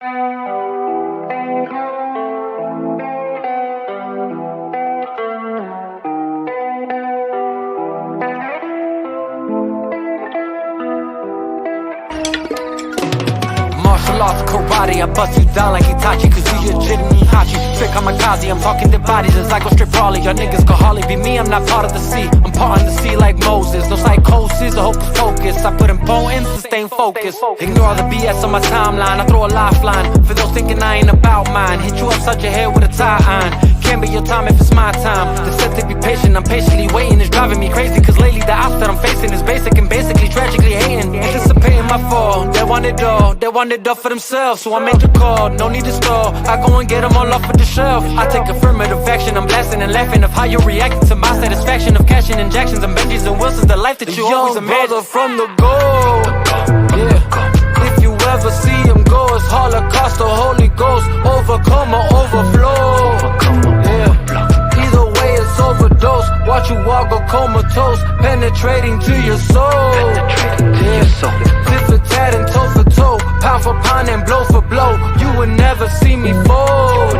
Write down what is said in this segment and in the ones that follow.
Martial arts, karate, I bust you down like Itachi, cause you legit and Hachi. Straight kamikaze, I'm talking to bodies as I go straight brawly. Y'all niggas could hardly be me, I'm not part of the sea. I'm part in the sea like Moses. No psychosis, the hocus pocus. I put importance to stay focused. Ignore all the BS on my timeline, I throw a lifeline for those thinking I ain't about mine. Hit you upside your head with a tie iron. Can't be your time if it's my time. They said to be patient, I'm patiently waiting. It's driving me crazy, cause lately the odds that I'm facing is basic and basically tragically hating. Anticipating my fall, they want it all for themselves. So I make the call, no need to stall. I go and get them all off of the shelf. I take affirmative action, I'm blasting and laughing of how you're reacting to my satisfaction of cashing injections and Benjis and Wilsons, the life that you always imagined. Brother from the goal, yeah. If you ever see him go, it's Holocaust or Holy Ghost, overcome or overflow. Yeah. Either way, it's overdose. Watch you walk go comatose, penetrating to your soul. Yeah. Tit for tat and toe for toe, pound for pound and blow for blow. You would never see me fold.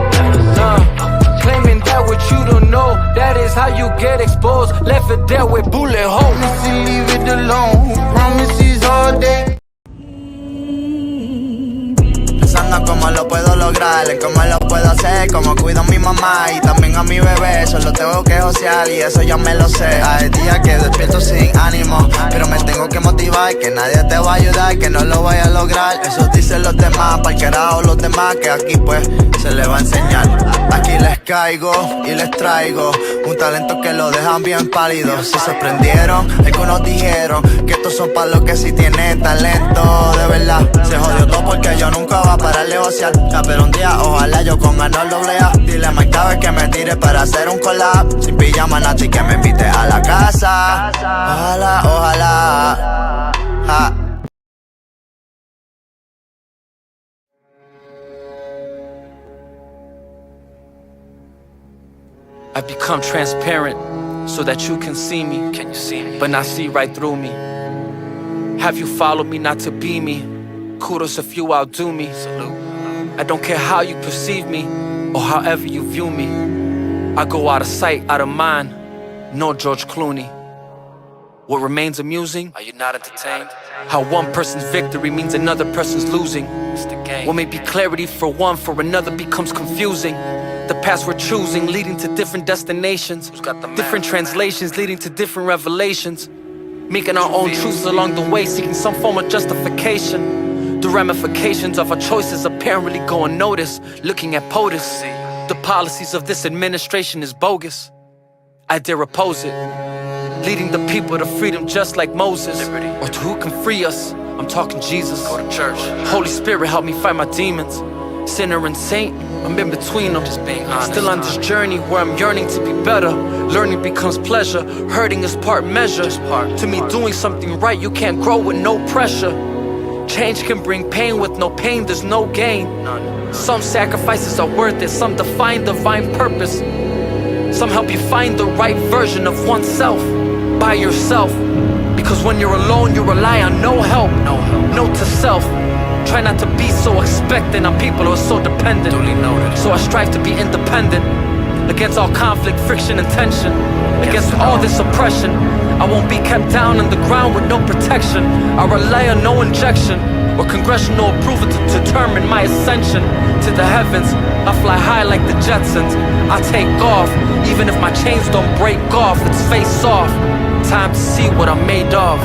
Claiming that what you don't know, that is how you get exposed. Left for dead with bullet holes. Promise to leave it alone, promises all day. Pensando cómo lo puedo lograr, en cómo lo puedo hacer, cómo cuido a mi mamá y también a mi bebé. Solo tengo que josear y eso ya me lo sé. Hay días que despierto sin ánimo, pero me tengo que motivar, que nadie te va a ayudar, que no lo voy a lograr. Eso dicen los demás, pa'l carajo los demás, que aquí pues se les va a enseñar. Aquí les caigo y les traigo un talento que lo dejan bien pálido. Si se prendieron, algunos dijeron que estos son pa' los que sí tienen talento. De verdad, se jodió todo porque yo nunca voy a parar de josear. Pero un día, ojalá yo con ganar doble A. Dile a Mike Tower que me tire para hacer un collab. Sin pijama, Nati, que me invite a la casa. Ojalá, ojalá. Ja. I've become transparent so that you can see me. Can you see me? But not see right through me. Have you followed me not to be me? Kudos if you outdo me. Salute. I don't care how you perceive me or however you view me. I go out of sight, out of mind. No George Clooney. What remains amusing? Are you not entertained? How one person's victory means another person's losing. It's the game. What may be clarity for one, for another becomes confusing. The paths we're choosing leading to different destinations. Different translations leading to different revelations. Making our own truths along the way, seeking some form of justification. The ramifications of our choices apparently go unnoticed. Looking at POTUS, the policies of this administration is bogus. I dare oppose it. Leading the people to freedom just like Moses. Or to who can free us? I'm talking Jesus. Go to church. Holy Spirit, help me fight my demons. Sinner and saint, I'm in between them. Just being honest. Still on this journey where I'm yearning to be better. Learning becomes pleasure. Hurting is part measure. To me, doing something right, you can't grow with no pressure. Change can bring pain. With no pain, there's no gain. Some sacrifices are worth it. Some define divine purpose. Some help you find the right version of oneself by yourself. Because when you're alone, you rely on no help. Note to self. Try not to be so expectant on people who are so dependent. So I strive to be independent. Against all conflict, friction, and tension. Against all this oppression. I won't be kept down on the ground with no protection. I rely on no injection or congressional approval to determine my ascension to the heavens. I fly high like the Jetsons. I take off, even if my chains don't break off. It's face off. Time to see what I'm made of.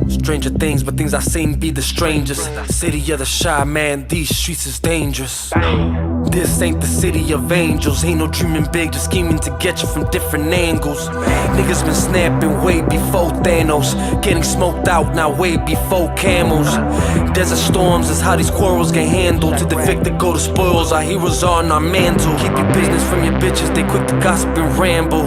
Stranger things, but things I seen be the strangest. City of the shy man, these streets is dangerous. This ain't the city of angels. Ain't no dreaming big, just scheming to get you from different angles. Niggas been snapping way before Thanos, getting smoked out now way before camels. Desert storms is how these quarrels get handled. To the victor go the spoils, our heroes are on our mantle. Keep your business from your bitches, they quick to gossip and ramble.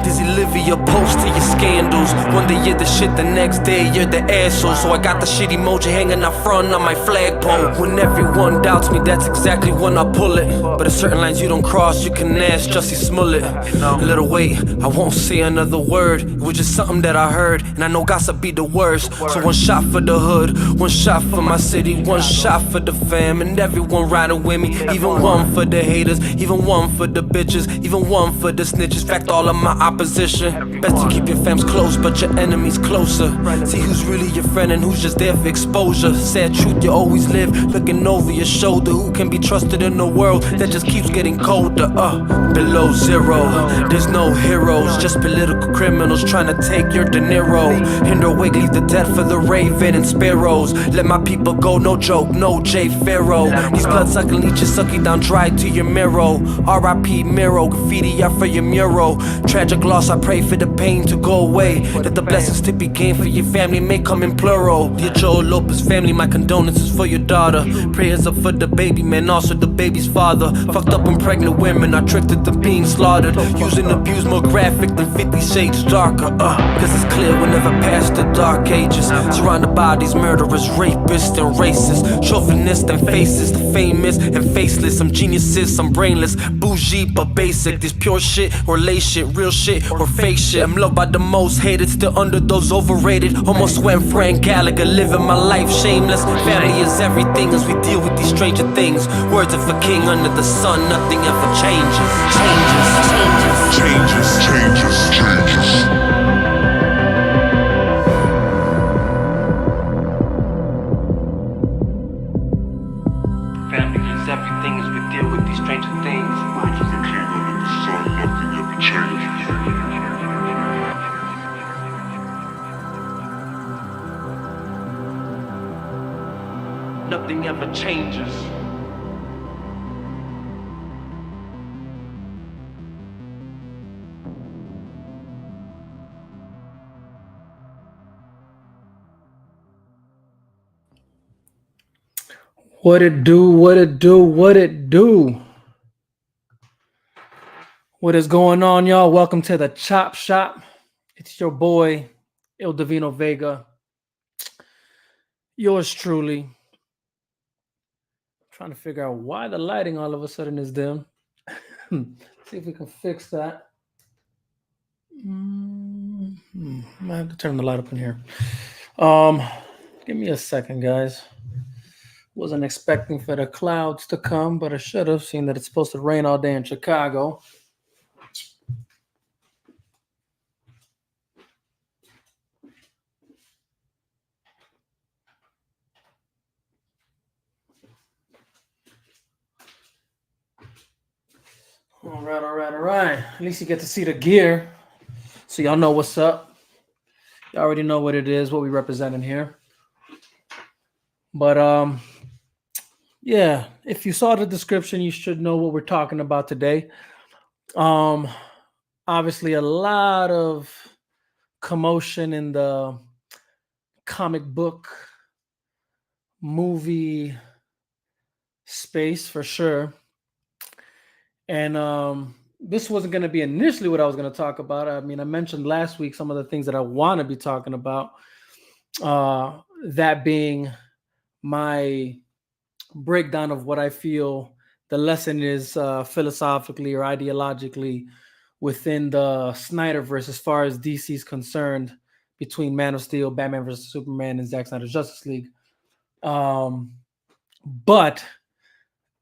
Dizzy Livia post to your scandals. One day you're the shit, the next day you're the asshole. So I got the shit emoji hanging out front on my flagpole. When everyone doubts me, that's exactly when I pull it. But there's certain lines you don't cross, you can ask Jussie Smollett. A little wait, I won't say another word. It was just something that I heard, and I know gossip be the worst. So one shot for the hood, one shot for my city, one shot for the fam, and everyone riding with me. Even one for the haters, even one for the bitches, even one for the snitches. Fact, all of my opposition. Best to keep your fams close, but your enemies closer. See who's really your friend and who's just there for exposure. Sad truth, you always live looking over your shoulder. Who can be trusted in a world that just keeps getting colder? Below zero, there's no heroes, just political criminals trying to take your De Niro. Hinder Wig, leave the dead for the raven and sparrows. Let my people go, no joke, no J. Pharaoh. These blood-sucking leeches suck you down dry to your marrow. R.I.P. Miro, graffiti out for your mural. Tragic loss, I pray for the pain to go away, that the blessings to be gained for your family may come in plural. Dear Joel Lopez family, my condolences for your daughter. Prayers up for the baby man, also the baby's father. Fucked up and pregnant women are tricked into being slaughtered. Using abuse more graphic than 50 shades darker. Cause it's clear we'll never pass the dark ages. Surrounded by these murderers, rapists and racists, chauvinists and faces, the famous and faceless. Some geniuses, some brainless, bougie but basic. This pure shit or lay shit, real shit or fake shit. I'm loved by the most hated, still under those overrated. Almost went Frank Gallagher, living my life shameless. Family is everything as we deal with these stranger things. Words of a king under the sun, nothing ever changes. Changes. Family is everything as we deal with these stranger things. Words of a king under the sun, nothing ever changes. Nothing ever changes. What it do? What is going on, y'all? Welcome to the Chop Shop. It's your boy, Il Divino Vega. Yours truly. Trying to figure out why the lighting all of a sudden is dim. See if we can fix that. I have to turn the light up in here. Give me a second, guys. Wasn't expecting for the clouds to come, but I should have seen that it's supposed to rain all day in Chicago. All right. At least you get to see the gear, so y'all know what's up. You already know what it is, what we representing here. But yeah, if you saw the description, you should know what we're talking about today. Obviously, a lot of commotion in the comic book movie space for sure. And this wasn't going to be initially what I was going to talk about. I mean, I mentioned last week some of the things that I want to be talking about. That being my breakdown of what I feel the lesson is philosophically or ideologically within the SnyderVerse as far as DC is concerned, between Man of Steel, Batman vs. Superman, and Zack Snyder's Justice League. But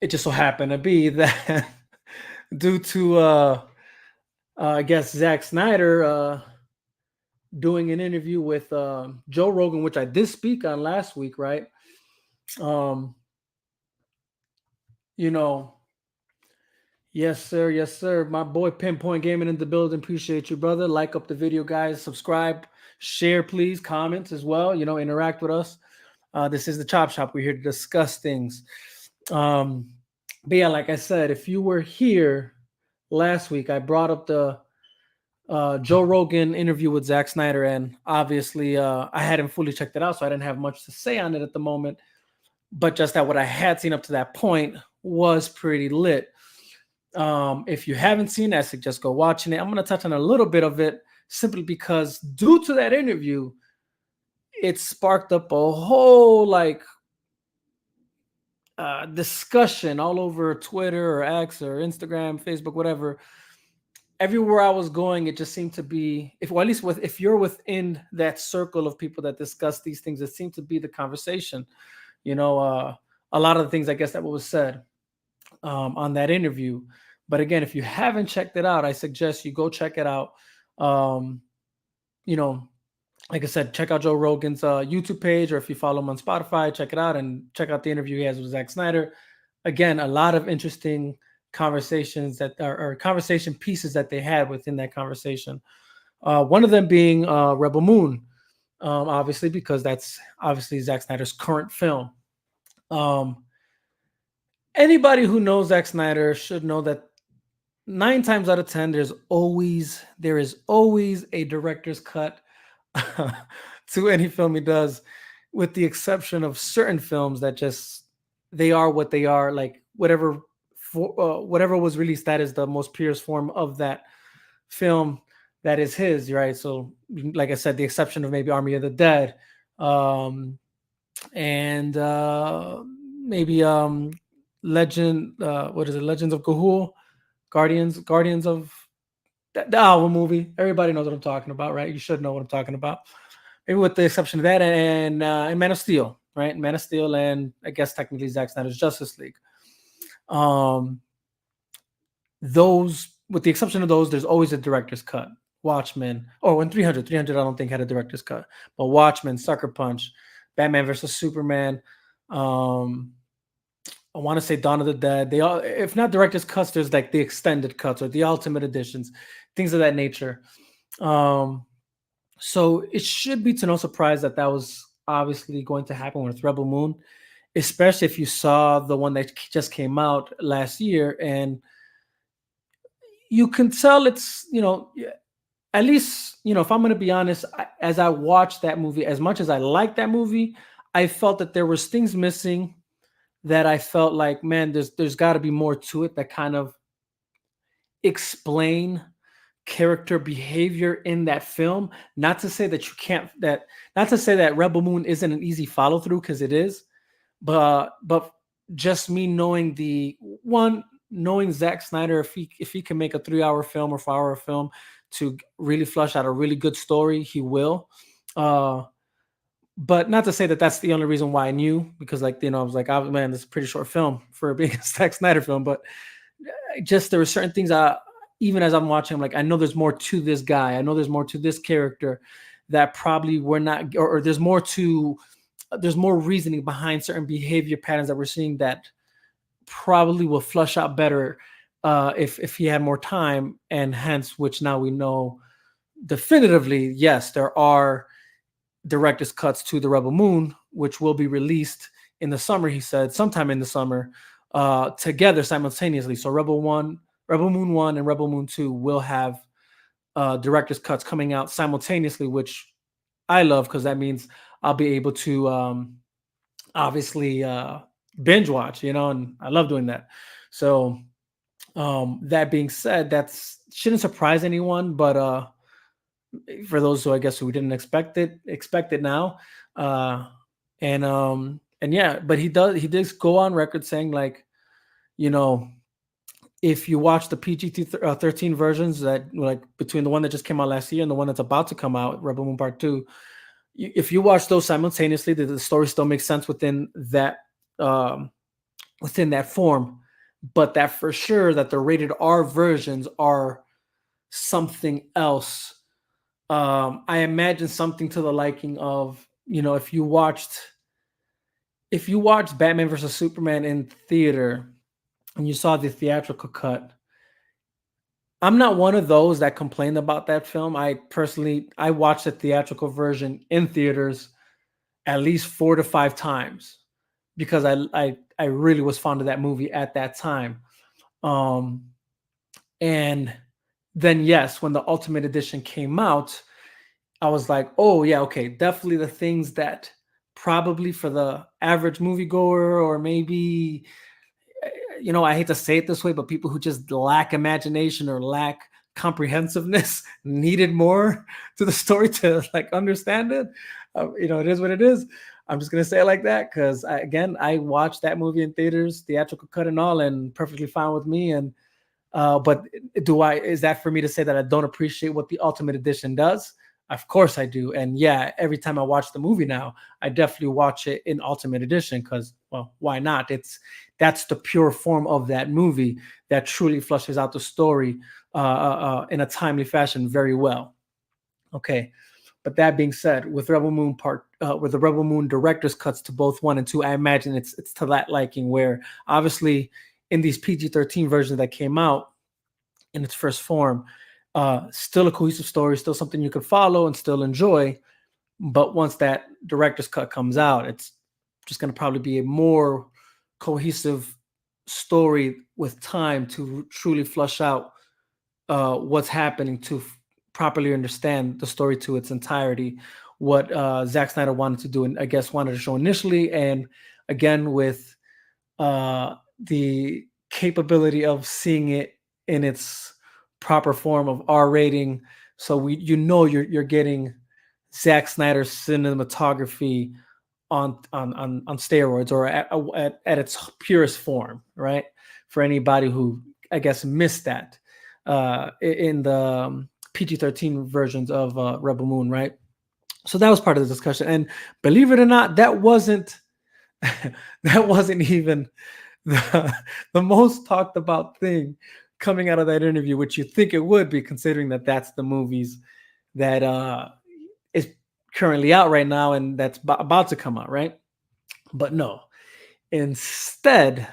it just so happened to be that due to, I guess, Zack Snyder doing an interview with Joe Rogan, which I did speak on last week, right? You know, yes, sir. My boy Pinpoint Gaming in the building. Appreciate you, brother. Like up the video, guys. Subscribe, share, please. Comments as well. You know, interact with us. This is the Chop Shop. We're here to discuss things. But yeah, like I said, if you were here last week, I brought up the Joe Rogan interview with Zack Snyder, and obviously I hadn't fully checked it out, so I didn't have much to say on it at the moment. But just that what I had seen up to that point was pretty lit. If you haven't seen that, I suggest go watching it. I'm going to touch on a little bit of it simply because due to that interview, it sparked up a whole discussion all over Twitter or X or Instagram, Facebook, whatever. Everywhere I was going, it just seemed to be, if well, at least if you're within that circle of people that discuss these things, it seemed to be the conversation. A lot of the things I guess that was said on that interview. But again, if you haven't checked it out, I suggest you go check it out. Um, you know, like I said, check out Joe Rogan's YouTube page, or if you follow him on Spotify, check it out and check out the interview he has with Zack Snyder. Again, a lot of interesting conversations that are conversation pieces that they had within that conversation. One of them being Rebel Moon, obviously, because that's obviously Zack Snyder's current film. Anybody who knows Zack Snyder should know that 9 times out of 10, there is always a director's cut to any film he does, with the exception of certain films that just they are what they are. Like whatever was released, that is the most purest form of that film. That is his, right? So, like I said, the exception of maybe Army of the Dead, and maybe Legend. What is it? Legends of Gahul, Guardians of the album movie. Everybody knows what I'm talking about, right? You should know what I'm talking about. Maybe with the exception of that and Man of Steel, right? Man of Steel, and I guess technically Zack Snyder's Justice League. Those, with the exception of those, there's always a director's cut. Watchmen, when 300, I don't think had a director's cut, but Watchmen, Sucker Punch, Batman versus Superman, I want to say Dawn of the Dead. They all, if not director's cuts, there's like the extended cuts or the ultimate editions, things of that nature. So it should be to no surprise that was obviously going to happen with Rebel Moon, especially if you saw the one that just came out last year, and you can tell it's, at least, if I'm going to be honest, as I watched that movie, as much as I liked that movie, I felt that there was things missing that I felt like, man, there's got to be more to it that kind of explain character behavior in that film. Not to say that not to say that Rebel Moon isn't an easy follow through, because it is, but just me knowing knowing Zack Snyder, if he can make a 3-hour film or 4-hour film to really flush out a really good story, he will. But not to say that that's the only reason why I knew, because I was like, oh man, this is a pretty short film for being a Zack Snyder film. But just there were certain things even as I'm watching, I'm like, I know there's more to this guy. I know there's more to this character that probably we're not, or there's more reasoning behind certain behavior patterns that we're seeing that probably will flush out better if he had more time, and hence which now we know definitively, yes, there are director's cuts to the Rebel Moon, which will be released in the summer, he said, sometime in the summer, together simultaneously. So Rebel Moon 1 and Rebel Moon 2 will have director's cuts coming out simultaneously, which I love, because that means I'll be able to obviously binge watch, and I love doing that. So that being said, that shouldn't surprise anyone, but for those who I guess who didn't expect it now. And yeah, but he did go on record saying, like, if you watch the PG-13 versions, that like between the one that just came out last year and the one that's about to come out, Rebel Moon Part 2, if you watch those simultaneously, the story still makes sense within that form, but that for sure that the rated R versions are something else. I imagine something to the liking of, if you watched Batman versus Superman in theater and you saw the theatrical cut. I'm not one of those that complained about that film. I watched the theatrical version in theaters at least 4 to 5 times, because I really was fond of that movie at that time. And then yes, when the Ultimate Edition came out, I was like, oh yeah, okay, definitely the things that probably for the average moviegoer, or maybe, I hate to say it this way, but people who just lack imagination or lack comprehensiveness needed more to the story to like understand it. It is what it is. I'm just gonna say it like that because I watched that movie in theaters, theatrical cut and all, and perfectly fine with me. And but is that for me to say that I don't appreciate what the Ultimate Edition does? Of course I do. And yeah, every time I watch the movie now, I definitely watch it in Ultimate Edition because, well, why not? That's the pure form of that movie that truly flushes out the story in a timely fashion very well. Okay. But that being said, with Rebel Moon with the Rebel Moon director's cuts to both 1 and 2, I imagine it's to that liking, where obviously in these PG-13 versions that came out in its first form, still a cohesive story, still something you could follow and still enjoy. But once that director's cut comes out, it's just going to probably be a more cohesive story with time to truly flush out what's happening, to properly understand the story to its entirety, what Zack Snyder wanted to do and I guess wanted to show initially. And again, with the capability of seeing it in its proper form of R rating. So you're getting Zack Snyder's cinematography on steroids, or at its purest form, right? For anybody who I guess missed that in the PG-13 versions of Rebel Moon, right? So that was part of the discussion, and believe it or not, that wasn't even the most talked about thing coming out of that interview, which you think it would be, considering that that's the movies that is currently out right now and that's about to come out, right? But no. Instead,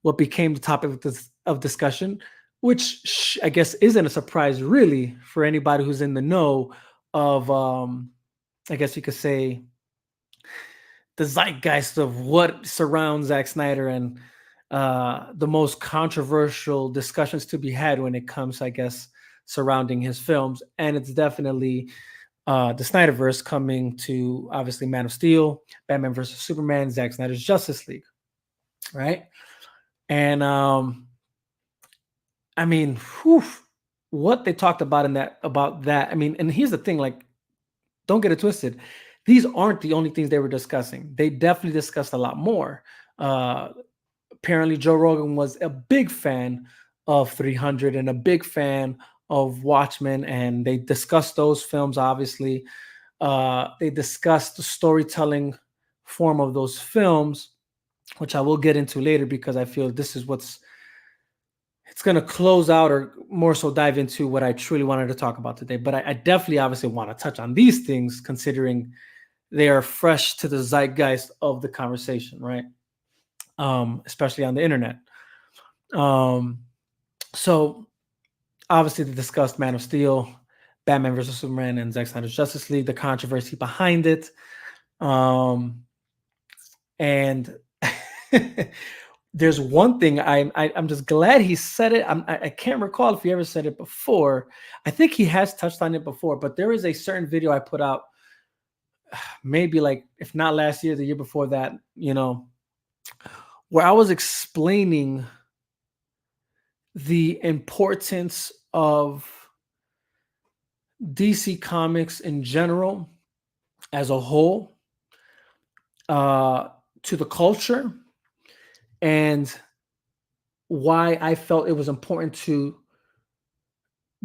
what became the topic of discussion, which I guess isn't a surprise really for anybody who's in the know of, I guess you could say, the zeitgeist of what surrounds Zack Snyder and the most controversial discussions to be had when it comes, I guess, surrounding his films. And it's definitely the SnyderVerse coming to, obviously, Man of Steel, Batman versus Superman, Zack Snyder's Justice League, right? And I mean, what they talked about about that. I mean, and here's the thing, like, don't get it twisted. These aren't the only things they were discussing. They definitely discussed a lot more. Apparently, Joe Rogan was a big fan of 300 and a big fan of Watchmen, and they discussed those films, obviously. They discussed the storytelling form of those films, which I will get into later because I feel this is it's going to close out, or more so dive into what I truly wanted to talk about today. But I definitely obviously want to touch on these things, considering they are fresh to the zeitgeist of the conversation, right? Especially on the internet. So obviously they discussed Man of Steel, Batman versus Superman, and Zack Snyder's Justice League, the controversy behind it. And there's one thing I'm just glad he said it. I can't recall if he ever said it before. I think he has touched on it before, but there is a certain video I put out, maybe like, if not last year, the year before that, where I was explaining the importance of DC Comics in general as a whole to the culture, and why I felt it was important to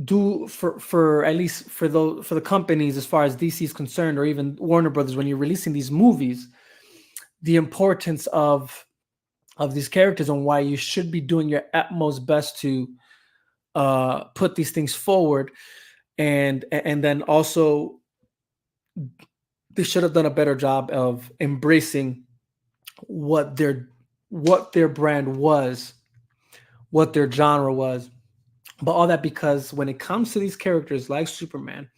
do for at least for the companies, as far as DC is concerned, or even Warner Brothers, when you're releasing these movies, the importance of these characters, and why you should be doing your utmost best to put these things forward, and then also they should have done a better job of embracing what their brand was, what their genre was. But all that because when it comes to these characters like Superman,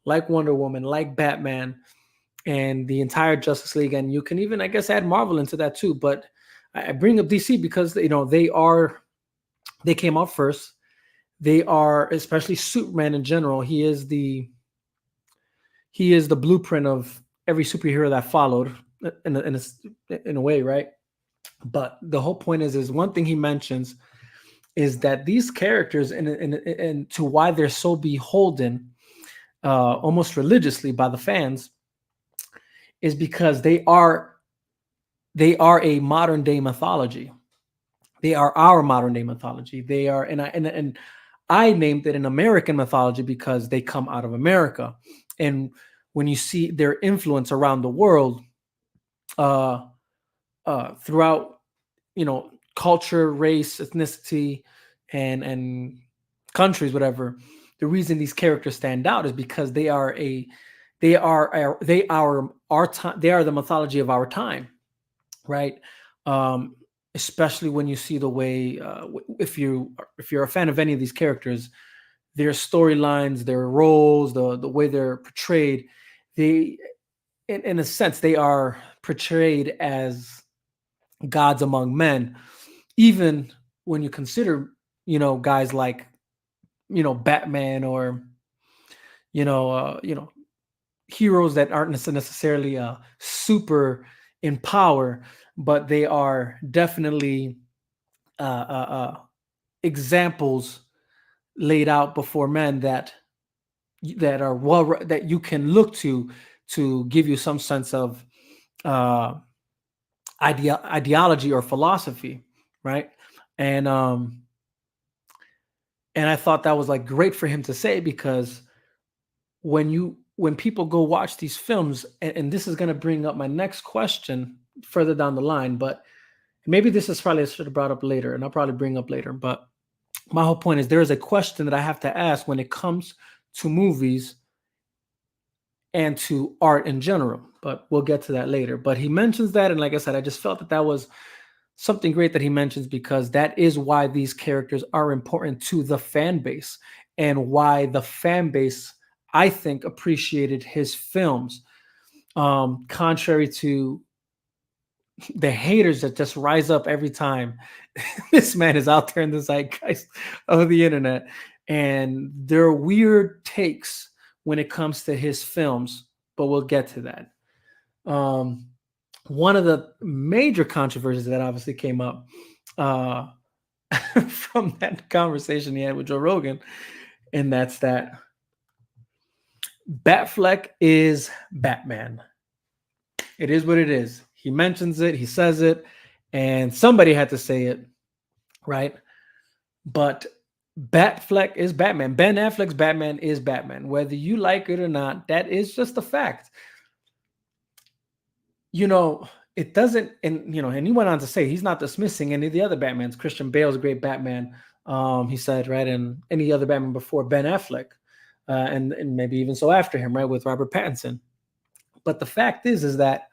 like Wonder Woman, like Batman, and the entire Justice League, and you can even, I guess, add Marvel into that too. But I bring up DC because they came out first. They are, especially Superman in general. He is the blueprint of every superhero that followed in a way, right? But the whole point is one thing he mentions is that these characters and to why they're so beholden almost religiously by the fans is because they are a modern day mythology. They are our modern day mythology. They are, and I named it an American mythology because they come out of America. And when you see their influence around the world, throughout, culture, race, etnicity, and countries, whatever, the reason these characters stand out is because they are our time. They are the mythology of our time, right? Especially when you see the way, if you're a fan of any of these characters, their storylines, their roles, the way they're portrayed, they, in a sense, they are portrayed as gods among men. Even when you consider, guys like, Batman, or you know, uh, you know, heroes that aren't necessarily super in power, but they are definitely uh, uh, uh, examples laid out before men that are that you can look to give you some sense of uh, ideology or philosophy, right? And I thought that was like great for him to say, because when people go watch these films, and this is going to bring up my next question further down the line, but maybe this is probably I should have brought up later, and I'll probably bring up later. But my whole point is there is a question that I have to ask when it comes to movies and to art in general, but we'll get to that later. But he mentions that, and like I said, I just felt that was something great that he mentions, because that is why these characters are important to the fan base, and why the fan base, I think, appreciated his films, contrary to the haters that just rise up every time this man is out there in the zeitgeist of the internet, and their weird takes when it comes to his films. But we'll get to that. One of the major controversies that obviously came up from that conversation he had with Joe Rogan, and that's that Batfleck is Batman. It is what it is. He mentions it, he says it, and somebody had to say it, right? But Batfleck is Batman. Ben Affleck's Batman is Batman. Whether you like it or not, that is just a fact. It doesn't, and he went on to say he's not dismissing any of the other Batmans. Christian Bale's a great Batman, he said, right? And any other Batman before Ben Affleck, and maybe even so after him, right, with Robert Pattinson. But the fact is that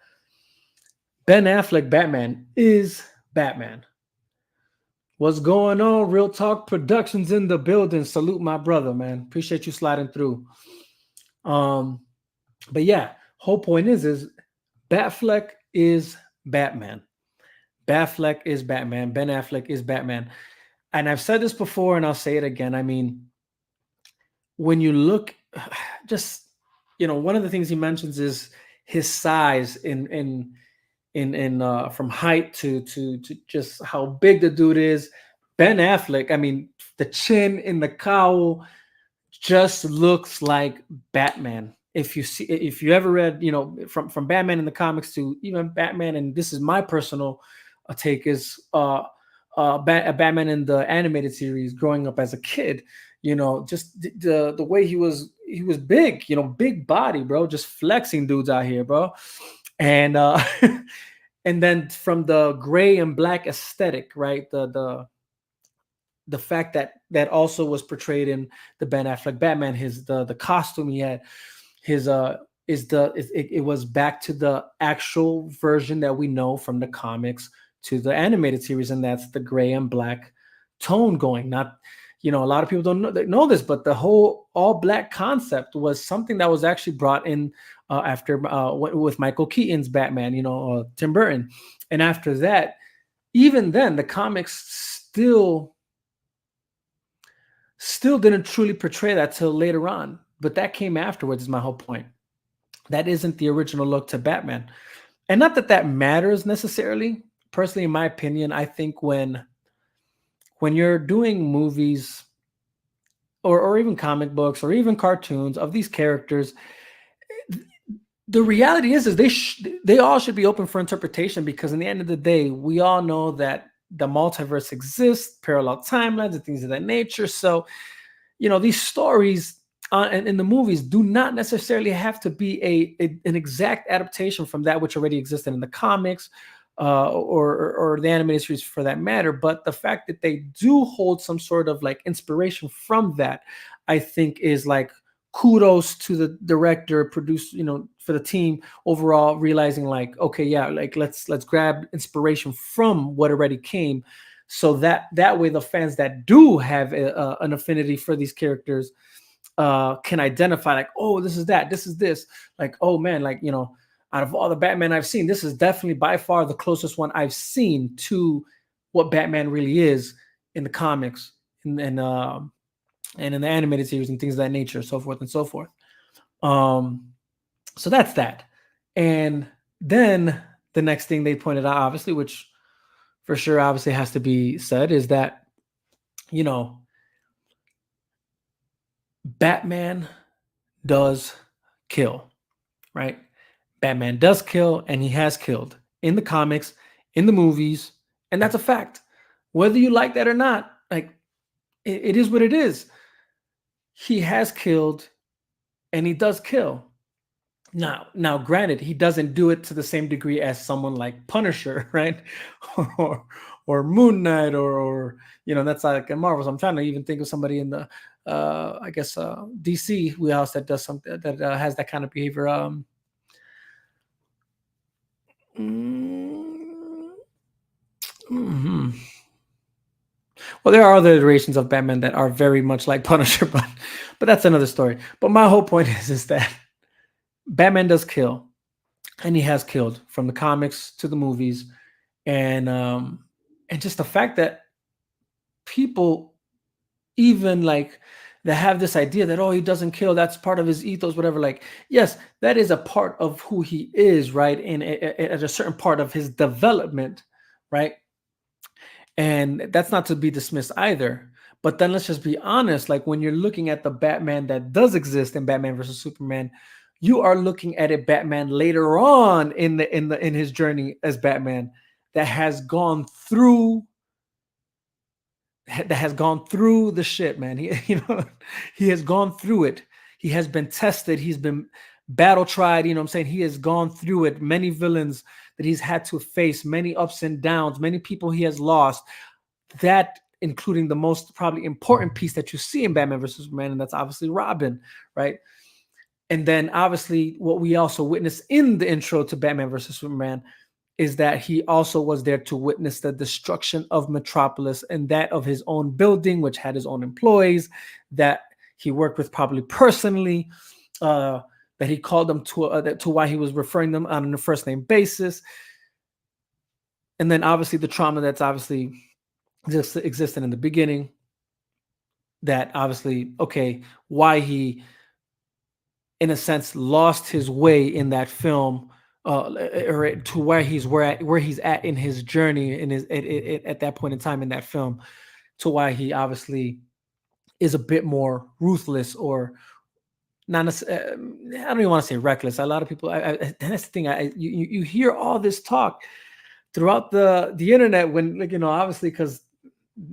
Ben Affleck Batman is Batman. What's going on? Real Talk Productions in the building. Salute my brother, man. Appreciate you sliding through. But yeah, whole point is Batfleck is Batman. Batfleck is Batman. Ben Affleck is Batman. And I've said this before, and I'll say it again. I mean, when you look, just one of the things he mentions is his size in from height to just how big the dude is. Ben Affleck, I mean, the chin in the cowl just looks like Batman. If you ever read, from Batman in the comics to even Batman, and this is my personal take, is Batman in the animated series growing up as a kid, just the way he was big, big body, bro, just flexing dudes out here, bro. And and then from the gray and black aesthetic, right? The fact that also was portrayed in the Ben Affleck Batman, the costume he had, it was back to the actual version that we know from the comics to the animated series, and that's the gray and black tone going. Not, a lot of people don't know this, but the whole all black concept was something that was actually brought in after with Michael Keaton's Batman, Tim Burton, and after that, even then, the comics still didn't truly portray that till later on. But that came afterwards, is my whole point. That isn't the original look to Batman. And not that that matters necessarily. Personally, in my opinion, I think when you're doing movies or even comic books or even cartoons of these characters, the reality is they all should be open for interpretation, because in the end of the day, we all know that the multiverse exists, parallel timelines, and things of that nature. So, these stories in the movies do not necessarily have to be an exact adaptation from that which already existed in the comics, or the animated series for that matter. But the fact that they do hold some sort of like inspiration from that, I think is like kudos to the director, for the team overall, realizing like, okay, yeah, like let's grab inspiration from what already came, so that way the fans that do have an affinity for these characters can identify like, oh, this is that, this is this, like, oh man, like, out of all the Batman I've seen, this is definitely by far the closest one I've seen to what Batman really is in the comics, and in the animated series and things of that nature, so forth and so forth. So that's that. And then the next thing they pointed out, obviously, which for sure obviously has to be said, is that, Batman does kill, right? Batman does kill, and he has killed in the comics, in the movies, and that's a fact. Whether you like that or not, like, it is what it is. He has killed, and he does kill. Now, granted, he doesn't do it to the same degree as someone like Punisher, right? or Moon Knight, or that's like a Marvel. So I'm trying to even think of somebody in the I guess DC wheelhouse that does something that has that kind of behavior. Mhm. Well, there are other iterations of Batman that are very much like Punisher, but that's another story. But my whole point is that Batman does kill, and he has killed from the comics to the movies, and just the fact that people even like that have this idea that, oh, he doesn't kill, that's part of his ethos, whatever. Like, yes, that is a part of who he is, right? And at a certain part of his development, right? And that's not to be dismissed either. But then let's just be honest, like when you're looking at the Batman that does exist in Batman versus Superman, you are looking at a Batman later on in his journey as Batman that has gone through the shit, man. He has gone through it. He has been tested. He's been battle tried. You know what I'm saying? He has gone through it. Many villains that he's had to face, many ups and downs, many people he has lost. That including the most probably important piece that you see in Batman versus Superman, and that's obviously Robin, right? And then obviously what we also witnessed in the intro to Batman versus Superman is that he also was there to witness the destruction of Metropolis and that of his own building, which had his own employees that he worked with probably personally, that he called them to why he was referring them on a first name basis. And then obviously the trauma that's obviously just existed in the beginning, that obviously, okay, why he, in a sense, lost his way in that film, or to where he's at in his journey in his at that point in time in that film, to why he obviously is a bit more ruthless, or not. I don't even want to say reckless. A lot of people, and that's the thing. You hear all this talk throughout the internet when, like, obviously, because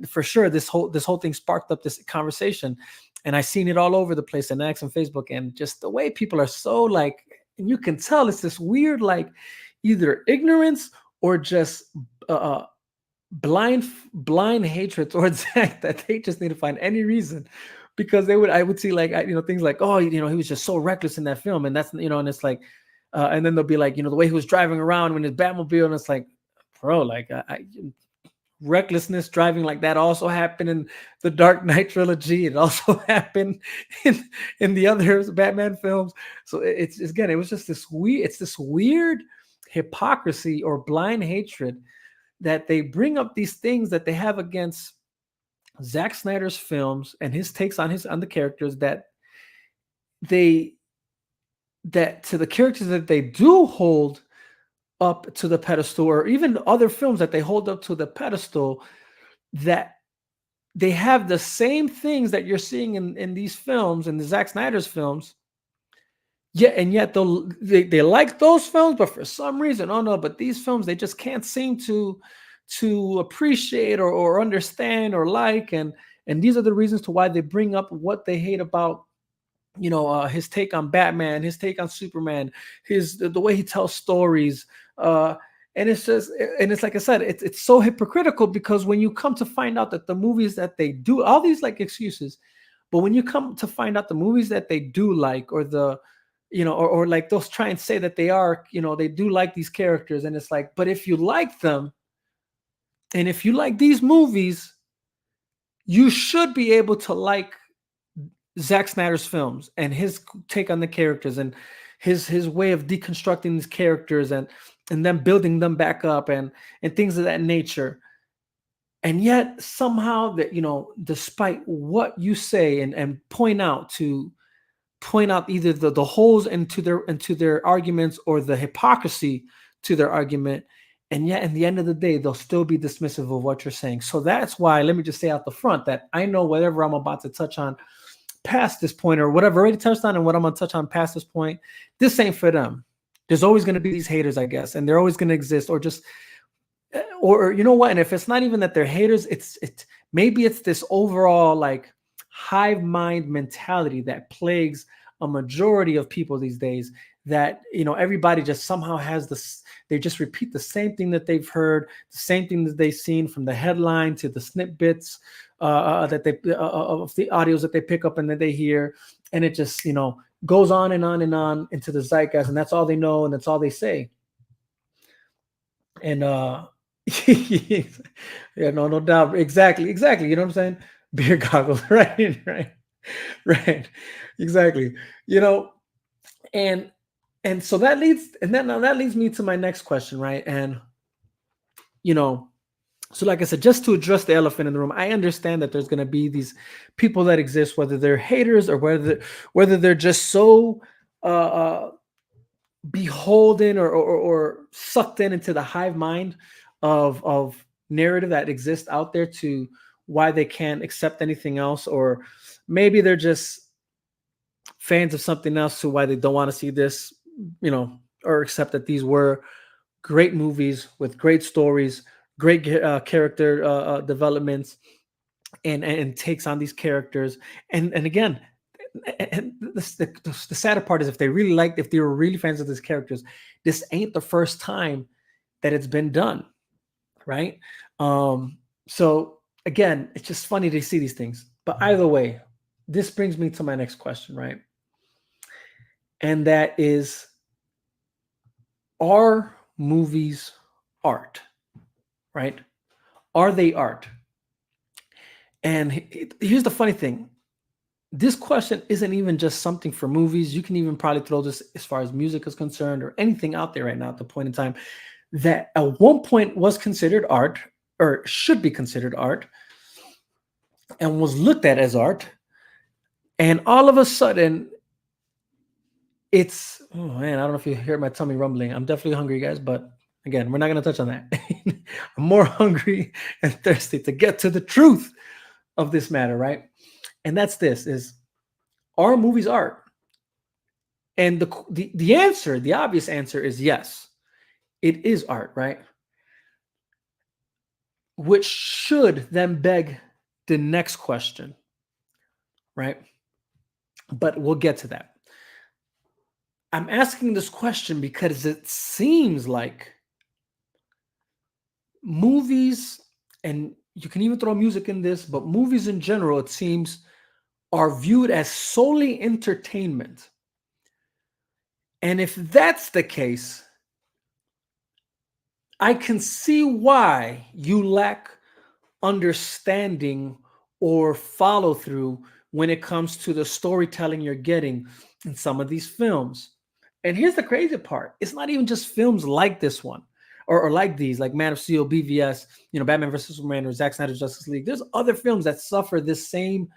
for sure this whole thing sparked up this conversation, and I seen it all over the place in X and Facebook, and just the way people are so like, and you can tell it's this weird like either ignorance or just blind hatred towards Zack, that they just need to find any reason, because I would see like things like, oh, he was just so reckless in that film, and that's and it's like and then they'll be like, the way he was driving around when his Batmobile, and it's like, bro, like recklessness driving like that also happened in the Dark Knight trilogy. It also happened in the other Batman films. So it's again, it was just this weird hypocrisy or blind hatred that they bring up these things that they have against Zack Snyder's films and his takes on the characters, that to the characters that they do hold up to the pedestal, or even other films that they hold up to the pedestal, that they have the same things that you're seeing in these films, in the Zack Snyder's films. Yeah, and yet they like those films, but for some reason, oh no, but these films they just can't seem to appreciate or understand or like, and these are the reasons to why they bring up what they hate about, his take on Batman, his take on Superman, the way he tells stories, and it's like I said, it's so hypocritical, because when you come to find out that the movies that they do, all these like excuses, but when you come to find out the movies that they do like, or or like those try and say that they are, they do like these characters, and it's like, but if you like them, and if you like these movies, you should be able to like Zack Snyder's films and his take on the characters, and his way of deconstructing these characters, and then building them back up, and things of that nature. And yet somehow that, despite what you say and point out either the holes into their arguments, or the hypocrisy to their argument, and yet in the end of the day, they'll still be dismissive of what you're saying. So that's why, let me just say out the front, that I know whatever I'm about to touch on past this point, or whatever I already touched on, and what I'm going to touch on past this point, this ain't for them. There's always going to be these haters, I guess, and they're always going to exist, or you know what? And if it's not even that they're haters, maybe it's this overall like hive mind mentality that plagues a majority of people these days, that everybody just somehow has this, they just repeat the same thing that they've heard, the same thing that they've seen, from the headline to the snippets that they of the audios that they pick up and that they hear, and it just goes on and on and on into the zeitgeist, and that's all they know, and that's all they say. And yeah, no doubt, exactly, you know what I'm saying? Beer goggles, right, exactly, and so that leads me to my next question, right? And so like I said, just to address the elephant in the room, I understand that there's going to be these people that exist, whether they're haters or whether they're just so beholden or sucked into the hive mind of narrative that exists out there, to why they can't accept anything else, or maybe they're just fans of something else, to why they don't want to see this, or accept that these were great movies with great stories, great character developments, and takes on these characters. And again, and the sadder part is, if they were really fans of these characters, this ain't the first time that it's been done, right? So again, it's just funny to see these things. But either way, this brings me to my next question, right? And that is, are movies art? Right? Are they art? And here's the funny thing. This question isn't even just something for movies. You can even probably throw this as far as music is concerned, or anything out there right now at the point in time that at one point was considered art, or should be considered art, and was looked at as art. And all of a sudden, oh man, I don't know if you hear my tummy rumbling. I'm definitely hungry, guys, but again, we're not going to touch on that. I'm more hungry and thirsty to get to the truth of this matter, right? And that's is, are movies art? And the answer, the obvious answer is yes, it is art, right? Which should then beg the next question, right? But we'll get to that. I'm asking this question because it seems like movies, and you can even throw music in this, but movies in general, it seems, are viewed as solely entertainment. And if that's the case, I can see why you lack understanding or follow through when it comes to the storytelling you're getting in some of these films. And here's the crazy part. It's not even just films like this one. or like these, like Man of Steel, BVS, Batman versus Superman, or Zack Snyder's Justice League. There's other films that suffer this same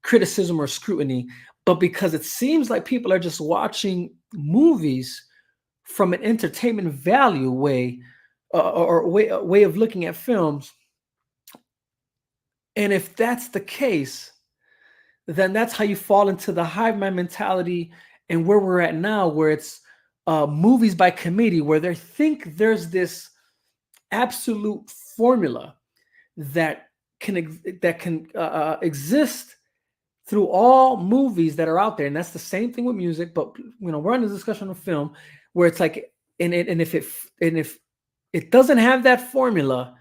criticism or scrutiny, but because it seems like people are just watching movies from an entertainment value way, or way of looking at films. And if that's the case, then that's how you fall into the hive mind mentality, and where we're at now, where it's movies by committee, where they think there's this absolute formula that can exist through all movies that are out there. And that's the same thing with music, but we're on the discussion of film, where it's like, and if it doesn't have that formula,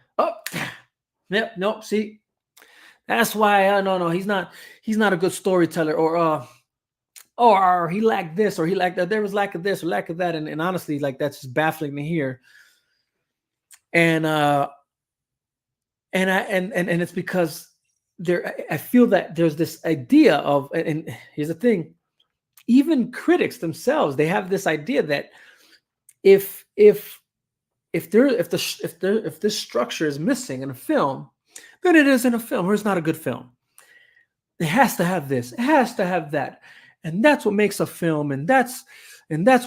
see, that's why no, he's not a good storyteller, or he lacked this, or he lacked that. There was lack of this or lack of that, and honestly, like, that's just baffling to hear. And it's because I feel that there's this idea of, and here's the thing, even critics themselves, they have this idea that if this structure is missing in a film, then it isn't a film, or it's not a good film. It has to have this, it has to have that, and that's what makes a film, and that's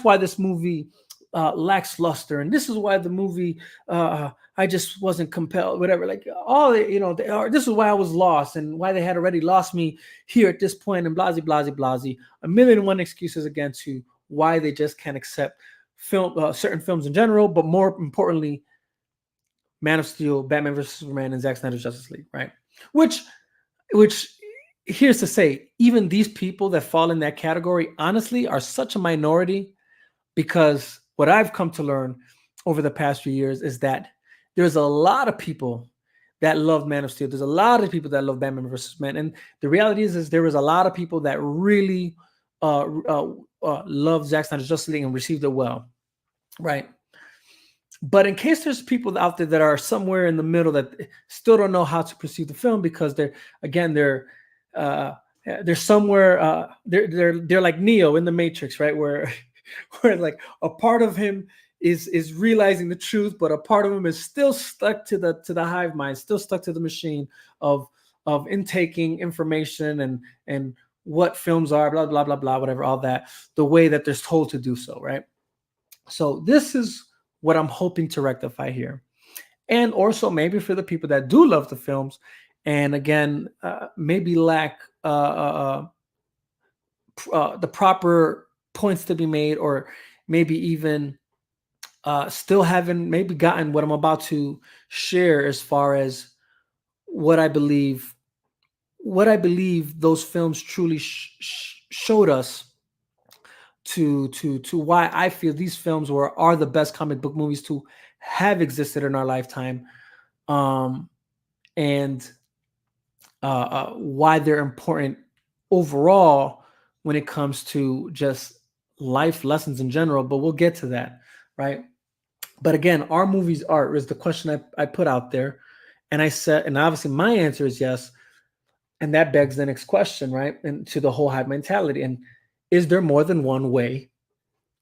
why this movie lacks luster, and this is why the movie I just wasn't compelled, whatever. Like, all this is why I was lost, and why they had already lost me here at this point, and blasey, blasey, blasey. A million and one excuses again to why they just can't accept certain films in general, but more importantly, Man of Steel, Batman vs Superman, and Zack Snyder's Justice League, right? Which here's to say, even these people that fall in that category, honestly, are such a minority, because what I've come to learn over the past few years is that there's a lot of people that love Man of Steel. There's a lot of people that love Batman vs Superman, and the reality is there was a lot of people that really love Zack Snyder's Justice League and received it well, right? But in case there's people out there that are somewhere in the middle that still don't know how to perceive the film, because they're somewhere, they're like Neo in the Matrix, right? Where like a part of him is realizing the truth, but a part of him is still stuck to the hive mind, still stuck to the machine of intaking information and what films are, blah, blah, blah, blah, whatever, all that, the way that they're told to do so, right? So this is what I'm hoping to rectify here. And also maybe for the people that do love the films, and again, maybe lack the proper points to be made, or maybe even still haven't maybe gotten what I'm about to share as far as what I believe those films truly showed us, to why I feel these films are the best comic book movies to have existed in our lifetime, and why they're important overall when it comes to just life lessons in general. But we'll get to that, right? But again, are movies art is the question I put out there, and I said, and obviously my answer is yes, and that begs the next question, right? And to the whole hive mentality, and is there more than one way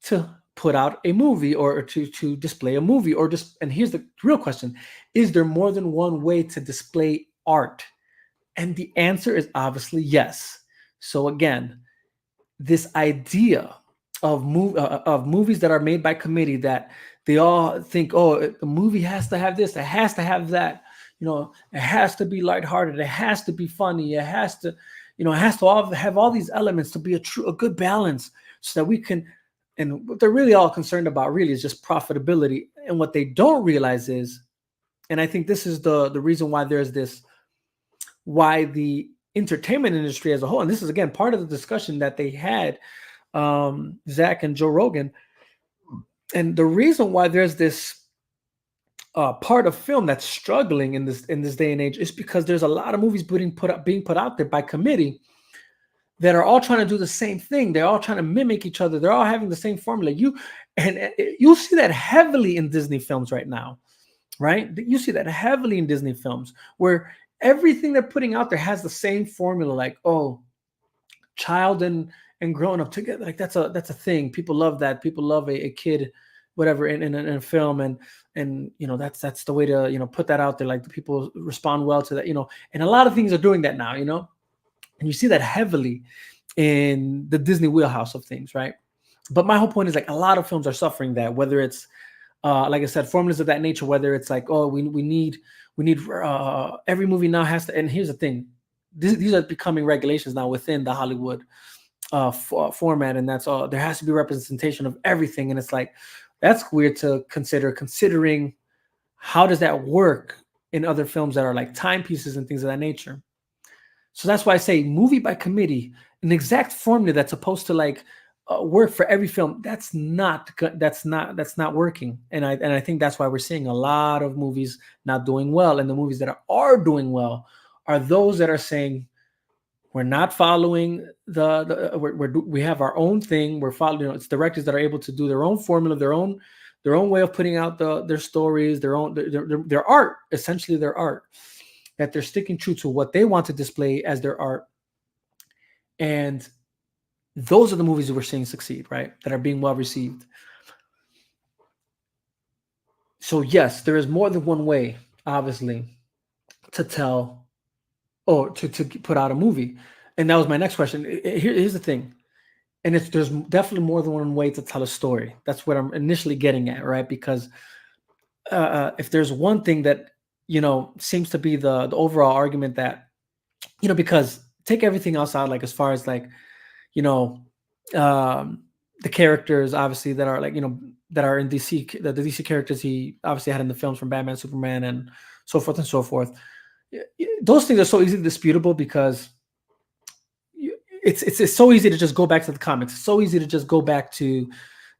to put out a movie, or to display a movie, or just, and here's the real question, is there more than one way to display art? And the answer is obviously yes. So again, this idea of movies that are made by committee, that they all think, oh, the movie has to have this, it has to have that, it has to be lighthearted, it has to be funny, it has to have all these elements to be a good balance, so that we can. And what they're really all concerned about really is just profitability. And what they don't realize is, and I think this is the reason why there's this, why the entertainment industry as a whole, and this is again part of the discussion that they had, Zach and Joe Rogan, and the reason why there's this part of film that's struggling in this day and age is because there's a lot of movies being put out there by committee that are all trying to do the same thing. They're all trying to mimic each other. They're all having the same formula. You'll see that heavily in Disney films right now, right? You see that heavily in Disney films, where everything they're putting out there has the same formula. Like, oh, child and grown up together. Like that's a thing. People love that. People love a kid whatever in a film, and that's the way to put that out there. Like the people respond well to that, and a lot of things are doing that now, and you see that heavily in the Disney wheelhouse of things, right? But my whole point is like a lot of films are suffering that, whether it's like I said, formulas of that nature, whether it's like, oh, we need every movie now has to. And here's the thing, these are becoming regulations now within the Hollywood format, and that's all. There has to be representation of everything, and it's like that's weird to considering how does that work in other films that are like timepieces and things of that nature. So that's why I say movie by committee, an exact formula that's supposed to like work for every film. That's not working, and I think that's why we're seeing a lot of movies not doing well, and the movies that are doing well are those that are saying we're not following we have our own thing. We're following. It's directors that are able to do their own formula, their own way of putting out their stories, their art, essentially their art, that they're sticking true to what they want to display as their art. And those are the movies that we're seeing succeed, right? That are being well received. So yes, there is more than one way, obviously, to tell or to put out a movie. And that was my next question. Here's the thing. And there's definitely more than one way to tell a story. That's what I'm initially getting at, right? Because if there's one thing that, seems to be the overall argument that, because take everything else out, like as far as like, the characters obviously that are like, that are in DC, the DC characters he obviously had in the films from Batman, Superman, and so forth and so forth. Those things are so easily disputable because it's so easy to just go back to the comics. It's so easy to just go back to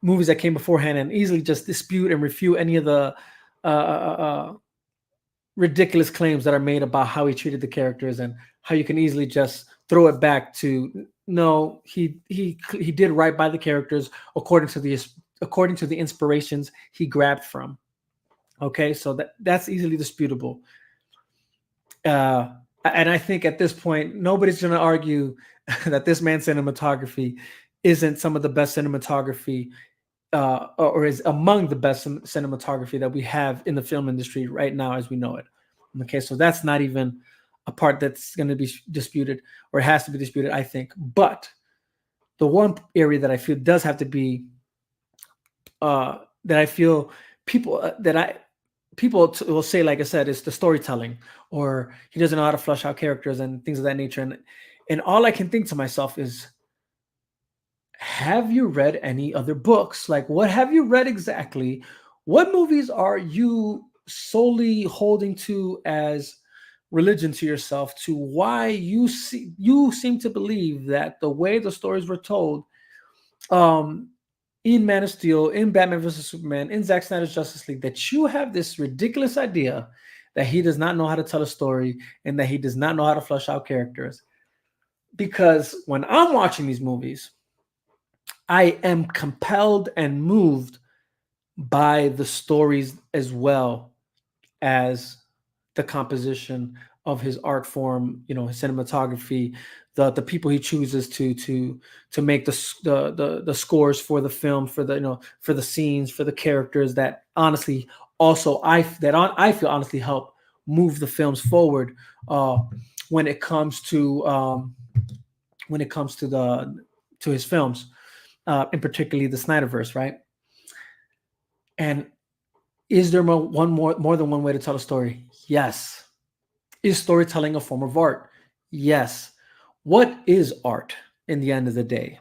movies that came beforehand and easily just dispute and refute any of the ridiculous claims that are made about how he treated the characters, and how you can easily just throw it back to no, he did right by the characters according to the inspirations he grabbed from. Okay, so that's easily disputable. And I think at this point, nobody's going to argue that this man's cinematography isn't some of the best cinematography, or is among the best cinematography that we have in the film industry right now as we know it. Okay, so that's not even a part that's going to be disputed, or it has to be disputed, I think. But the one area that I feel does have to be, that I feel people will say, like I said, is the storytelling, or he doesn't know how to flush out characters and things of that nature. And all I can think to myself is, have you read any other books? Like, what have you read exactly? What movies are you solely holding to as religion to yourself, to why you seem to believe that the way the stories were told, in Man of Steel, in Batman vs. Superman, in Zack Snyder's Justice League, that you have this ridiculous idea that he does not know how to tell a story and that he does not know how to flush out characters? Because when I'm watching these movies, I am compelled and moved by the stories as well as the composition of his art form, his cinematography, the people he chooses to make the scores for the film, for the scenes, for the characters that honestly also I feel honestly help move the films forward, when it comes to his films, in particularly the SnyderVerse, right? And is there more than one way to tell a story? Yes. Is storytelling a form of art? Yes. What is art in the end of the day?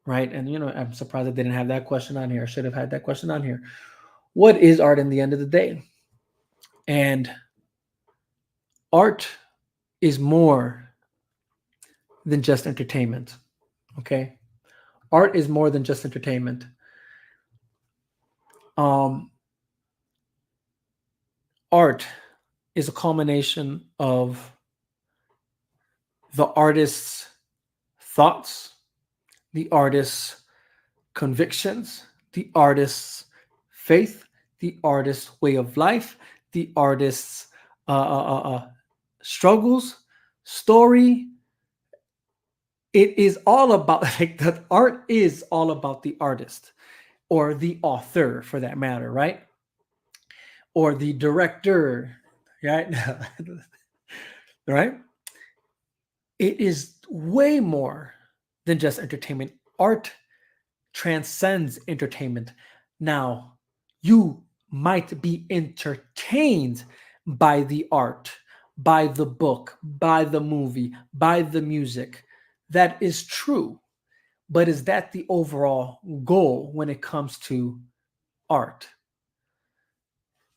Right? And I'm surprised I didn't have that question on here. I should have had that question on here. What is art in the end of the day? And art is more than just entertainment. Okay? Art is more than just entertainment. Art is a culmination of the artist's thoughts, the artist's convictions, the artist's faith, the artist's way of life, the artist's struggles, story. It is all about, like, the art is all about the artist. or the author for that matter, right? Or the director, right? Right? It is way more than just entertainment. Art transcends entertainment. Now, you might be entertained by the art, by the book, by the movie, by the music. That is true. But is that the overall goal when it comes to art?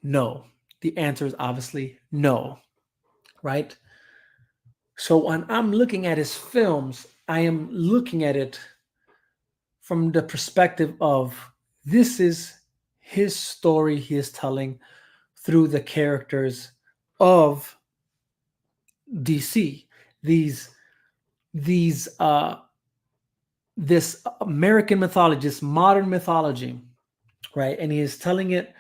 No. The answer is obviously no, right? So when I'm looking at his films, I am looking at it from the perspective of this is his story he is telling through the characters of DC. These this American mythology, this modern mythology, right? And he is telling it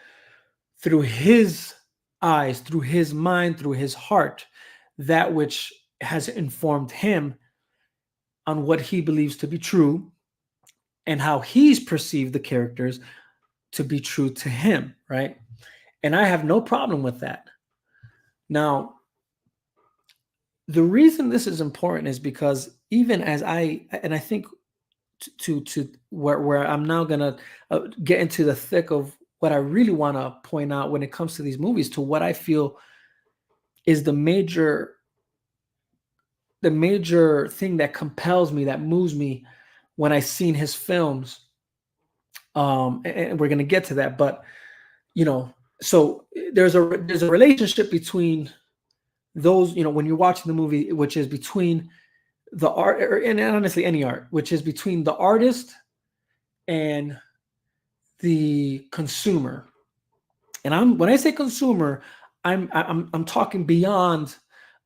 through his eyes, through his mind, through his heart, that which has informed him on what he believes to be true and how he's perceived the characters to be true to him, right? And I have no problem with that. Now, the reason this is important is because even as I think to where I'm now gonna get into the thick of what I really want to point out when it comes to these movies, to what I feel is the major thing that compels me, that moves me when I seen his films. And we're gonna get to that, but so there's a relationship between those, when you're watching the movie, which is between the art, and honestly any art, which is between the artist and the consumer. And when I say consumer, I'm talking beyond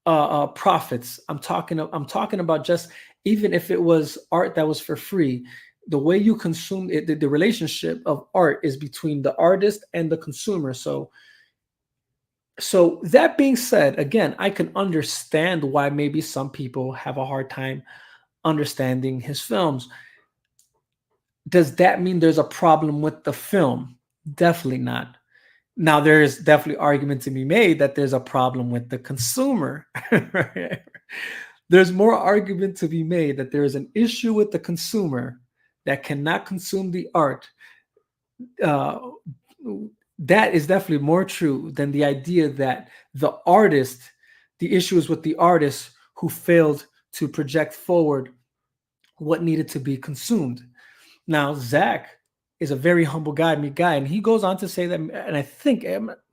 profits. I'm talking about just, even if it was art that was for free, the way you consume it, the relationship of art is between the artist and the consumer. So that being said, again, I can understand why maybe some people have a hard time understanding his films. Does that mean there's a problem with the film? Definitely not. Now, there's definitely argument to be made that there's a problem with the consumer. Right? There's more argument to be made that there is an issue with the consumer that cannot consume the art. That is definitely more true than the idea that the issue is with the artist who failed to project forward what needed to be consumed. Now, Zach is a very humble guy, and he goes on to say that, and I think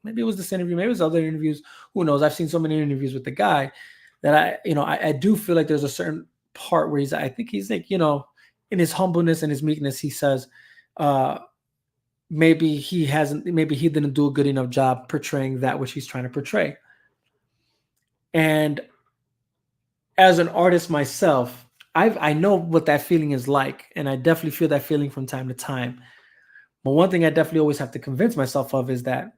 maybe it was this interview, maybe it was other interviews, who knows? I've seen so many interviews with the guy that I do feel like there's a certain part where I think he's like, in his humbleness and his meekness, he says, maybe he didn't do a good enough job portraying that which he's trying to portray. And as an artist myself, I know what that feeling is like, and I definitely feel that feeling from time to time. But one thing I definitely always have to convince myself of is that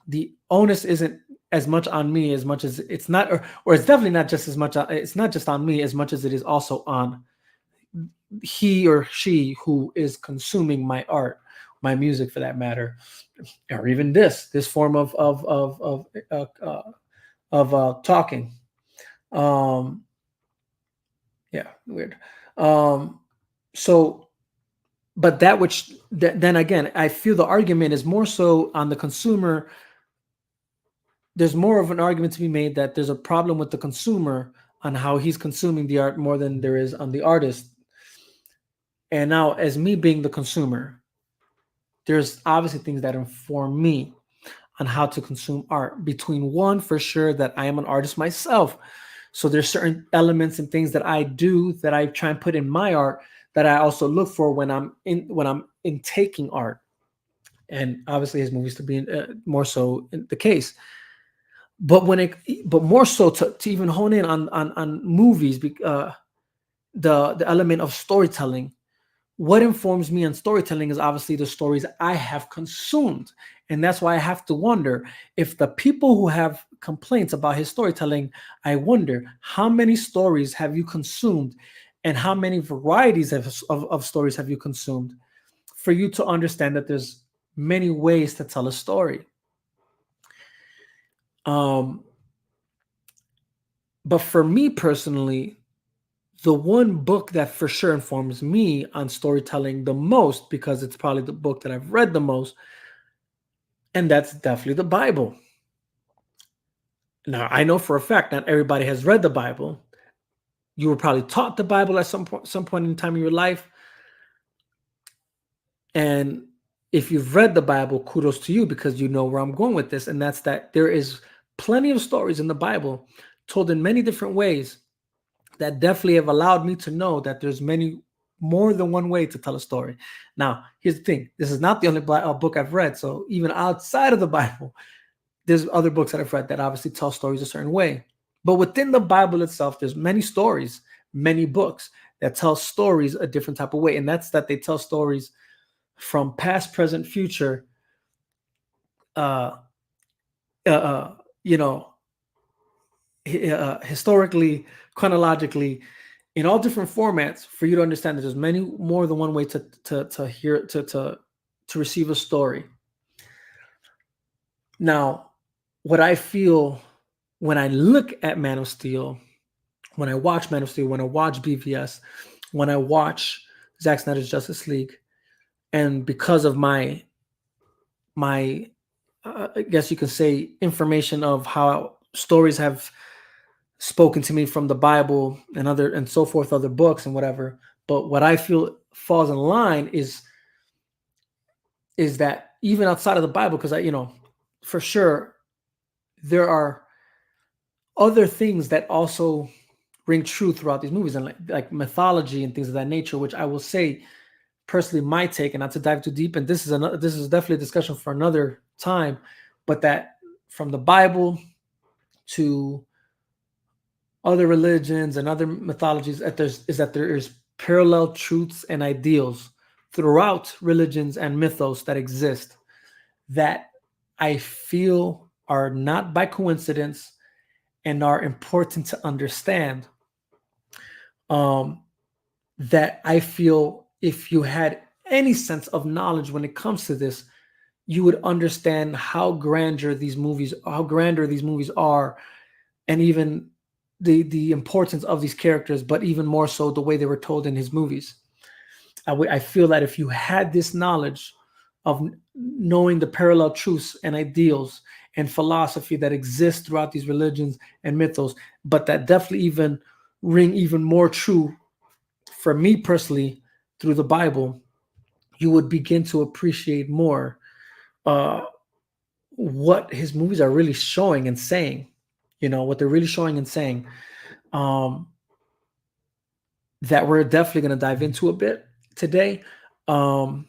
the onus isn't as much on me as much as it's not, or it's definitely not just as much. It's not just on me as much as it is also on he or she who is consuming my art, my music for that matter, or even this form of talking. Yeah, weird. So, but then again, I feel the argument is more so on the consumer. There's more of an argument to be made that there's a problem with the consumer on how he's consuming the art more than there is on the artist. And now, as me being the consumer, there's obviously things that inform me on how to consume art. Between one, for sure, that I am an artist myself. So there's certain elements and things that I do that I try and put in my art that I also look for when I'm in taking art. And obviously his movies to be more so the case. But more so to even hone in on movies, the element of storytelling. What informs me on storytelling is obviously the stories I have consumed. And that's why I have to wonder if the people who have complaints about his storytelling, I wonder how many stories have you consumed and how many varieties of stories have you consumed for you to understand that there's many ways to tell a story. But for me personally, the one book that for sure informs me on storytelling the most, because it's probably the book that I've read the most, and that's definitely the Bible. Now, I know for a fact not everybody has read the Bible. You were probably taught the Bible at some point in time in your life. And if you've read the Bible, kudos to you, because you know where I'm going with this. And that's that there is plenty of stories in the Bible told in many different ways that definitely have allowed me to know that there's many more than one way to tell a story. Now, here's the thing. This is not the only book I've read. So even outside of the Bible, there's other books that I've read that obviously tell stories a certain way. But within the Bible itself, there's many stories, many books that tell stories a different type of way. And that's that they tell stories from past, present, future, historically, chronologically, in all different formats, for you to understand that there's many more than one way to receive a story. Now, what I feel when I look at Man of Steel, when I watch Man of Steel, when I watch BVS, when I watch Zack Snyder's Justice League, and because of my I guess you can say information of how stories have spoken to me from the Bible and so forth, other books and whatever. But what I feel falls in line is that even outside of the Bible, because for sure there are other things that also ring true throughout these movies, and like mythology and things of that nature, which I will say personally my take, and not to dive too deep, and this is definitely a discussion for another time, but that from the Bible to other religions and other mythologies, that there is parallel truths and ideals throughout religions and mythos that exist that I feel are not by coincidence and are important to understand. That I feel if you had any sense of knowledge when it comes to this, you would understand how grander these movies are, and even the importance of these characters, but even more so the way they were told in his movies. I feel that if you had this knowledge of knowing the parallel truths and ideals and philosophy that exists throughout these religions and mythos, but that definitely even ring even more true for me personally through the Bible, you would begin to appreciate more what his movies are really showing and saying, what they're really showing and saying, that we're definitely going to dive into a bit today. And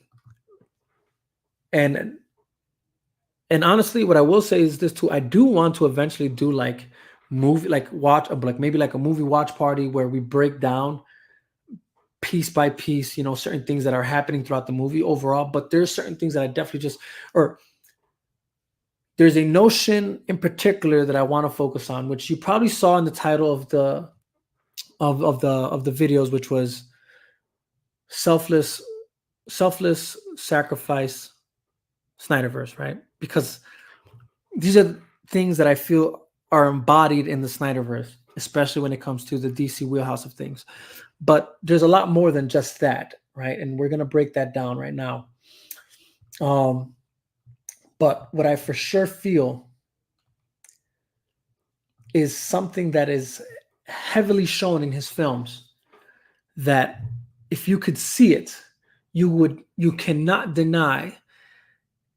honestly, what I will say is this too. I do want to eventually do maybe like a movie watch party where we break down piece by piece, certain things that are happening throughout the movie overall. But there's certain things that I definitely there's a notion in particular that I want to focus on, which you probably saw in the title of the videos, which was selfless sacrifice, SnyderVerse, right? Because these are things that I feel are embodied in the SnyderVerse, especially when it comes to the DC wheelhouse of things. But there's a lot more than just that, right? And we're going to break that down right now. But what I for sure feel is something that is heavily shown in his films, that if you could see it, you cannot deny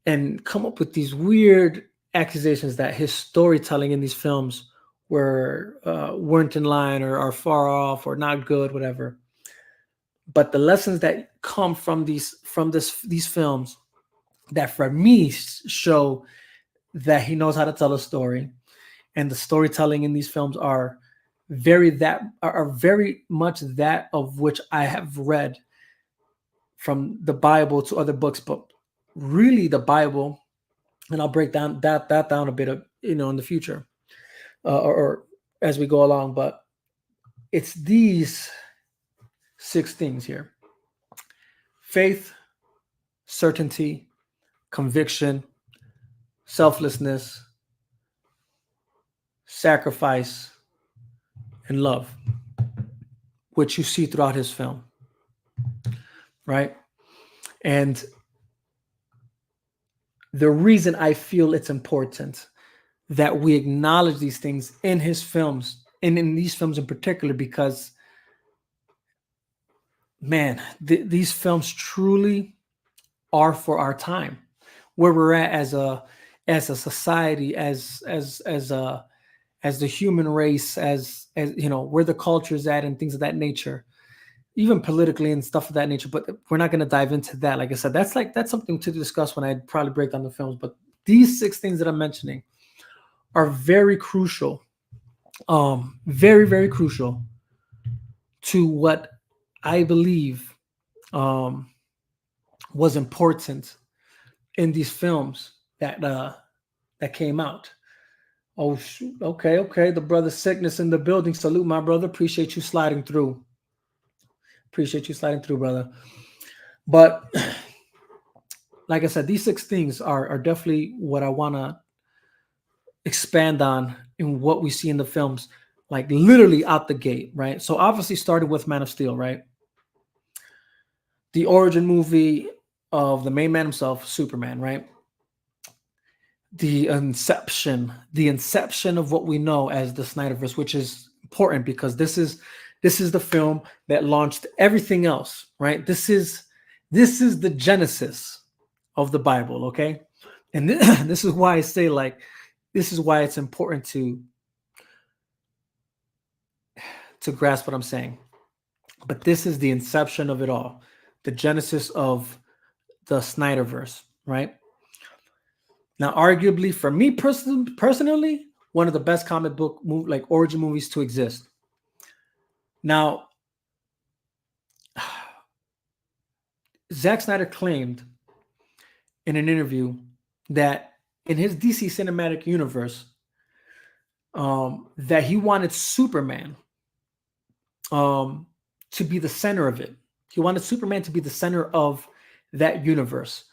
and come up with these weird accusations that his storytelling in these films weren't in line or are far off or not good, whatever. But the lessons that come from these films that for me show that he knows how to tell a story, and the storytelling in these films are very much that of which I have read from the Bible to other books, but really the Bible, and I'll break that down a bit in the future or as we go along. But it's these 6 things here: faith, certainty, conviction, selflessness, sacrifice, and love, which you see throughout his film, right? And the reason I feel it's important that we acknowledge these things in his films, and in these films in particular, because, man, these films truly are for our time, where we're at as a society, as the human race, as you know, where the culture's at and things of that nature, even politically and stuff of that nature. But we're not going to dive into that. Like I said, that's something to discuss when I probably break down the films. But these 6 things that I'm mentioning are very crucial, very, very crucial to what I believe was important in these films that came out. Oh, shoot. Okay. The brother Sickness in the building. Salute, my brother. Appreciate you sliding through. Brother. But like I said, these 6 things are definitely what I want to expand on in what we see in the films, like literally out the gate, right? So obviously started with Man of Steel, right? The origin movie of the main man himself, Superman, right? The inception of what we know as the SnyderVerse, which is important because this is the film that launched everything else, right? This is the genesis of the Bible, okay? And this is why I say, like, this is why it's important to grasp what I'm saying. But this is the inception of it all, the genesis of the SnyderVerse, right? Now, arguably, for me personally, one of the best comic book origin movies to exist. Now, Zack Snyder claimed in an interview that in his DC cinematic universe, that he wanted Superman to be the center of it. He wanted Superman to be the center of that universe.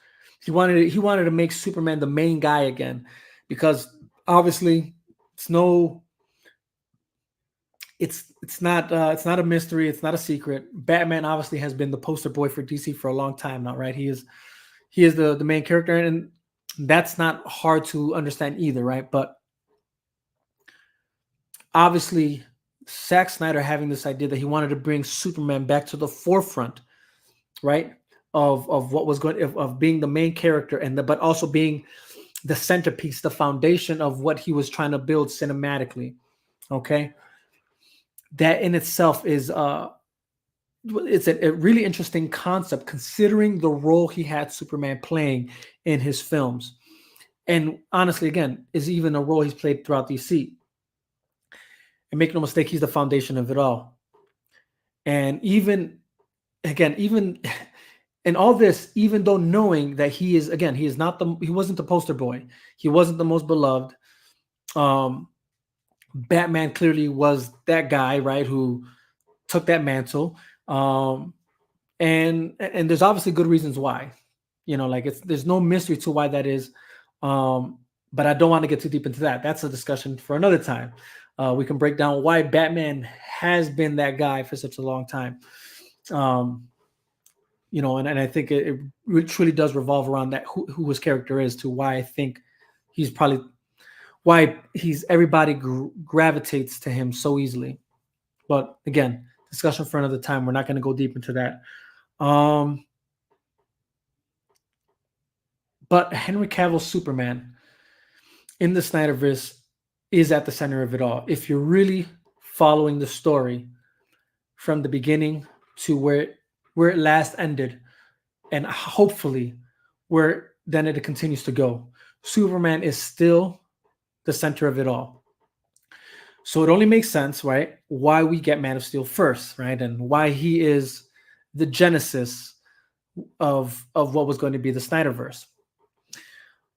He wanted to make Superman the main guy again, because obviously it's not a mystery, it's not a secret. Batman obviously has been the poster boy for DC for a long time now, right? He is the main character, and that's not hard to understand either, right? But obviously Zack Snyder having this idea that he wanted to bring Superman back to the forefront, right? Of what was going of being the main character, but also being the centerpiece, the foundation of what he was trying to build cinematically. Okay, that in itself is it's a really interesting concept, considering the role he had Superman playing in his films, and honestly, again, is even a role he's played throughout DC. And make no mistake, he's the foundation of it all. And even in all this, even though knowing that he wasn't the poster boy, he wasn't the most beloved. Batman clearly was that guy, right, who took that mantle. And there's obviously good reasons why, there's no mystery to why that is. But I don't want to get too deep into that. That's a discussion for another time. We can break down why Batman has been that guy for such a long time. And I think it truly does revolve around that, who his character is, to why I think everybody gravitates to him so easily. But again, discussion for another time. We're not going to go deep into that. But Henry Cavill's Superman in the SnyderVerse is at the center of it all. If you're really following the story from the beginning to where it last ended, and hopefully where then it continues to go, Superman is still the center of it all. So it only makes sense, right, why we get Man of Steel first, right, and why he is the genesis of what was going to be the SnyderVerse.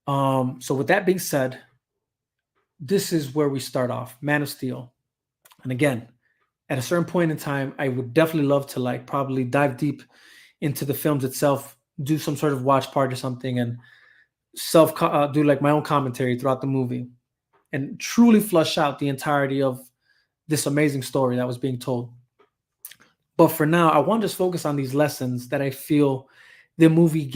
So with that being said, this is where we start off, Man of Steel. And again, at a certain point in time, I would definitely love to probably dive deep into the films itself, do some sort of watch party or something and do like my own commentary throughout the movie and truly flush out the entirety of this amazing story that was being told. But for now, I want to just focus on these lessons that I feel these movies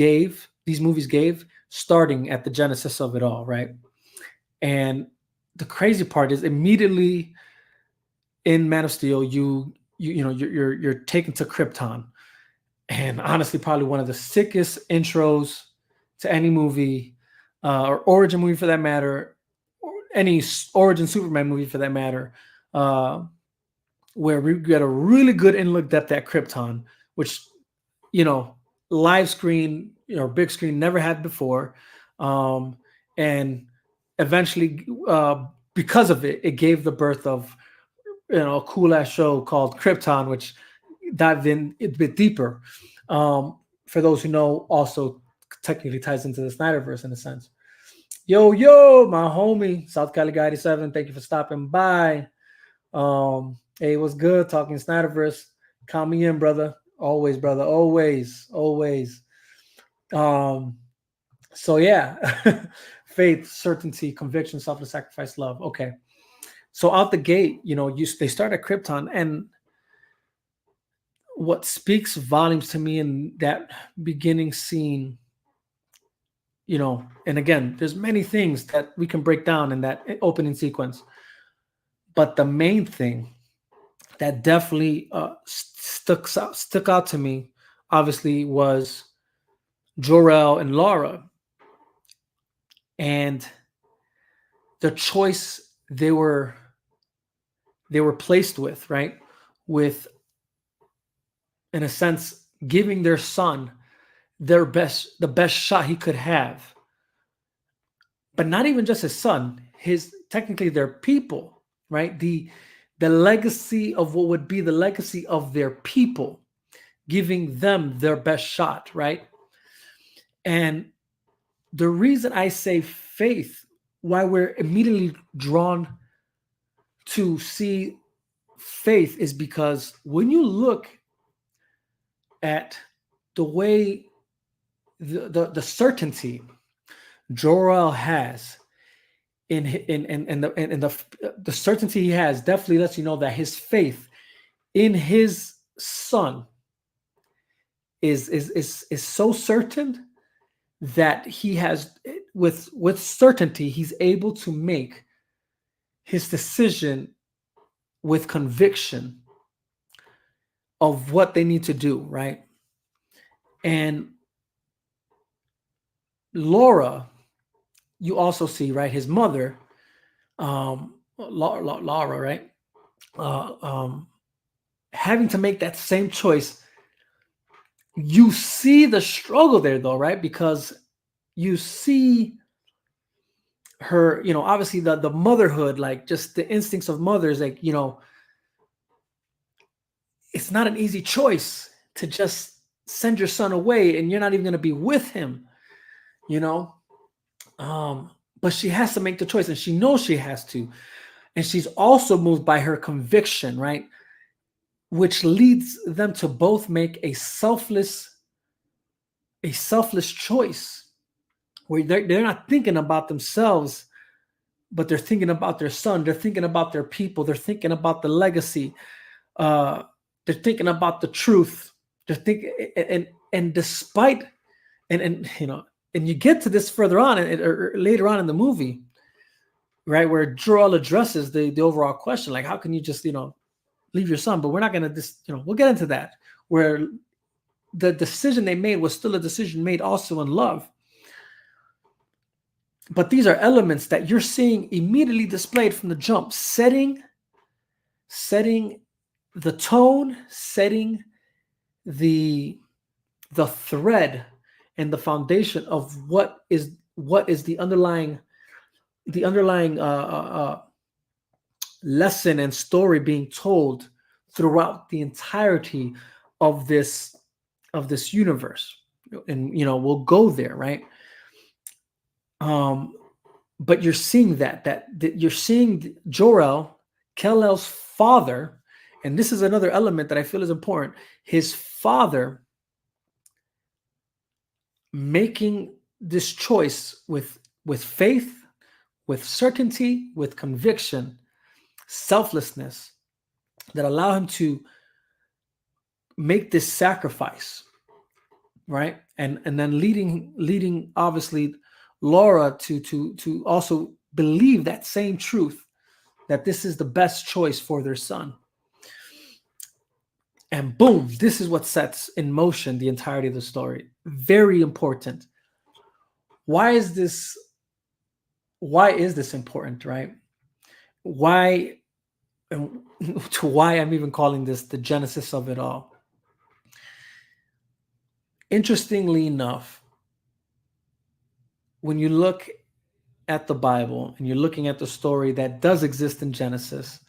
gave, starting at the genesis of it all, right? And the crazy part is immediately in Man of Steel, you're taken to Krypton, and honestly, probably one of the sickest intros to any movie, or origin movie for that matter, or any origin Superman movie for that matter, where we get a really good in-look depth at Krypton, which, live screen, big screen never had before. And eventually, because of it, it gave the birth of, a cool ass show called Krypton, which dived in a bit deeper. For those who know, also technically ties into the Snyderverse in a sense. Yo, my homie, South Cali Guy 87, thank you for stopping by. Hey, what's good? Talking Snyderverse. Count me in, brother. Always, brother. Always. So yeah, faith, certainty, conviction, selfless sacrifice, love. Okay. So out the gate, they start at Krypton, and what speaks volumes to me in that beginning scene, and again, there's many things that we can break down in that opening sequence, but the main thing that definitely stuck out to me, obviously, was Jor-El and Lara, and the choice they were placed with, right? With, in a sense, giving their son the best shot he could have, but not even just his son, technically their people, right? The legacy of what would be the legacy of their people, giving them their best shot, right? And the reason I say faith, why we're immediately drawn to see faith, is because when you look at the way the certainty Jor-El has in the certainty he has, definitely lets you know that his faith in his son is so certain that he has, with certainty, he's able to make his decision with conviction of what they need to do, right? And Laura, you also see, right, his mother, Laura, right, having to make that same choice. You see the struggle there, though, right? Because you see her, obviously the motherhood, like just the instincts of mothers, like, it's not an easy choice to just send your son away and you're not even going to be with him, but she has to make the choice, and she knows she has to. And she's also moved by her conviction, right? Which leads them to both make a selfless choice, where they're not thinking about themselves, but they're thinking about their son. They're thinking about their people. They're thinking about the legacy. They're thinking about the truth. They're thinking, and despite, and you get to this further on, or later on in the movie, right, where Jor-El addresses the overall question, like, how can you just leave your son? But we're not going to we'll get into that, where the decision they made was still a decision made also in love. But these are elements that you're seeing immediately displayed from the jump, setting the tone, setting the thread and the foundation of what is the underlying lesson and story being told throughout the entirety of this universe. And we'll go there, right? But you're seeing that you're seeing Jor-El, Kal-El's father, and this is another element that I feel is important. His father making this choice with faith, with certainty, with conviction, selflessness, that allow him to make this sacrifice, right? And then leading obviously Laura to also believe that same truth, that this is the best choice for their son. And boom, this is what sets in motion the entirety of the story. Very important. Why is this important, right? Why, and to why I'm even calling this the genesis of it all. Interestingly enough, when you look at the Bible and you're looking at the story that does exist in Genesis,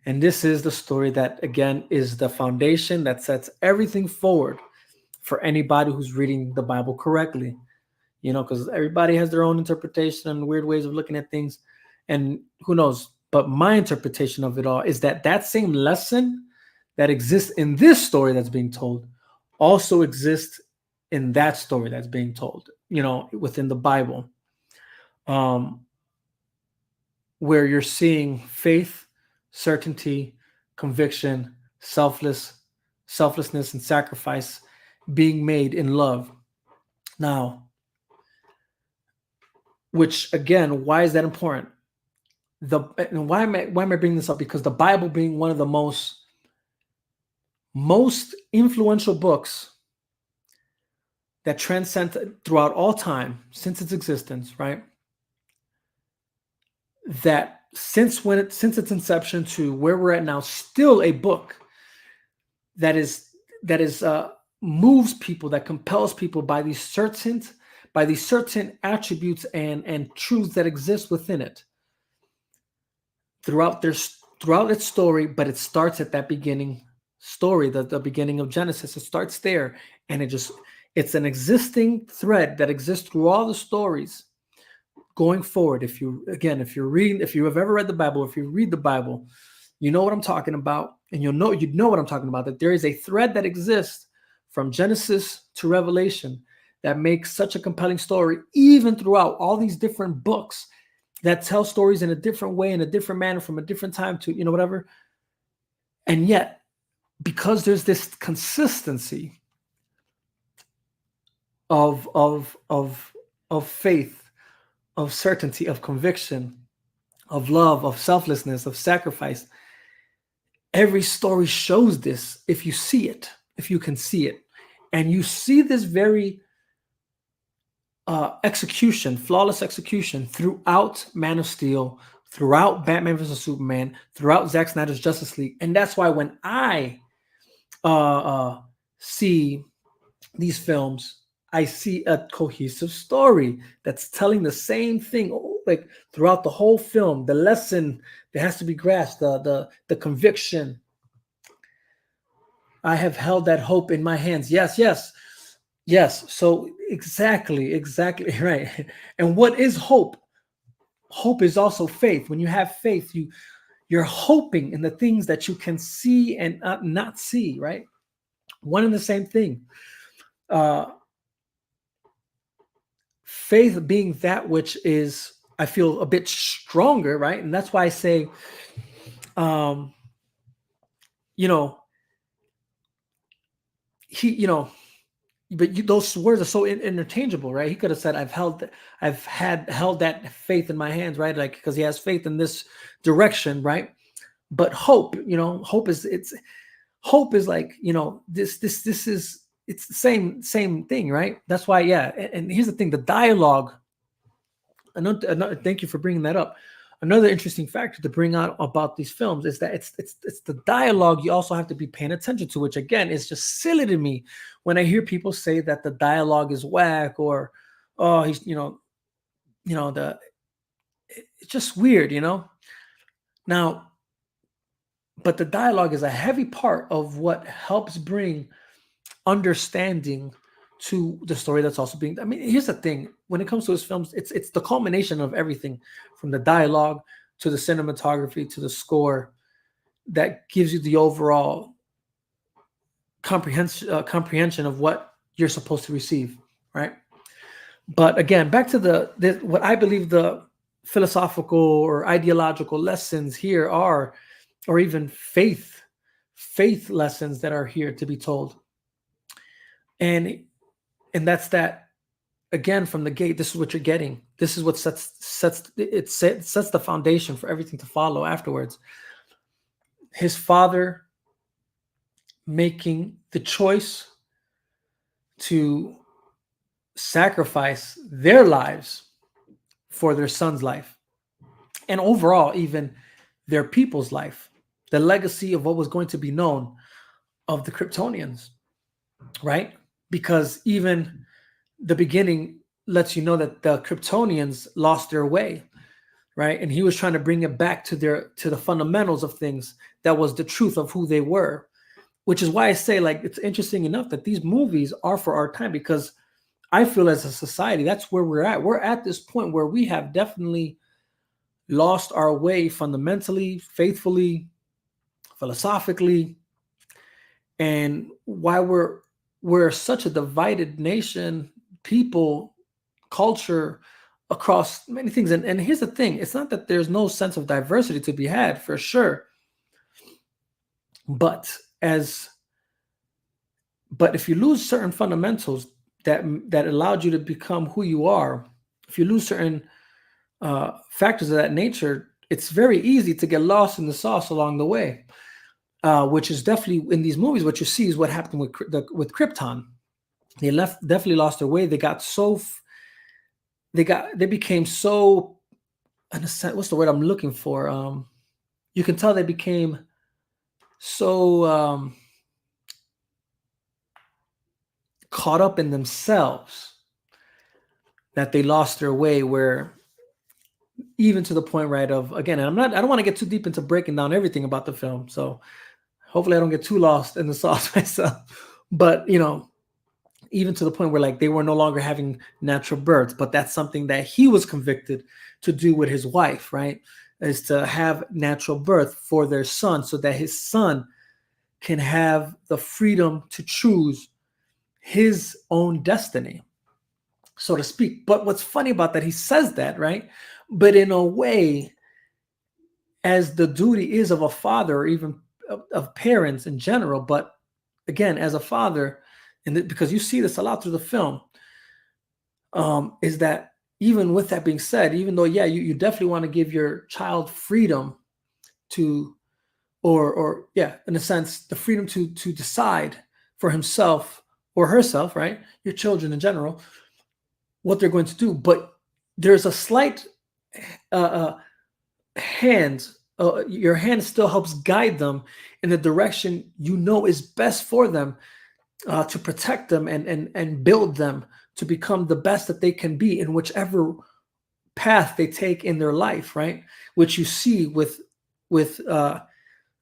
and this is the story that, again, is the foundation that sets everything forward for anybody who's reading the Bible correctly, because everybody has their own interpretation and weird ways of looking at things, and who knows. But my interpretation of it all is that same lesson that exists in this story that's being told also exists in that story that's being told, within the Bible, where you're seeing faith, certainty, conviction, selflessness, and sacrifice being made in love. Now, which again, why is that important? Why am I bringing this up? Because the Bible being one of the most influential books that transcend throughout all time since its existence, right? That since its inception to where we're at now, still a book that moves people, that compels people by these certain attributes and truths that exist within it throughout its story. But it starts at that beginning story, the beginning of Genesis. It starts there, and it's an existing thread that exists through all the stories going forward. If you have ever read the Bible, if you read the Bible, you know what I'm talking about, and you know what I'm talking about, that there is a thread that exists from Genesis to Revelation that makes such a compelling story, even throughout all these different books that tell stories in a different way, in a different manner, from a different time to, whatever. And yet, because there's this consistency of faith, of certainty, of conviction, of love, of selflessness, of sacrifice, every story shows this. If you can see it, and you see this very flawless execution throughout Man of Steel, throughout Batman vs. Superman, throughout Zack Snyder's Justice League. And that's why when I see these films, I see a cohesive story that's telling the same thing, like throughout the whole film. The lesson that has to be grasped, the conviction. I have held that hope in my hands. Yes. So exactly right. And what is hope? Hope is also faith. When you have faith, you're hoping in the things that you can see and not see, right? One and the same thing. Faith being that which is, I feel, a bit stronger, right? And that's why I say, those words are so interchangeable, right? He could have said, I've held that faith in my hands, right? Like, because he has faith in this direction, right? But hope, hope is like, this is, it's the same thing, right? That's why, yeah. And here's the thing: the dialogue. Thank you for bringing that up. Another interesting factor to bring out about these films is that it's the dialogue you also have to be paying attention to, which again is just silly to me when I hear people say that the dialogue is whack, or he's it's just weird, Now, but the dialogue is a heavy part of what helps bring understanding to the story that's also being. I mean, here's the thing: when it comes to his films, it's the culmination of everything, from the dialogue to the cinematography to the score, that gives you the overall comprehension of what you're supposed to receive, right? But again, back to the what I believe the philosophical or ideological lessons here are, or even faith lessons that are here to be told. And that's that, again, from the gate, this is what you're getting. This is what sets the foundation for everything to follow afterwards. His father making the choice to sacrifice their lives for their son's life, and overall even their people's life, the legacy of what was going to be known of the Kryptonians, right? Because even the beginning lets you know that the Kryptonians lost their way, right? And he was trying to bring it back to the fundamentals of things, that was the truth of who they were, which is why I say, like, it's interesting enough that these movies are for our time, because I feel as a society, that's where we're at. We're at this point where we have definitely lost our way fundamentally, faithfully, philosophically, and why we're such a divided nation, people, culture, across many things. And here's the thing, it's not that there's no sense of diversity to be had, for sure. But if you lose certain fundamentals that allowed you to become who you are, if you lose certain factors of that nature, it's very easy to get lost in the sauce along the way, which is definitely in these movies. What you see is what happened with Krypton. They definitely lost their way. They became so, what's the word I'm looking for? You can tell they became so caught up in themselves that they lost their way, where even to the point, right, of, again, and I don't want to get too deep into breaking down everything about the film, so hopefully I don't get too lost in the sauce myself, but even to the point where, like, they were no longer having natural births, but that's something that he was convicted to do with his wife, right, is to have natural birth for their son, so that his son can have the freedom to choose his own destiny, so to speak. But what's funny about that, he says that, right, but in a way, as the duty is of a father, or even of parents in general, but again, as a father, and because you see this a lot through the film, is that even with that being said, even though, yeah, you definitely want to give your child freedom to, or yeah, in a sense, the freedom to decide for himself or herself, right? Your children in general, what they're going to do. But there's a slight hand, your hand still helps guide them in the direction is best for them, to protect them and build them to become the best that they can be in whichever path they take in their life, right? Which you see with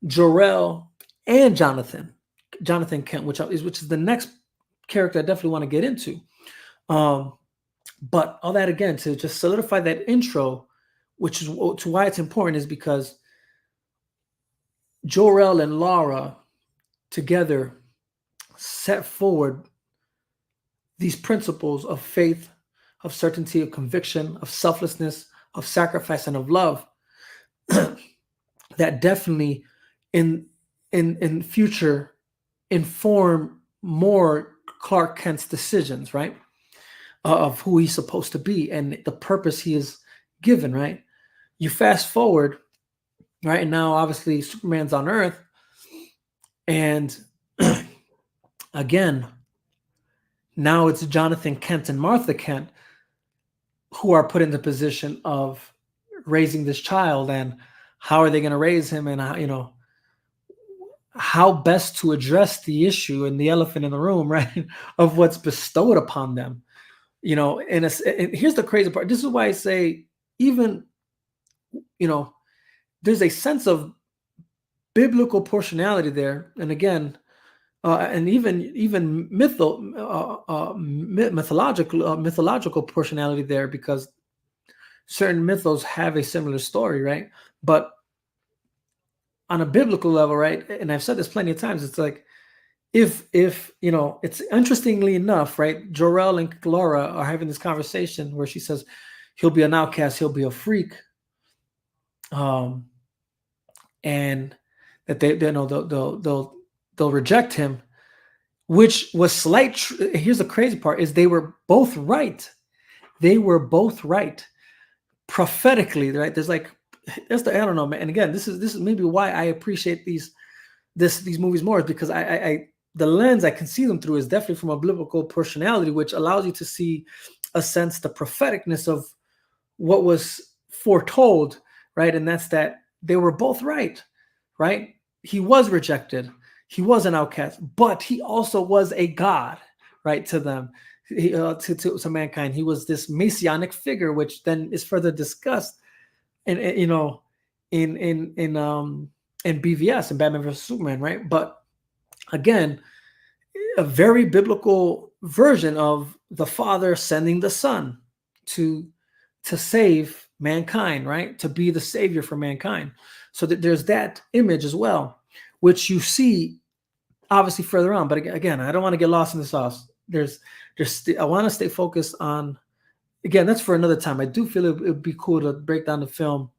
Jor-El and Jonathan Kent, which is the next character I definitely want to get into. But all that, again, to just solidify that intro, which is to why it's important, is because Jor-El and Lara together set forward these principles of faith, of certainty, of conviction, of selflessness, of sacrifice, and of love that definitely in future inform more Clark Kent's decisions, right? Of who he's supposed to be and the purpose he is given, right? You fast forward, right? And now obviously Superman's on Earth, and again, now it's Jonathan Kent and Martha Kent who are put in the position of raising this child, and how are they going to raise him, and how best to address the issue and the elephant in the room, right? Of what's bestowed upon them, and here's the crazy part. This is why I say, even, there's a sense of biblical portionality there. And again, and even mythological portionality there, because certain mythos have a similar story, right? But on a biblical level, right, and I've said this plenty of times, it's like, if you know, it's interestingly enough, right? Jor-El and Laura are having this conversation where she says he'll be an outcast, he'll be a freak, and that they know they'll reject him, which was slight. Here's the crazy part: is they were both right. They were both right prophetically, right? There's I don't know, man. And again, this is maybe why I appreciate these movies more, is because I the lens I can see them through is definitely from a biblical personality, which allows you to see a sense the propheticness of what was foretold, right? And that's that they were both right, right? He was rejected, he was an outcast, but he also was a God, right? To them, to mankind, he was this messianic figure, which then is further discussed in you know in BVS and Batman vs Superman, right? But again, a very biblical version of the Father sending the Son to save mankind, right? To be the savior for mankind. So that there's that image as well, which you see obviously further on. But again, I don't want to get lost in the sauce. I want to stay focused on, again, that's for another time. I do feel it would be cool to break down the film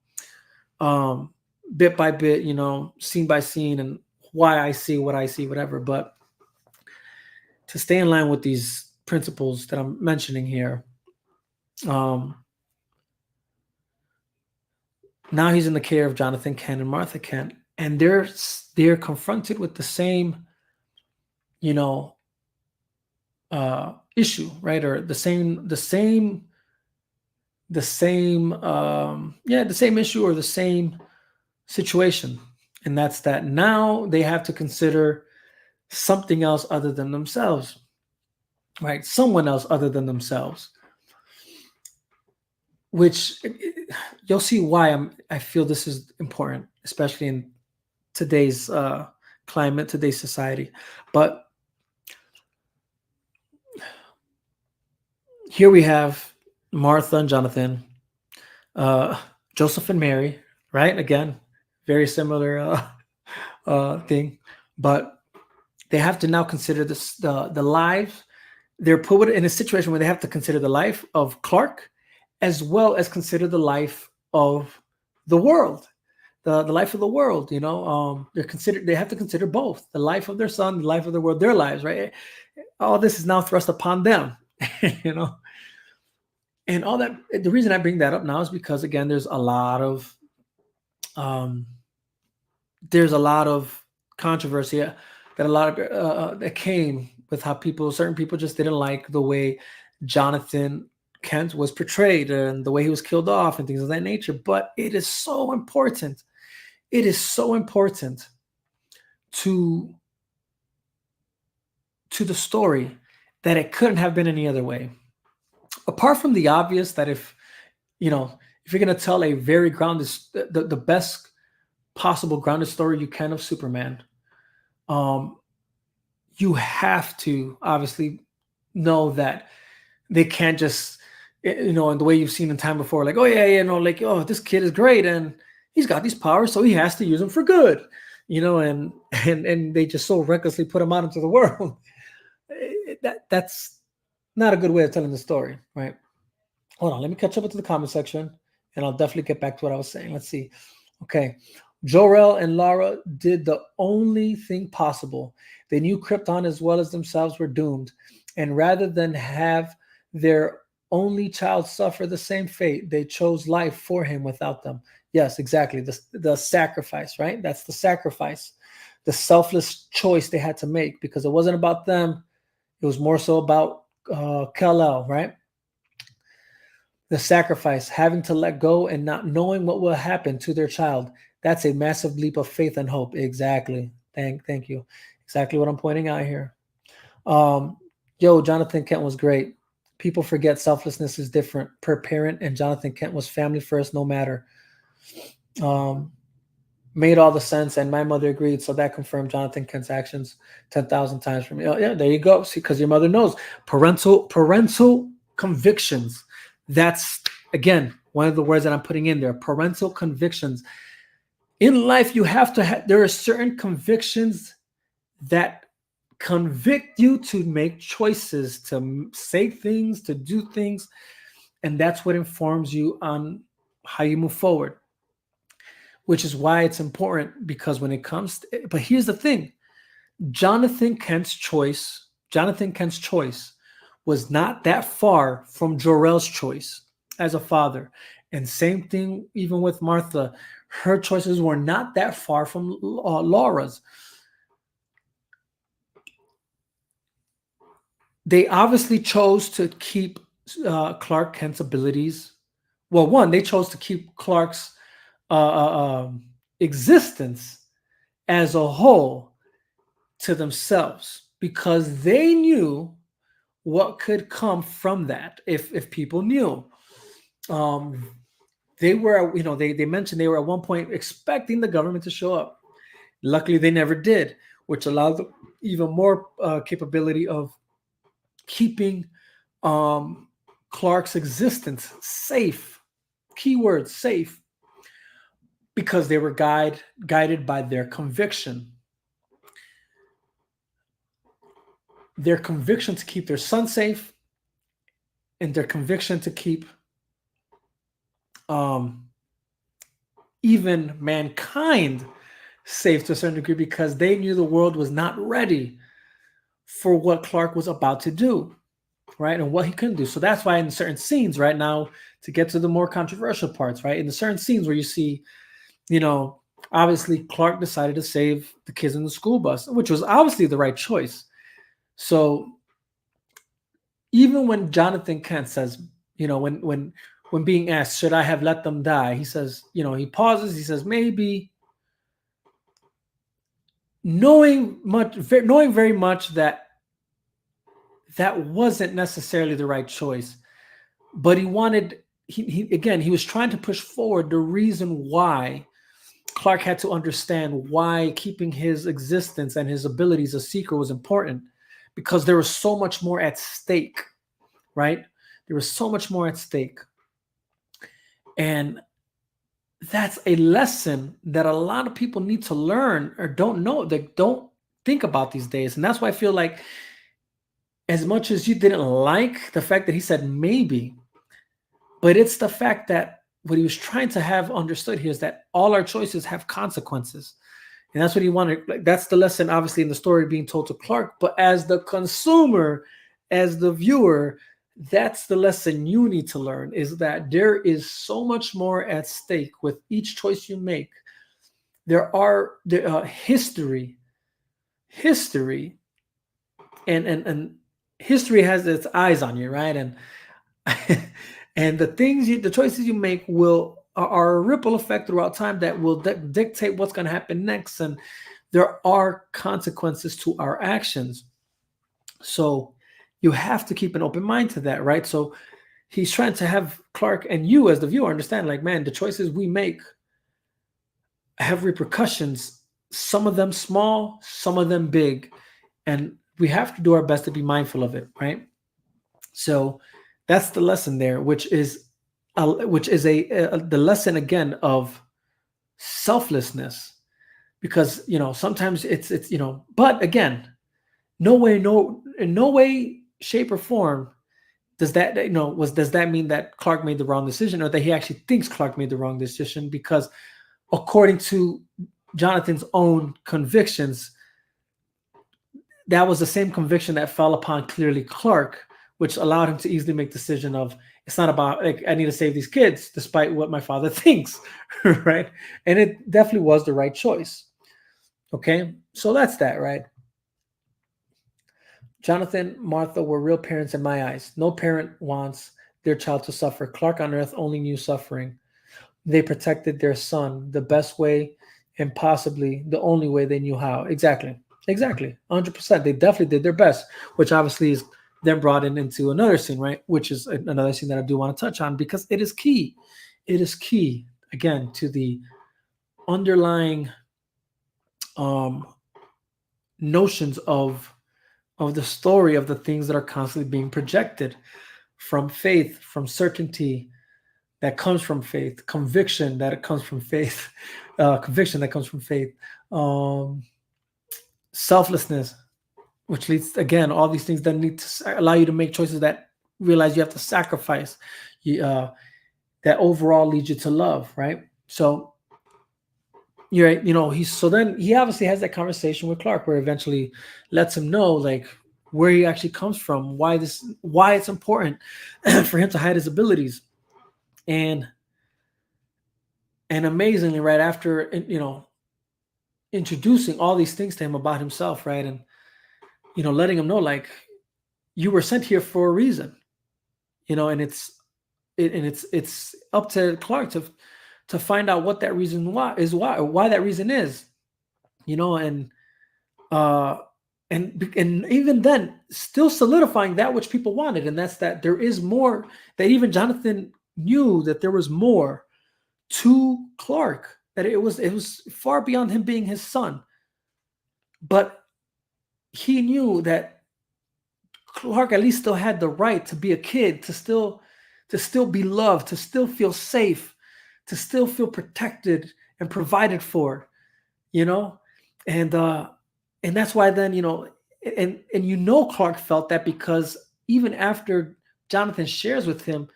bit by bit, you know, scene by scene, and why I see what I see, whatever. But to stay in line with these principles that I'm mentioning here, now he's in the care of Jonathan Kent and Martha Kent, and they're confronted with the same, you know, issue, right? Or the same issue or the same situation. And that's that now they have to consider something else other than themselves, right? Someone else other than themselves, which you'll see why I feel this is important, especially in today's climate, today's society. But here we have Martha and Jonathan, Joseph and Mary, right? Again, very similar thing, but they have to now consider the lives. They're put in a situation where they have to consider the life of Clark, as well as consider the life of the world, the life of the world. You know, they have to consider both the life of their son, the life of the world, their lives, right? All this is now thrust upon them, you know. And all that, the reason I bring that up now is because, again, there's a lot of controversy that came with how certain people just didn't like the way Jonathan Kent was portrayed and the way he was killed off and things of that nature. But it is so important. It is so important to the story that it couldn't have been any other way. Apart from the obvious that if you're going to tell a very grounded, the best possible grounded story you can of Superman, you have to obviously know that they can't just, in the way you've seen in time before, like, oh yeah, oh, this kid is great and he's got these powers, so he has to use them for good, and they just so recklessly put him out into the world. That's not a good way of telling the story, right? Hold on, let me catch up into the comment section, and I'll definitely get back to what I was saying. Let's see. Okay. Jor-El and Lara did the only thing possible. They knew Krypton as well as themselves were doomed. And rather than have their only child suffer the same fate, they chose life for him without them. Yes, exactly. The sacrifice, right? That's the sacrifice. The selfless choice they had to make, because it wasn't about them. It was more so about Kal-El, right? The sacrifice, having to let go and not knowing what will happen to their child. That's a massive leap of faith and hope. Exactly. Thank you. Exactly what I'm pointing out here. Jonathan Kent was great. People forget selflessness is different per parent, and Jonathan Kent was family first, no matter. Made all the sense, and my mother agreed, so that confirmed Jonathan Kent's actions 10,000 times for me. Oh, yeah, there you go. See, because your mother knows. Parental convictions. That's, again, one of the words that I'm putting in there. Parental convictions. In life, you have to there are certain convictions that convict you to make choices, to say things, to do things, and that's what informs you on how you move forward, which is why it's important, because when it comes to, but here's the thing, Jonathan Kent's choice was not that far from Jor-El's choice as a father. And same thing even with Martha. Her choices were not that far from Laura's. They obviously chose to keep Clark Kent's abilities. Well, one, they chose to keep Clark's existence as a whole to themselves, because they knew what could come from that if people knew. They were, they mentioned they were at one point expecting the government to show up. Luckily, they never did, which allowed them even more capability of keeping Clark's existence safe. Keyword safe, because they were guided by their conviction. Their conviction to keep their son safe, and their conviction to keep even mankind safe to a certain degree, because they knew the world was not ready for what Clark was about to do, right? And what he couldn't do. So that's why in certain scenes right now, to get to the more controversial parts, right? In the certain scenes where you see, obviously Clark decided to save the kids in the school bus, which was obviously the right choice. So even when Jonathan Kent says, when being asked, should I have let them die? He says, he pauses, he says, maybe, knowing very much that wasn't necessarily the right choice, but he was trying to push forward the reason why Clark had to understand why keeping his existence and his abilities a secret was important, because there was so much more at stake, right? There was so much more at stake. And that's a lesson that a lot of people need to learn or don't know, that don't think about these days. And that's why I feel like, as much as you didn't like the fact that he said maybe, but it's the fact that what he was trying to have understood here is that all our choices have consequences. And that's what he wanted. Like, that's the lesson, obviously, in the story being told to Clark. But as the consumer, as the viewer, that's the lesson you need to learn, is that there is so much more at stake with each choice you make. There are history, and history has its eyes on you, right? And and the choices you make are a ripple effect throughout time that will dictate what's going to happen next. And there are consequences to our actions. So you have to keep an open mind to that, right? So he's trying to have Clark and you as the viewer understand, like, man, the choices we make have repercussions, some of them small, some of them big, and we have to do our best to be mindful of it, right? So that's the lesson there, which is the lesson again of selflessness, because sometimes it's but again, in no way, shape, or form does that does that mean that Clark made the wrong decision, or that he actually thinks Clark made the wrong decision, because according to Jonathan's own convictions, that was the same conviction that fell upon clearly Clark, which allowed him to easily make the decision of, it's not about, like, I need to save these kids despite what my father thinks, right? And it definitely was the right choice. Okay, so that's that, right? Jonathan, Martha were real parents in my eyes. No parent wants their child to suffer. Clark on earth only knew suffering. They protected their son the best way and possibly the only way they knew how. Exactly. 100%. They definitely did their best, which obviously is then brought into another scene, right? Which is another scene that I do want to touch on, because it is key. It is key, again, to the underlying notions of the story, of the things that are constantly being projected from faith, from certainty that comes from faith, conviction that comes from faith, selflessness, which leads again, all these things that need to allow you to make choices that realize you have to sacrifice. That overall leads you to love, right? So you're right, so then he obviously has that conversation with Clark where eventually lets him know like where he actually comes from, why it's important for him to hide his abilities. And amazingly, right after introducing all these things to him about himself, right? And letting him know like you were sent here for a reason, and it's up to Clark to find out what that reason why that reason is, and and even then still solidifying that which people wanted, and that's that there is more, that even Jonathan knew that there was more to Clark, that it was far beyond him being his son, but he knew that Clark at least still had the right to be a kid, to still be loved, to still feel safe, to still feel protected and provided for, and that's why then, and Clark felt that because even after Jonathan shares with him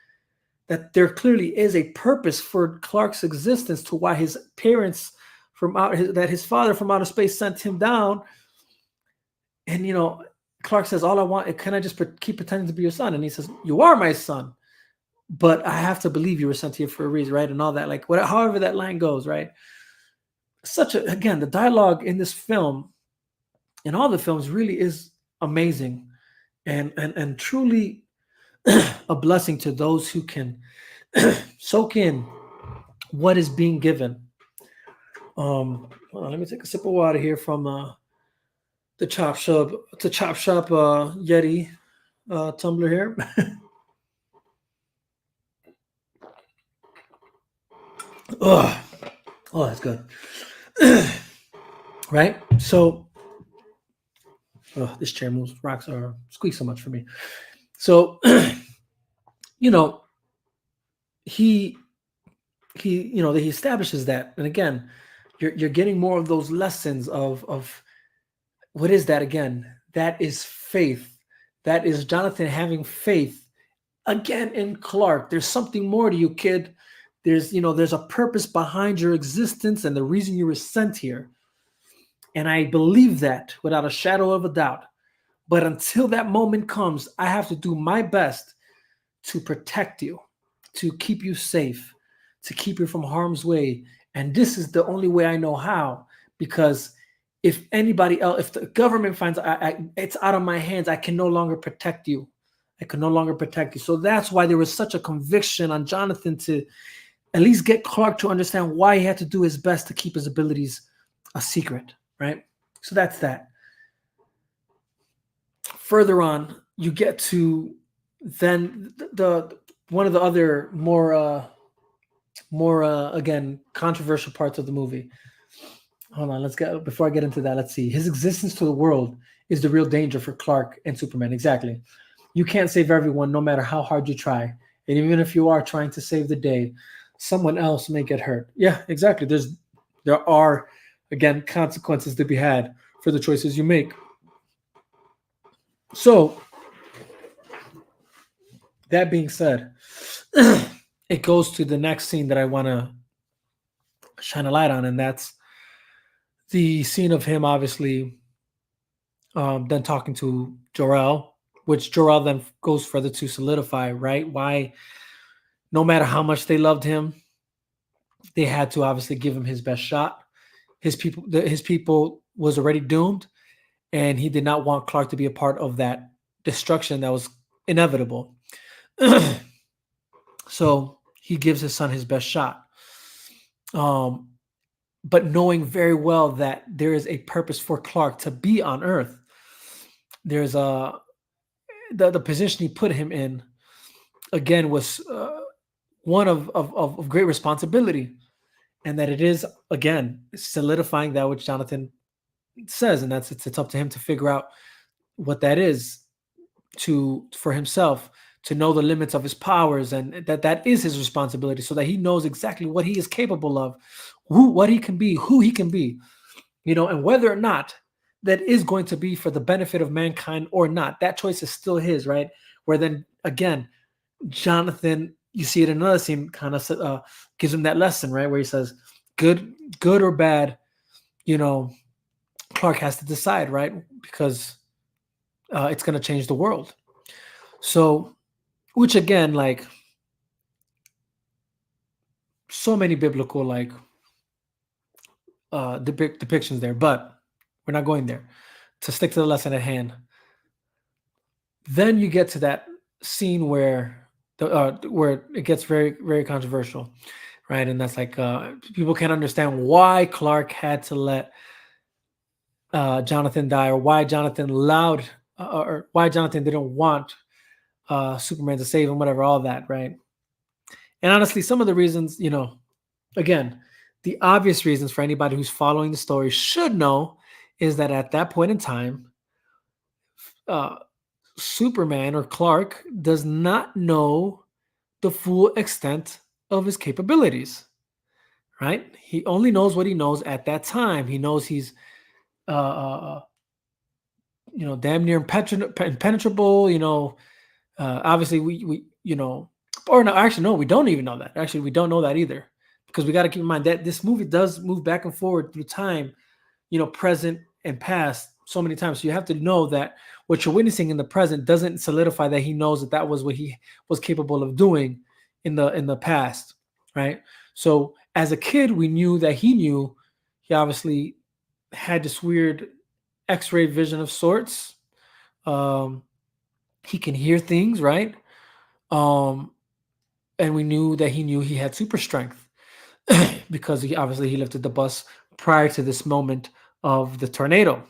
that there clearly is a purpose for Clark's existence, to why his parents that his father from outer space sent him down, and Clark says, all I want, can I just keep pretending to be your son? And he says, you are my son, but I have to believe you were sent here for a reason, right? And all that, like however that line goes, right? Again, the dialogue in this film, in all the films, really is amazing and truly a blessing to those who can soak in what is being given. Hold on, let me take a sip of water here from the Chop Shop Yeti tumbler here. Oh, that's good. Right? So, this chair moves, rocks or squeaks so much for me. So, he establishes that, and again, you're getting more of those lessons of what is that again? That is faith. That is Jonathan having faith again in Clark. There's something more to you, kid. There's a purpose behind your existence and the reason you were sent here. And I believe that without a shadow of a doubt. But until that moment comes, I have to do my best to protect you, to keep you safe, to keep you from harm's way. And this is the only way I know how, because if anybody else, if the government finds it's out of my hands, I can no longer protect you. I can no longer protect you. So that's why there was such a conviction on Jonathan to at least get Clark to understand why he had to do his best to keep his abilities a secret, right? So that's that. Further on, you get to then the one of the other more again controversial parts of the movie. Hold on, before I get into that, let's see. His existence to the world is the real danger for Clark and Superman. Exactly. You can't save everyone, no matter how hard you try. And even if you are trying to save the day, someone else may get hurt. Yeah, exactly. There are, again, consequences to be had for the choices you make. So, that being said, it goes to the next scene that I want to shine a light on, and that's the scene of him obviously then talking to Jor-El, which Jor-El then goes further to solidify, right? Why, no matter how much they loved him, they had to obviously give him his best shot. His people was already doomed, and he did not want Clark to be a part of that destruction that was inevitable. So he gives his son his best shot. But knowing very well that there is a purpose for Clark to be on Earth. There's the position he put him in, again, was one of great responsibility, and that it is, again, solidifying that which Jonathan says, and that's it's up to him to figure out what that is for himself, to know the limits of his powers, and that is his responsibility, so that he knows exactly what he is capable of, what he can be, who he can be, and whether or not that is going to be for the benefit of mankind or not. That choice is still his, right? Where then again, Jonathan, you see it in another scene, kind of gives him that lesson, right? Where he says, good or bad, Clark has to decide, right? Because it's going to change the world. So, which again, like so many biblical depictions there, but we're not going there. To stick to the lesson at hand. Then you get to that scene where it gets very, very controversial, right? And that's like people can't understand why Clark had to let Jonathan die, or why Jonathan allowed, or why Jonathan didn't want Superman to save him, whatever, all that, right? And honestly, some of the reasons, again, the obvious reasons for anybody who's following the story should know is that at that point in time, Superman or Clark does not know the full extent of his capabilities, right? He only knows what he knows at that time. He knows he's, damn near impenetrable. Obviously we or no, actually no, we don't even know that. Actually, we don't know that either, because we got to keep in mind that this movie does move back and forward through time, present and past so many times. So you have to know that what you're witnessing in the present doesn't solidify that he knows that was what he was capable of doing in the past, right? So as a kid, we knew that he obviously had this weird X-ray vision of sorts. He can hear things, right? And we knew that he had super strength because he lifted the bus prior to this moment of the tornado.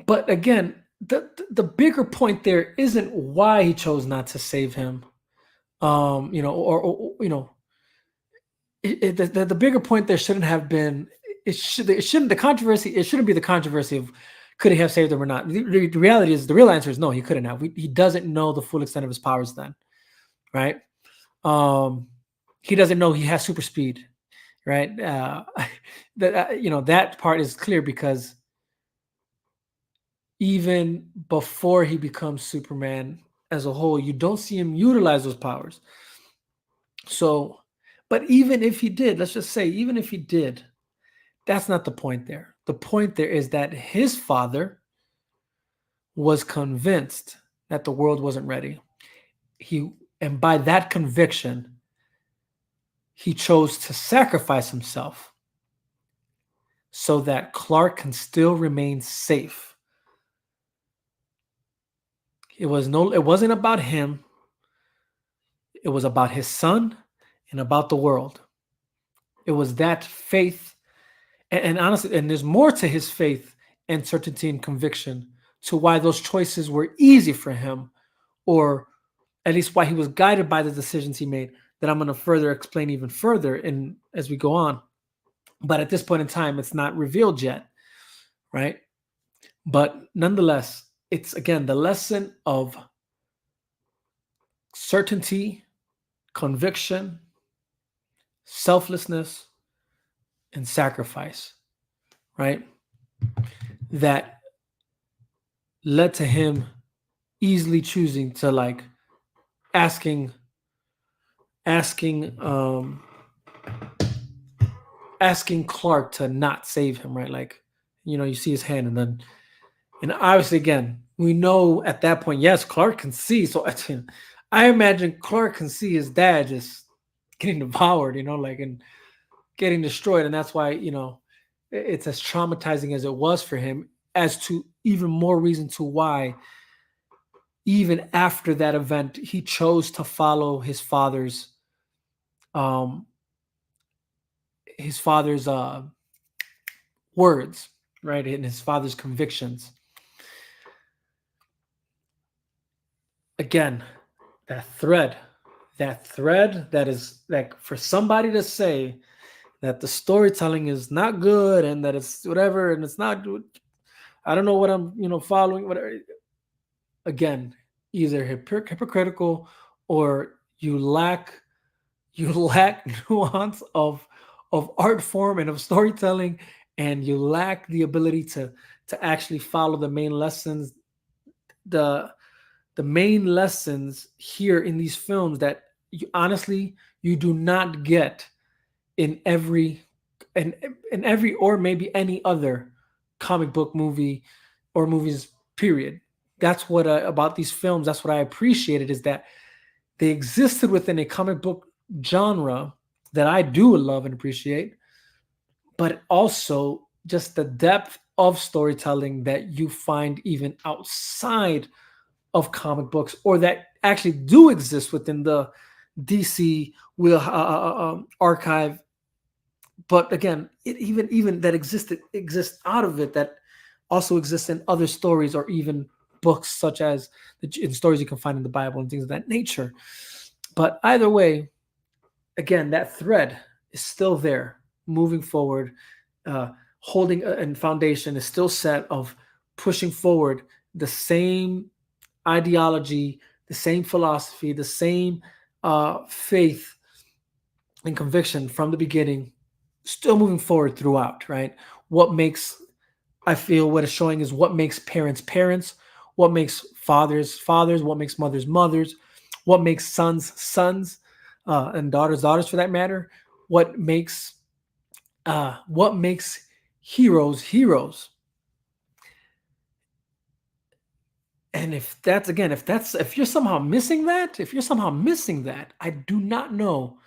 But again, the bigger point there isn't why he chose not to save him. The bigger point there shouldn't have been. It shouldn't be the controversy of could he have saved him or not. The reality is, the real answer is no, he couldn't have. He doesn't know the full extent of his powers then, right? He doesn't know he has super speed, right? That part is clear because even before he becomes Superman as a whole, you don't see him utilize those powers. So, but even if he did, let's just say, even if he did, that's not the point there. The point there is that his father was convinced that the world wasn't ready. And by that conviction, he chose to sacrifice himself so that Clark can still remain safe. It wasn't about him. It was about his son and about the world. It was that faith, and honestly, and there's more to his faith and certainty and conviction to why those choices were easy for him, or at least why he was guided by the decisions he made, that I'm going to further explain even further as we go on. But at this point in time, it's not revealed yet, right? But nonetheless, it's again the lesson of certainty, conviction, selflessness, and sacrifice, right? That led to him easily choosing to asking Clark to not save him, right? You see his hand, and obviously again, we know at that point, yes, Clark can see. So I imagine Clark can see his dad just getting devoured, and getting destroyed. And that's why, it's as traumatizing as it was for him, as to even more reason to why, even after that event, he chose to follow his father's words, right? And his father's convictions. Again, that thread that is like, for somebody to say that the storytelling is not good and that it's whatever and it's not good, I don't know what I'm following, whatever. Again, either hypocritical, or you lack nuance of of art form and of storytelling, and you lack the ability to actually follow the main lessons, the the main lessons here in these films that you honestly you do not get in every in, in every or maybe any other comic book movie or movies, period. That's what about these films, that's what I appreciated, is that they existed within a comic book genre that I do love and appreciate, but also just the depth of storytelling that you find even outside of comic books, or that actually do exist within the DC will archive. But again, it even that exists out of it, that also exists in other stories or even books, such as in stories you can find in the Bible and things of that nature. But either way, again, that thread is still there, moving forward, holding and foundation is still set of pushing forward the same ideology, the same philosophy, the same faith and conviction from the beginning, still moving forward throughout, right? What makes, I feel what it's showing is what makes parents parents, what makes fathers fathers, what makes mothers mothers, what makes sons sons, and daughters daughters for that matter, what makes heroes heroes. And if you're somehow missing that, I do not know.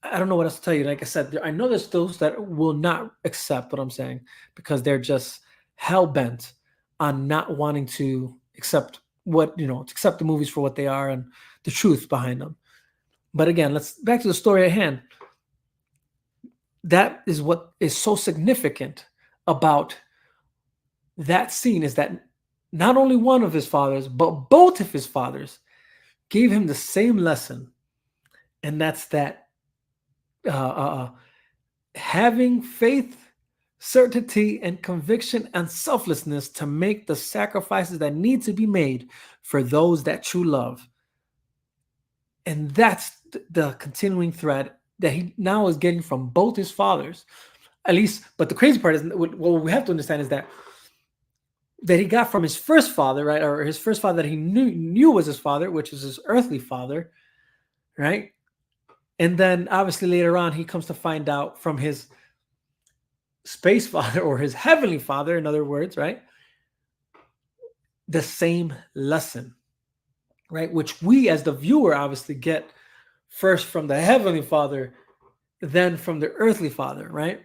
I don't know what else to tell you. Like I said, I know there's those that will not accept what I'm saying because they're just hell bent on not wanting to accept accept the movies for what they are and the truth behind them. But again, let's back to the story at hand. That is what is so significant about that scene, is that not only one of his fathers, but both of his fathers gave him the same lesson. And that's that having faith, certainty, and conviction and selflessness to make the sacrifices that need to be made for those that you love. And that's the continuing thread that he now is getting from both his fathers, at least. But the crazy part is, what we have to understand is that he got from his first father, right? Or his first father that he knew was his father, which is his earthly father, right? And then obviously later on, he comes to find out from his space father, or his heavenly father, in other words, right? The same lesson, right? Which we as the viewer obviously get first from the heavenly father, then from the earthly father, right?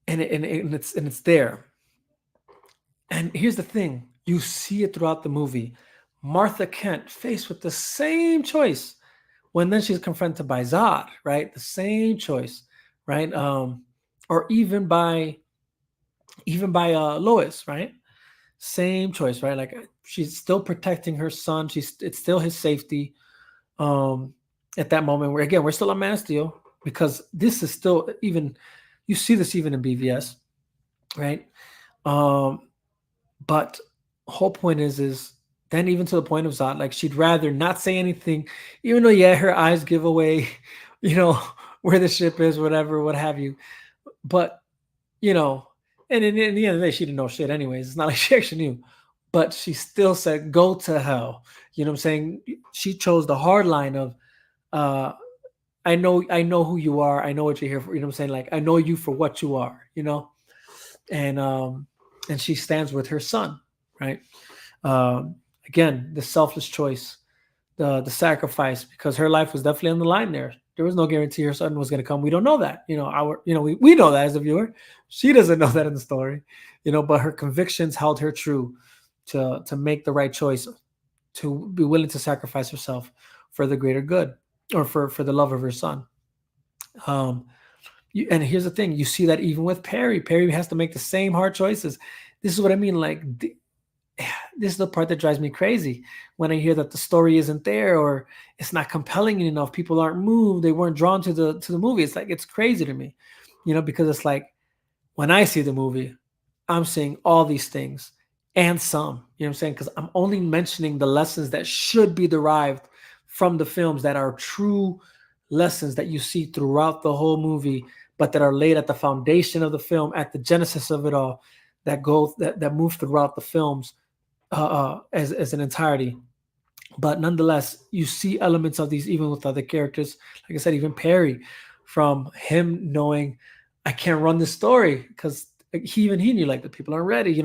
And it's there. And here's the thing, you see it throughout the movie. Martha Kent faced with the same choice when then she's confronted by Zod, right? The same choice, right? Or even by Lois, right? Same choice, right? Like she's still protecting her son. It's still his safety. At that moment, where again we're still on Man of Steel, because this is still, even you see this even in BVS, right? But whole point is then, even to the point of Zod, like she'd rather not say anything, even though her eyes give away, where the ship is, whatever, what have you. But and in the end of the day, she didn't know shit anyways. It's not like she actually knew, but she still said, "Go to hell." You know what I'm saying? She chose the hard line of, I know who you are. I know what you're here for. You know what I'm saying? Like, I know you for what you are, and she stands with her son, right? Again, the selfless choice, the sacrifice, because her life was definitely on the line there. There was no guarantee her son was going to come. We don't know that, we know that as a viewer. She doesn't know that in the story, but her convictions held her true to make the right choice, to be willing to sacrifice herself for the greater good, or for the love of her son. And here's the thing, you see that even with Perry. Perry has to make the same hard choices. This is what I mean. Like, this is the part that drives me crazy when I hear that the story isn't there, or it's not compelling enough. People aren't moved. They weren't drawn to the movie. It's like, it's crazy to me, because it's like, when I see the movie, I'm seeing all these things and some, what I'm saying? Because I'm only mentioning the lessons that should be derived from the films that are true lessons that you see throughout the whole movie, but that are laid at the foundation of the film, at the genesis of it all, that move throughout the films as an entirety. But nonetheless, you see elements of these even with other characters. Like I said, even Perry, from him knowing I can't run this story because he knew like the people aren't ready.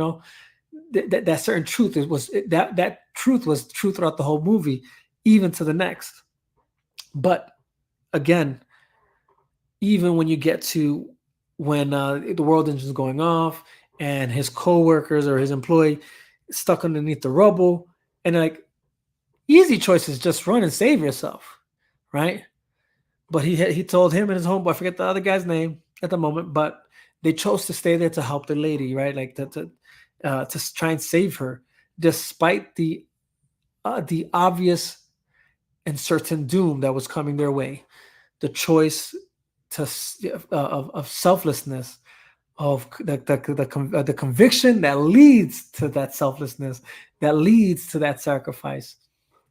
That certain truth that truth was true throughout the whole movie, even to the next. But again, even when you get to when the world engine is going off and his co-workers or his employee stuck underneath the rubble, and like, easy choice is just run and save yourself, right? But he told him and his homeboy, I forget the other guy's name at the moment, but they chose to stay there to help the lady, right? Like to try and save her, despite the obvious and certain doom that was coming their way. The choice of selflessness, of the conviction that leads to that selflessness, that leads to that sacrifice,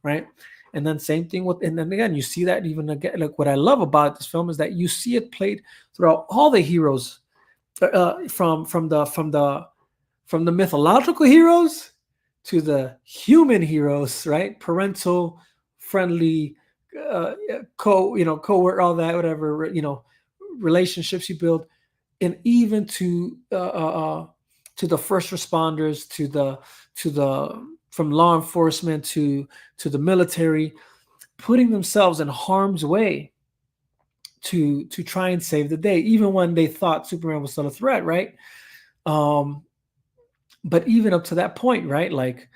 right? And then same thing and then again, you see that even again, like what I love about this film is that you see it played throughout all the heroes, from the mythological heroes to the human heroes, right? Parental, friendly, co-work, all that, whatever, relationships you build, and even to the first responders, to the from law enforcement to the military, putting themselves in harm's way to try and save the day, even when they thought Superman was still a threat, right? But even up to that point, right? Like,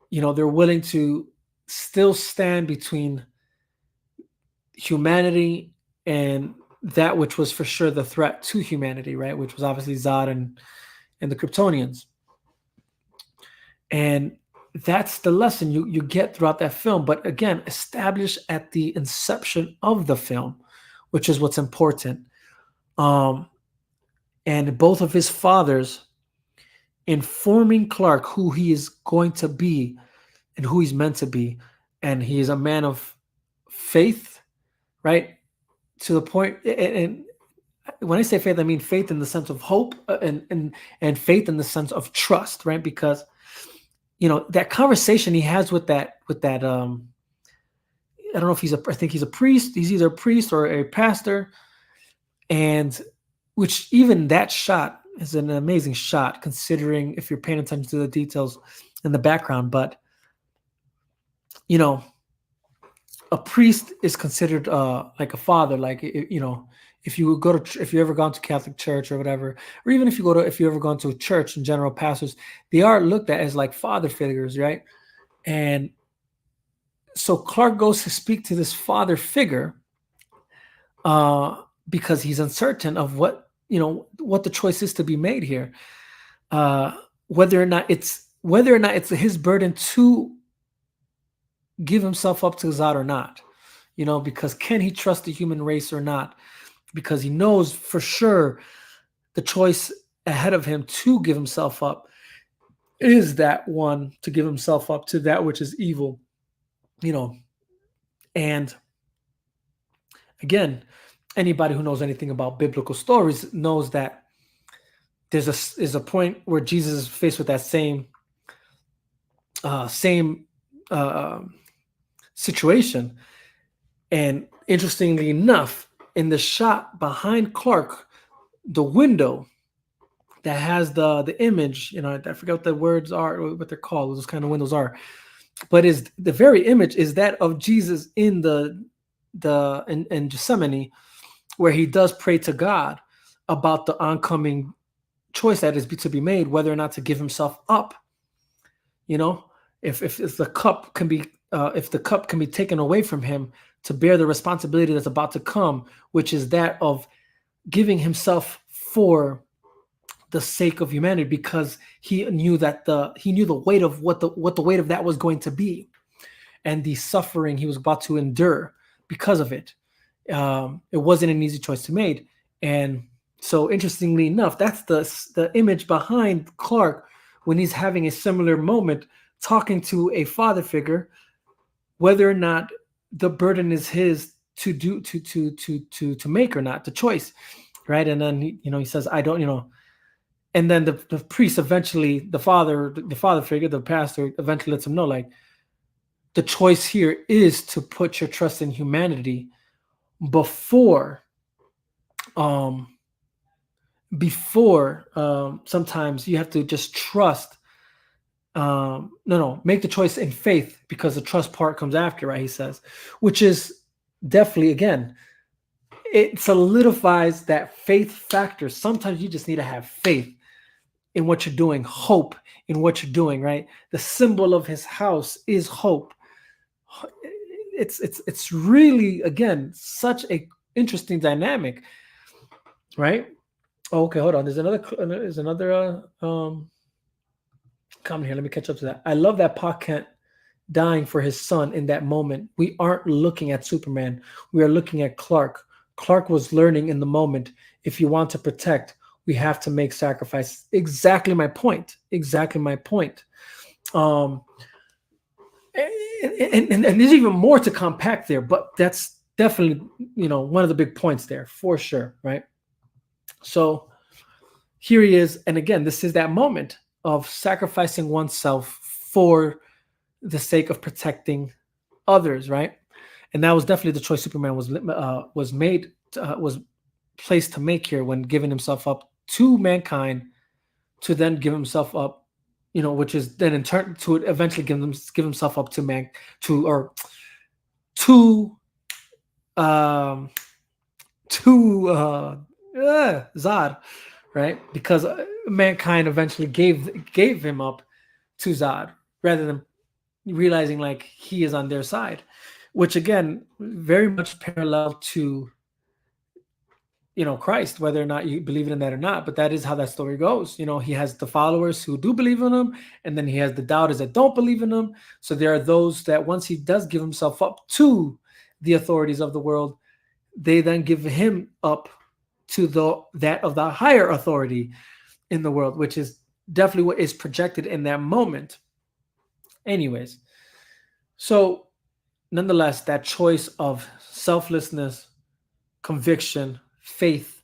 they're willing to still stand between humanity and that which was for sure the threat to humanity, right? Which was obviously Zod and the Kryptonians. And that's the lesson you get throughout that film. But again, established at the inception of the film, which is what's important. And both of his fathers informing Clark who he is going to be and who he's meant to be. And he is a man of faith, right? To the point, and when I say faith, I mean faith in the sense of hope, and faith in the sense of trust, right? Because that conversation he has with that I don't know if I think he's a priest. He's either a priest or a pastor, and which even that shot is an amazing shot, considering if you're paying attention to the details in the background. But a priest is considered like a father. Like, if you ever gone to Catholic church or whatever, or even if you ever gone to a church in general, pastors, they are looked at as like father figures, right? And so Clark goes to speak to this father figure because he's uncertain of what the choice is to be made here, whether or not it's his burden to give himself up to Zod or not, because can he trust the human race or not? Because he knows for sure the choice ahead of him to give himself up is that one, to give himself up to that which is evil, and again, anybody who knows anything about biblical stories knows that there's a point where Jesus is faced with that same situation. And interestingly enough, in the shot behind Clark, the window that has the image, I forget what the words are, what they're called, those kind of windows are, but is the very image is that of Jesus in in Gethsemane, where he does pray to God about the oncoming choice that is to be made, whether or not to give himself up. If the cup can be if the cup can be taken away from him to bear the responsibility that's about to come, which is that of giving himself for the sake of humanity, because he knew the weight of what the weight of that was going to be, and the suffering he was about to endure because of it. It wasn't an easy choice to make. And so interestingly enough, that's the image behind Clark when he's having a similar moment, talking to a father figure, whether or not the burden is his to do to make or not, the choice, right? And then he says, I don't, and then the priest eventually, the father figure, the pastor eventually lets him know, like, the choice here is to put your trust in humanity before sometimes you have to just trust. No, make the choice in faith, because the trust part comes after, right? He says, which is definitely, again, it solidifies that faith factor. Sometimes you just need to have faith in what you're doing, hope in what you're doing, right? The symbol of his house is hope. It's really, again, such a interesting dynamic, right? Okay, hold on. There's another comment here. Let me catch up to that. I love that Pa Kent dying for his son in that moment. We aren't looking at Superman. We are looking at Clark. Clark was learning in the moment. If you want to protect, we have to make sacrifices. Exactly my point. And there's even more to compact there, but that's definitely, one of the big points there for sure, right? So here he is, and again, this is that moment of sacrificing oneself for the sake of protecting others, right? And that was definitely the choice Superman was placed to make here, when giving himself up to mankind, to then give himself up, which is then in turn to eventually give himself up to Zod, right? Because mankind eventually gave him up to Zod, rather than realizing like he is on their side, which again, very much parallel to Christ, whether or not you believe in that or not. But that is how that story goes. He has the followers who do believe in him, and then he has the doubters that don't believe in him. So there are those that once he does give himself up to the authorities of the world, they then give him up to that of the higher authority in the world, which is definitely what is projected in that moment. Anyways, so nonetheless, that choice of selflessness, conviction, faith,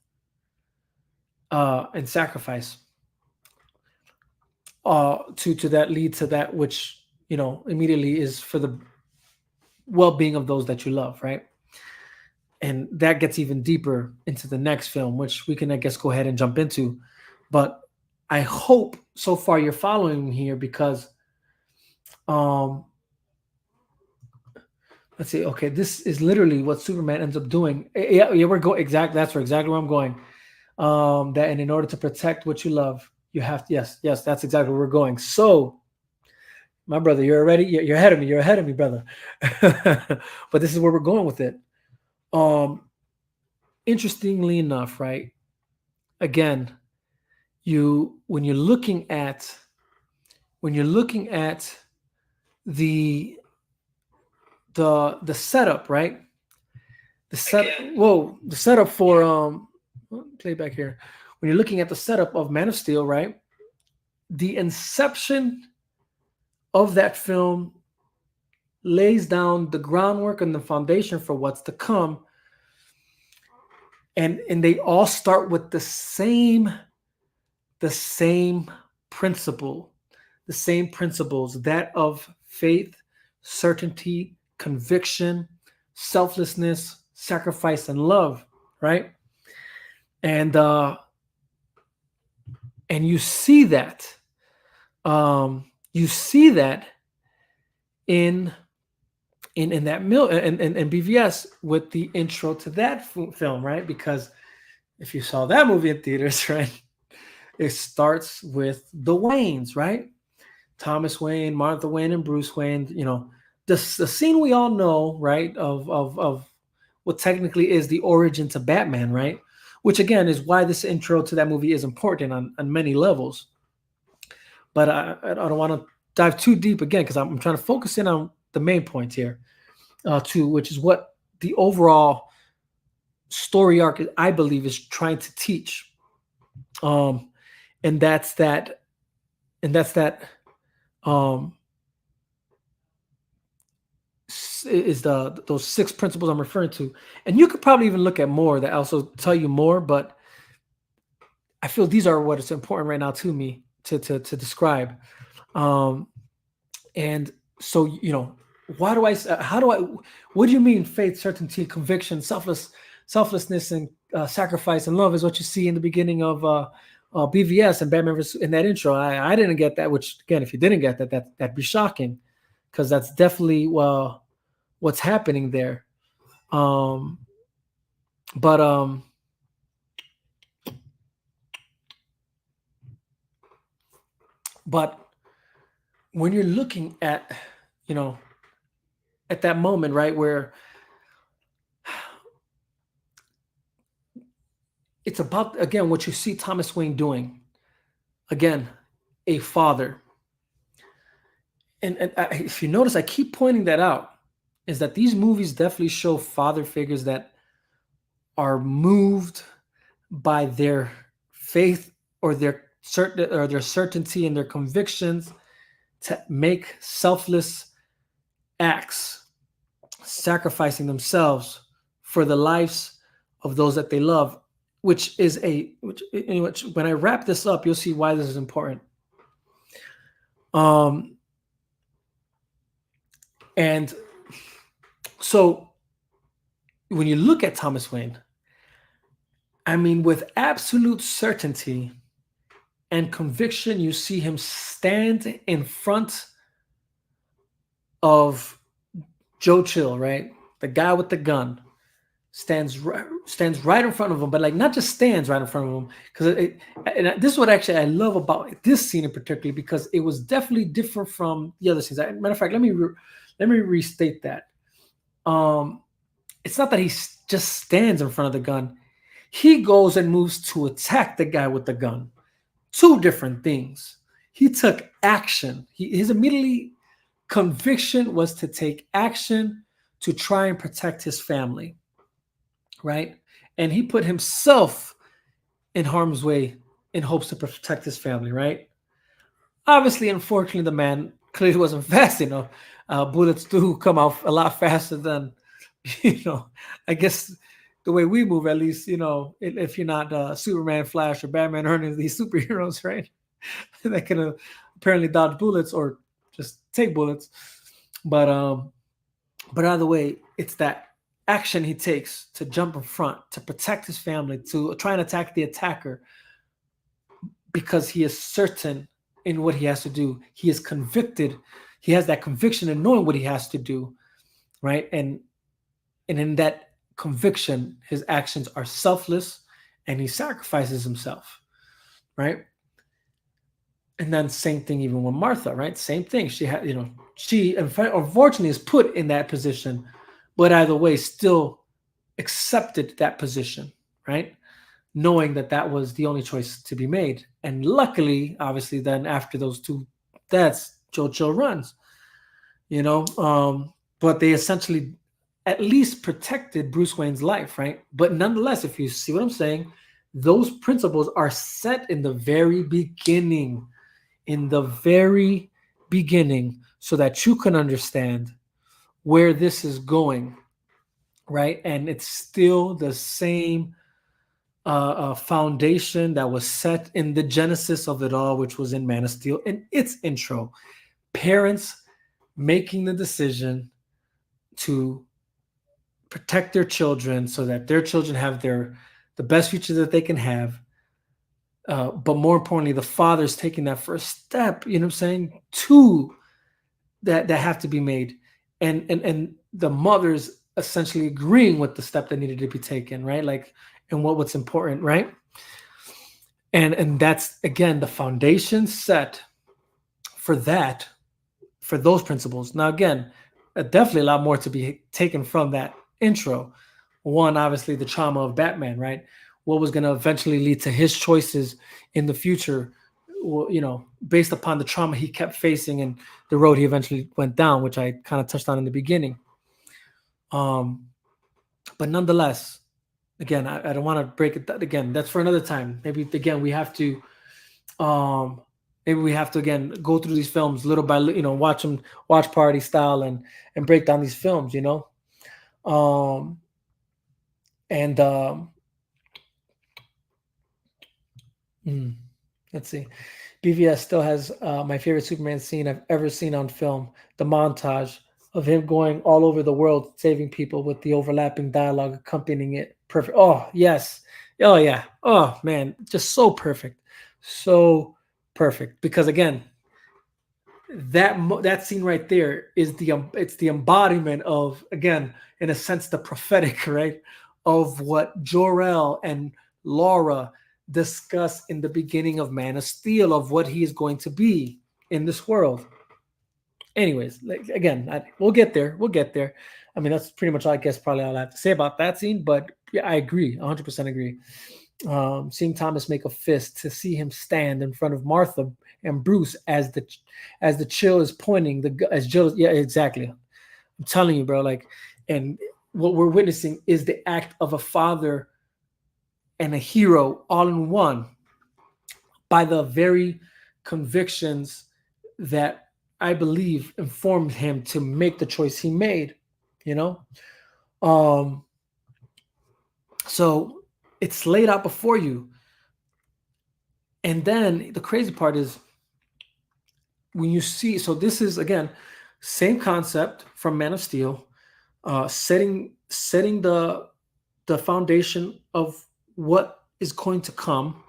and sacrifice, to that lead to that which immediately is for the well-being of those that you love, right? And that gets even deeper into the next film, which we can, I guess, go ahead and jump into. But I hope so far you're following me here, because let's see. Okay, this is literally what Superman ends up doing. Yeah, we're going exactly. That's exactly where I'm going. That, and in order to protect what you love, you have to. Yes, that's exactly where we're going. So, my brother, you're ready. You're ahead of me. You're ahead of me, brother. But this is where we're going with it. Interestingly enough, right? Again, when you're looking at the setup, right? The setup for play back here. When you're looking at the setup of Man of Steel, right? The inception of that film lays down the groundwork and the foundation for what's to come. And they all start with the same principles, that of faith, certainty, conviction, selflessness, sacrifice, and love, right? And you see that in BVS with the intro to that film, right? Because if you saw that movie in theaters, right, it starts with the Waynes, right? Thomas Wayne, Martha Wayne, and Bruce Wayne. The scene we all know, right, of what technically is the origin to Batman, right? Which again is why this intro to that movie is important on many levels. But I don't want to dive too deep again, because I'm trying to focus in on the main point here, which is what the overall story arc, I believe, is trying to teach. And that's that is the those 6 principles I'm referring to, and you could probably even look at more that also tell you more, but I feel these are what is important right now to me to describe. Um, and so, why do I? How do I? What do you mean? Faith, certainty, conviction, selflessness, and sacrifice and love is what you see in the beginning of BVS and Batman in that intro. I didn't get that. Which again, if you didn't get that, that'd be shocking, because that's definitely what's happening there. Um, but But when you're looking at, at that moment, right, where it's about, again, what you see Thomas Wayne doing, again, a father. And if you notice, I keep pointing that out, is that these movies definitely show father figures that are moved by their faith or their certainty and their convictions to make selfless acts, sacrificing themselves for the lives of those that they love, which when I wrap this up, you'll see why this is important. And so when you look at Thomas Wayne, I mean, with absolute certainty and conviction, you see him stand in front of Joe Chill, right? The guy with the gun stands right in front of him, but like not just stands right in front of him, because this is what actually I love about this scene in particular, because it was definitely different from the other scenes. Matter of fact, let me restate that. It's not that he just stands in front of the gun; he goes and moves to attack the guy with the gun. Two different things. He took action. His immediately conviction was to take action to try and protect his family, right? And he put himself in harm's way in hopes to protect his family, right? Obviously, unfortunately, the man clearly wasn't fast enough. Bullets do come out a lot faster than, I guess the way we move, at least, if you're not Superman, Flash, or Batman, or any of these superheroes, right? That can apparently dodge bullets or just take bullets. But either way, it's that action he takes to jump in front, to protect his family, to try and attack the attacker, because he is certain in what he has to do. He is convicted. He has that conviction in knowing what he has to do, right? And in that conviction, his actions are selfless, and he sacrifices himself, right? And then same thing even with Martha, right? Same thing. She had, she unfortunately is put in that position, but either way, still accepted that position, right? Knowing that that was the only choice to be made. And luckily, obviously, then after those two deaths, Joe Chill runs, but they essentially at least protected Bruce Wayne's life, right? But nonetheless, if you see what I'm saying, those principles are set in the very beginning, so that you can understand where this is going, right? And it's still the same foundation that was set in the genesis of it all, which was in Man of Steel in its intro. Parents making the decision to protect their children so that their children have the best future that they can have. But more importantly, the fathers taking that first step, to that have to be made. And the mothers essentially agreeing with the step that needed to be taken, right? Like, and what's important, right? And that's, again, the foundation set for those principles. Now, again, definitely a lot more to be taken from that intro. One, obviously, the trauma of Batman, right? What was going to eventually lead to his choices in the future, based upon the trauma he kept facing and the road he eventually went down, which I kind of touched on in the beginning. But nonetheless, again, I don't want to break it again. That's for another time. Maybe again we have to maybe we have to again go through these films little by little, watch them, watch party style, and break down these films, and let's see. BVS still has my favorite Superman scene I've ever seen on film. The montage of him going all over the world saving people with the overlapping dialogue accompanying it. Perfect. Oh, yes. Oh, yeah. Oh, man. Just so perfect. So perfect. Because again, that scene right there is it's the embodiment of, again, in a sense, the prophetic, right, of what Jor-El and Laura discuss in the beginning of Man of Steel, of what he is going to be in this world. Anyways, again, we'll get there. We'll get there. I mean, that's pretty much, I guess, probably all I have to say about that scene. But yeah, I agree, 100% agree. Seeing Thomas make a fist, to see him stand in front of Martha and Bruce as the chill is pointing, as Jill, yeah, exactly. I'm telling you, bro. Like, and what we're witnessing is the act of a father and a hero all in one, by the very convictions that I believe informed him to make the choice he made, So it's laid out before you. And then the crazy part is when you see, so this is, again, same concept from Man of Steel, setting the foundation of what is going to come.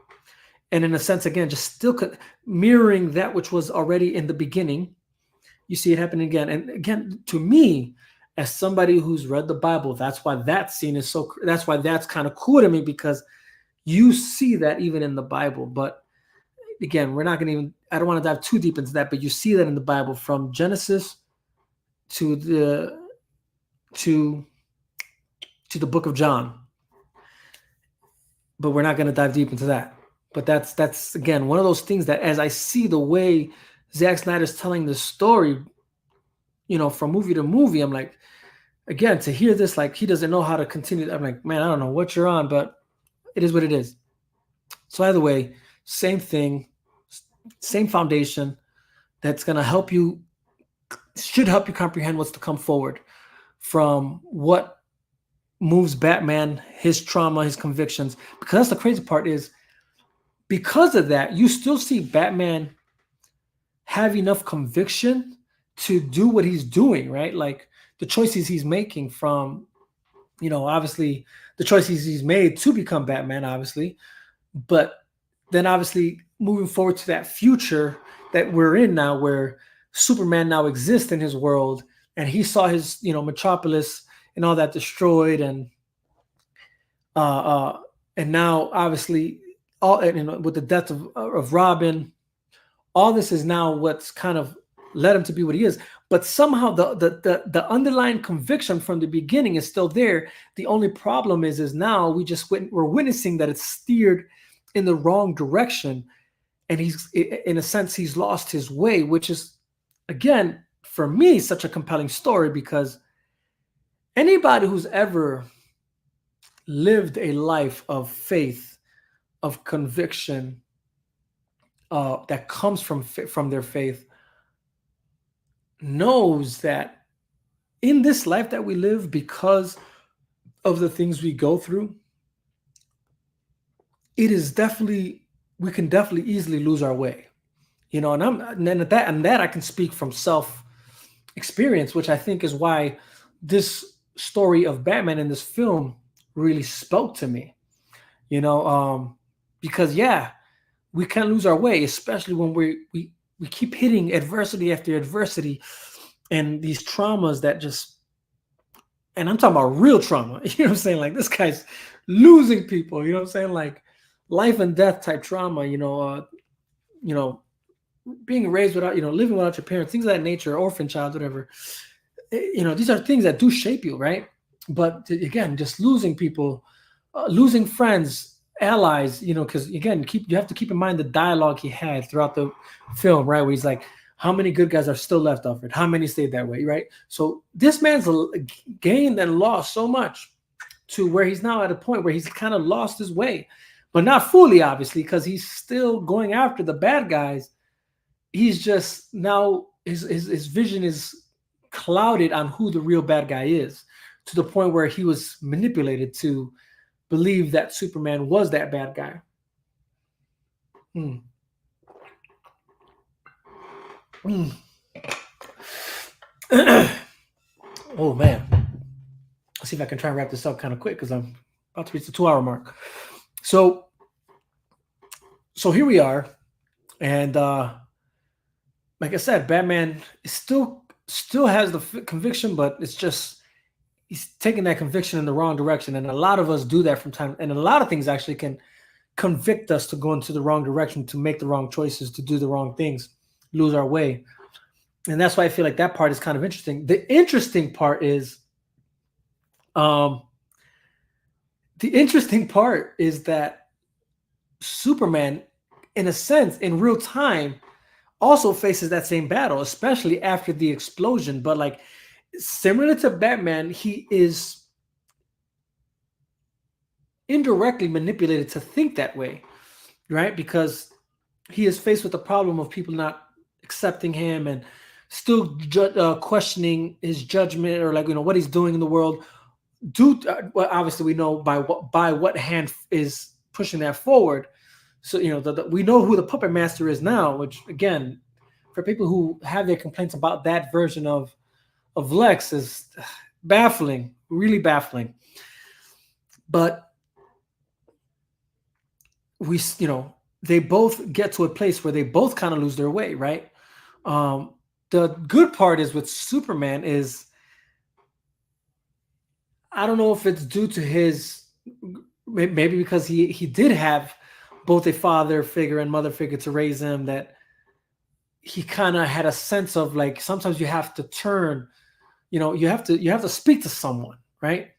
And in a sense, again, just still mirroring that which was already in the beginning. You see it happening again. And again, to me, as somebody who's read the Bible, that's why that scene is that's why that's kind of cool to me, because you see that even in the Bible. But again, we're not going to even, I don't want to dive too deep into that, but you see that in the Bible from Genesis to the book of John. But we're not going to dive deep into that. But that's again one of those things that, as I see the way Zack Snyder's telling the story, from movie to movie, I'm like, again, to hear this, like, he doesn't know how to continue. I'm like, man, I don't know what you're on, but it is what it is. So either way, same thing, same foundation that's going to should help you comprehend what's to come forward from what moves Batman, his trauma, his convictions. Because that's the crazy part is, because of that, you still see Batman have enough conviction to do what he's doing, right? Like the choices he's making from, obviously the choices he's made to become Batman, obviously, but then obviously moving forward to that future that we're in now, where Superman now exists in his world, and he saw his, Metropolis and all that destroyed, and now obviously with the death of Robin, all this is now what's kind of led him to be what he is. But somehow the underlying conviction from the beginning is still there. The only problem is now we're witnessing that it's steered in the wrong direction, and he's, in a sense, he's lost his way, which is, again, for me, such a compelling story, because anybody who's ever lived a life of faith, of conviction, that comes from their faith, knows that in this life that we live, because of the things we go through, we can definitely easily lose our way, and that I can speak from self experience, which I think is why this story of Batman in this film really spoke to me, because we can lose our way, especially when we keep hitting adversity after adversity, and these traumas that and I'm talking about real trauma, you know what I'm saying? Like, this guy's losing people, you know what I'm saying? Like life and death type trauma, being raised without, living without your parents, things of that nature, orphan child, whatever. These are things that do shape you, right? But again, just losing people, losing friends, allies, because again, you have to keep in mind the dialogue he had throughout the film, right? Where he's like, how many good guys are still left of it? How many stayed that way, right? So this man's gained and lost so much to where he's now at a point where he's kind of lost his way, but not fully, obviously, because he's still going after the bad guys. he's just now his vision is clouded on who the real bad guy is, to the point where he was manipulated to believe that Superman was that bad guy. Mm. Mm. Oh man, let's see if I can try and wrap this up kind of quick because I'm about to reach the 2-hour mark. So here we are, and like I said, Batman is still has the conviction, but it's just he's taking that conviction in the wrong direction, and a lot of us do that from time. And a lot of things actually can convict us to go into the wrong direction, to make the wrong choices, to do the wrong things, lose our way. And that's why I feel like that part is kind of interesting. The interesting part is, that Superman, in a sense, in real time, also faces that same battle, especially after the explosion. But like similar to Batman, he is indirectly manipulated to think that way, right? Because he is faced with the problem of people not accepting him and still questioning his judgment, or like, what he's doing in the world. Well, obviously we know by what hand is pushing that forward. So we know who the puppet master is now, which again, for people who have their complaints about that version of Lex, is baffling, really baffling. But they both get to a place where they both kind of lose their way, right? The good part is with Superman is, I don't know if it's due to his, maybe because he did have both a father figure and mother figure to raise him, that he kind of had a sense of like, sometimes you have to turn, you have to speak to someone, right?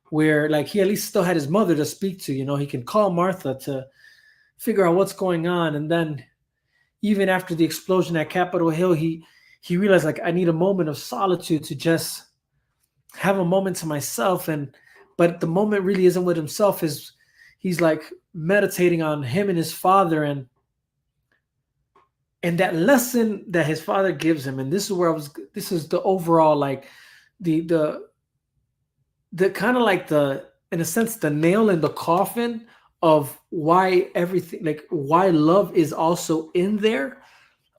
Where like he at least still had his mother to speak to, he can call Martha to figure out what's going on. And then even after the explosion at Capitol Hill, he realized, like, I need a moment of solitude to just have a moment to myself. But the moment really isn't with himself, he's like meditating on him and his father, and that lesson that his father gives him. And this is the overall, like the kind of like in a sense, the nail in the coffin of why everything, like why love is also in there.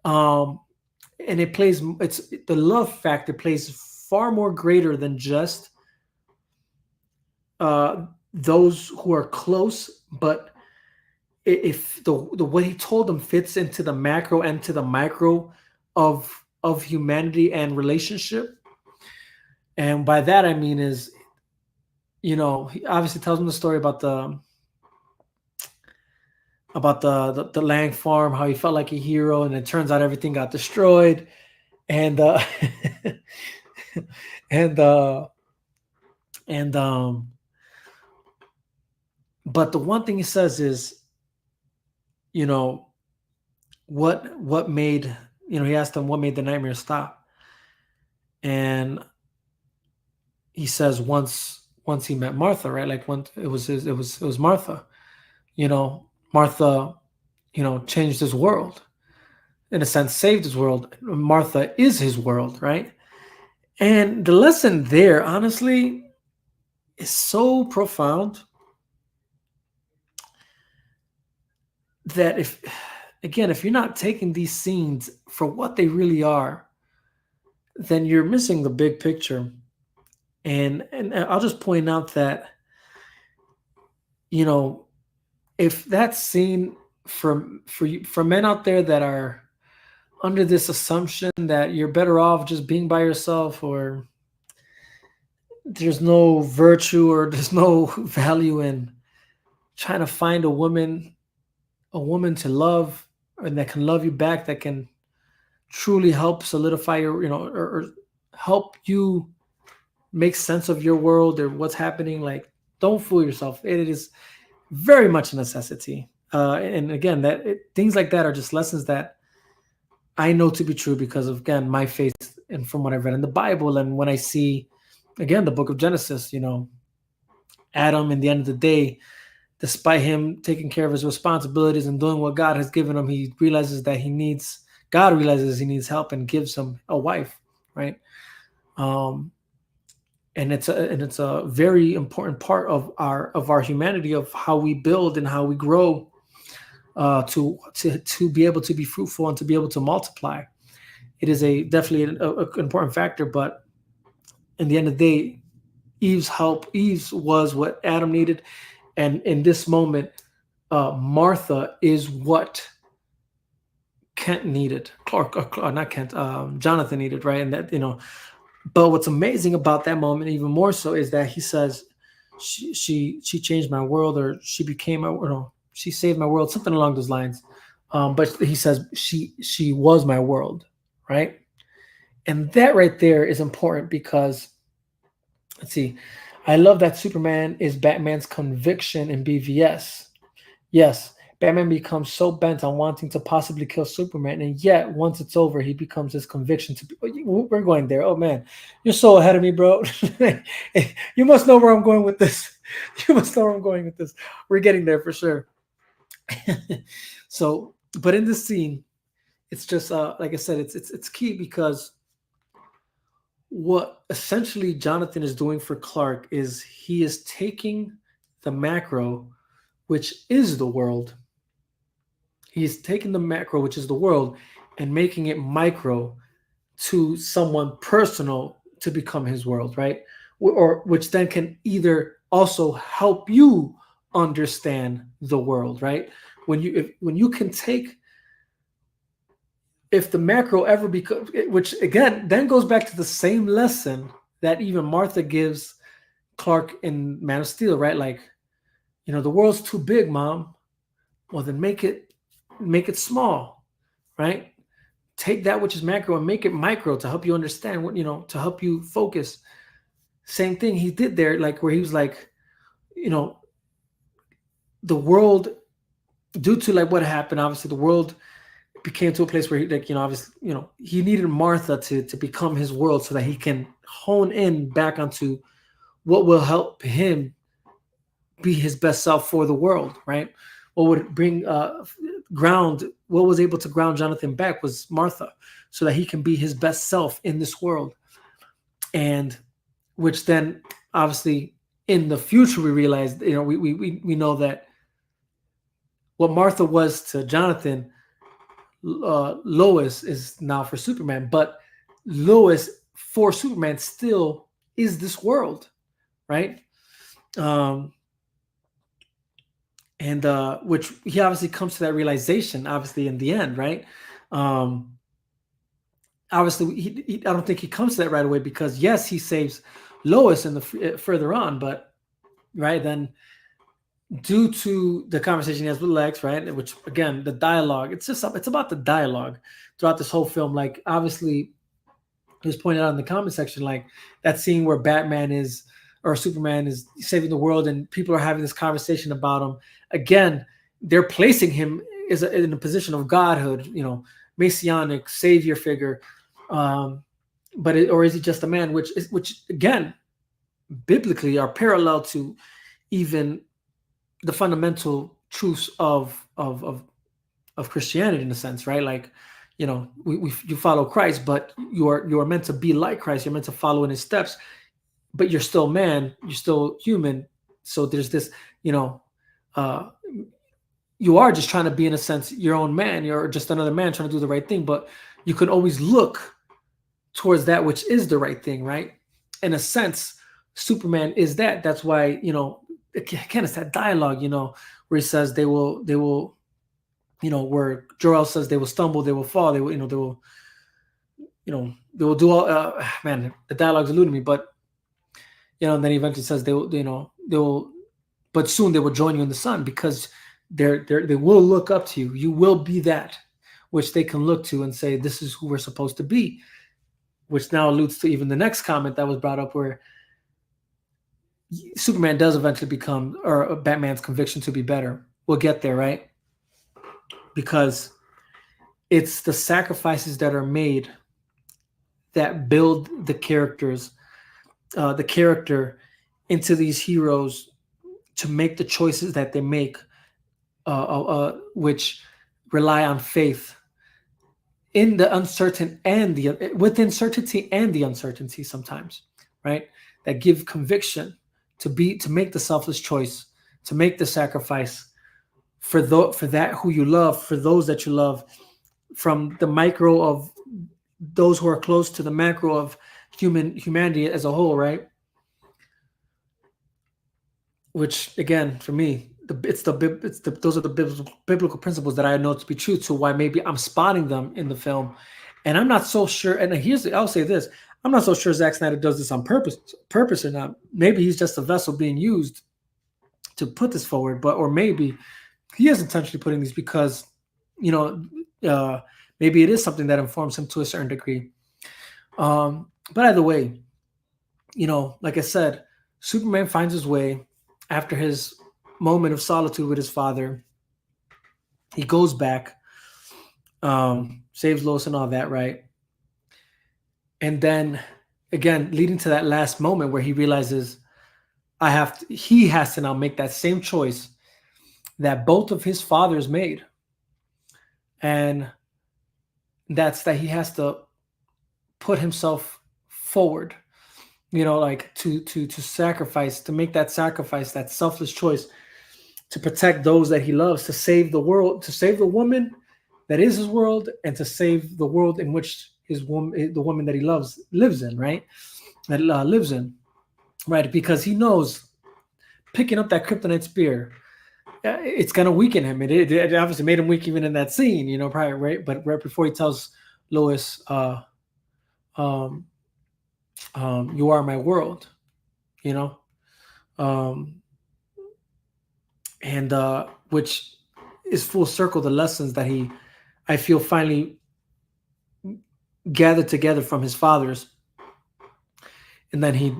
And the love factor plays far more greater than just those who are close. But if the way he told them fits into the macro and to the micro of humanity and relationship. And by that I mean is, he obviously tells them the story about the Lang farm, how he felt like a hero, and it turns out everything got destroyed. And but the one thing he says is, what made, he asked him what made the nightmare stop. And he says once he met Martha, right? Like once it was Martha. Martha, changed his world, in a sense, saved his world. Martha is his world, right? And the lesson there, honestly, is so profound that if you're not taking these scenes for what they really are, then you're missing the big picture. And I'll just point out that, if that scene for men out there that are under this assumption that you're better off just being by yourself, or there's no virtue or there's no value in trying to find a woman to love, and that can love you back, that can truly help solidify your, or help you make sense of your world or what's happening. Like, don't fool yourself. It is very much a necessity. And again, things like that are just lessons that I know to be true because of, again, my faith and from what I've read in the Bible. And when I see, again, the book of Genesis, Adam, in the end of the day, despite him taking care of his responsibilities and doing what God has given him, he realizes that he needs God realizes he needs help and gives him a wife, right? Um, and it's a very important part of our humanity, of how we build and how we grow, to be able to be fruitful and to be able to multiply. It is a definitely an important factor, but in the end of the day, Eve's was what Adam needed, and in this moment, Martha is what Kent needed, Clark, not Kent, Jonathan needed, right? And that, but what's amazing about that moment, even more so, is that he says, she changed my world, or she became my, she saved my world, something along those lines. But he says she was my world, right? And that right there is important because, let's see, I love that Superman is Batman's conviction in BVS. Yes, Batman becomes so bent on wanting to possibly kill Superman, and yet once it's over, he becomes his conviction to be. We're going there. Oh man, you're so ahead of me, bro. You must know where I'm going with this. You must know where I'm going with this. We're getting there for sure. So, but in this scene, it's just like I said, it's key because what essentially Jonathan is doing for Clark is he is taking the macro, which is the world. He's taking the macro, which is the world, and making it micro to someone personal to become his world, right? Or which then can either also help you understand the world, right? When you can take, if the macro ever becomes, which again then goes back to the same lesson that even Martha gives Clark in Man of Steel, right? Like, the world's too big, Mom. Well, then make it small, right? Take that which is macro and make it micro to help you understand what, to help you focus. Same thing he did there, like where he was like, the world, due to like what happened, obviously the world became to a place where he, like, obviously, he needed Martha to become his world so that he can hone in back onto what will help him be his best self for the world, right? What would bring what was able to ground Jonathan back was Martha, so that he can be his best self in this world. And which then obviously in the future we realized, we know that what Martha was to Jonathan, Lois is now for Superman, but Lois for Superman still is this world, right? And which he obviously comes to that realization, obviously in the end, right? Obviously, I don't think he comes to that right away, because yes, he saves Lois in the further on, but right then, due to the conversation he has with Lex, right, which again, the dialogue, it's about the dialogue throughout this whole film. Like, obviously, it was pointed out in the comment section, like that scene where Batman is, or Superman is saving the world, and people are having this conversation about him. Again, they're placing him in a position of godhood, messianic savior figure. Or is he just a man? Which again, biblically are parallel to even the fundamental truths of Christianity, in a sense, right? Like, you follow Christ, but you are meant to be like Christ. You're meant to follow in his steps, but you're still man. You're still human. So there's this, you are just trying to be, in a sense, your own man. You're just another man trying to do the right thing, but you can always look towards that which is the right thing, right? In a sense, Superman is that. That's why, again, it's that dialogue, where he says they will, where Jor-El says they will stumble, they will fall, they will, they will do all. Man, the dialogue's eluding me, but and then he eventually says they will, but soon they will join you in the sun, because they will look up to you. You will be that which they can look to and say, this is who we're supposed to be. Which now alludes to even the next comment that was brought up, where Superman does eventually become, or Batman's conviction to be better. We'll get there, right? Because it's the sacrifices that are made that build the characters, the character into these heroes, to make the choices that they make, which rely on faith in the uncertain and the within certainty and the uncertainty sometimes, right? That give conviction to make the selfless choice, to make the sacrifice for that who you love, for those that you love, from the micro of those who are close to the macro of humanity as a whole, right? Which again, for me, those are the biblical principles that I know to be true, to why maybe I'm spotting them in the film, and I'm not so sure. And I'll say this: I'm not so sure Zack Snyder does this on purpose or not. Maybe he's just a vessel being used to put this forward, or maybe he is intentionally putting these because, maybe it is something that informs him to a certain degree. But either way, like I said, Superman finds his way after his moment of solitude with his father. He goes back, saves Lois and all that, right? And then again, leading to that last moment where he realizes he has to now make that same choice that both of his fathers made. And that's that he has to put himself forward, like to sacrifice, to make that sacrifice, that selfless choice, to protect those that he loves, to save the world, to save the woman that is his world, and to save the world in which the woman that he loves lives in, right? That lives in, right? Because he knows picking up that kryptonite spear, it's gonna weaken him. It obviously made him weak even in that scene, probably, right? But right before he tells Lois, you are my world, and which is full circle the lessons that I feel finally gathered together from his fathers. And then he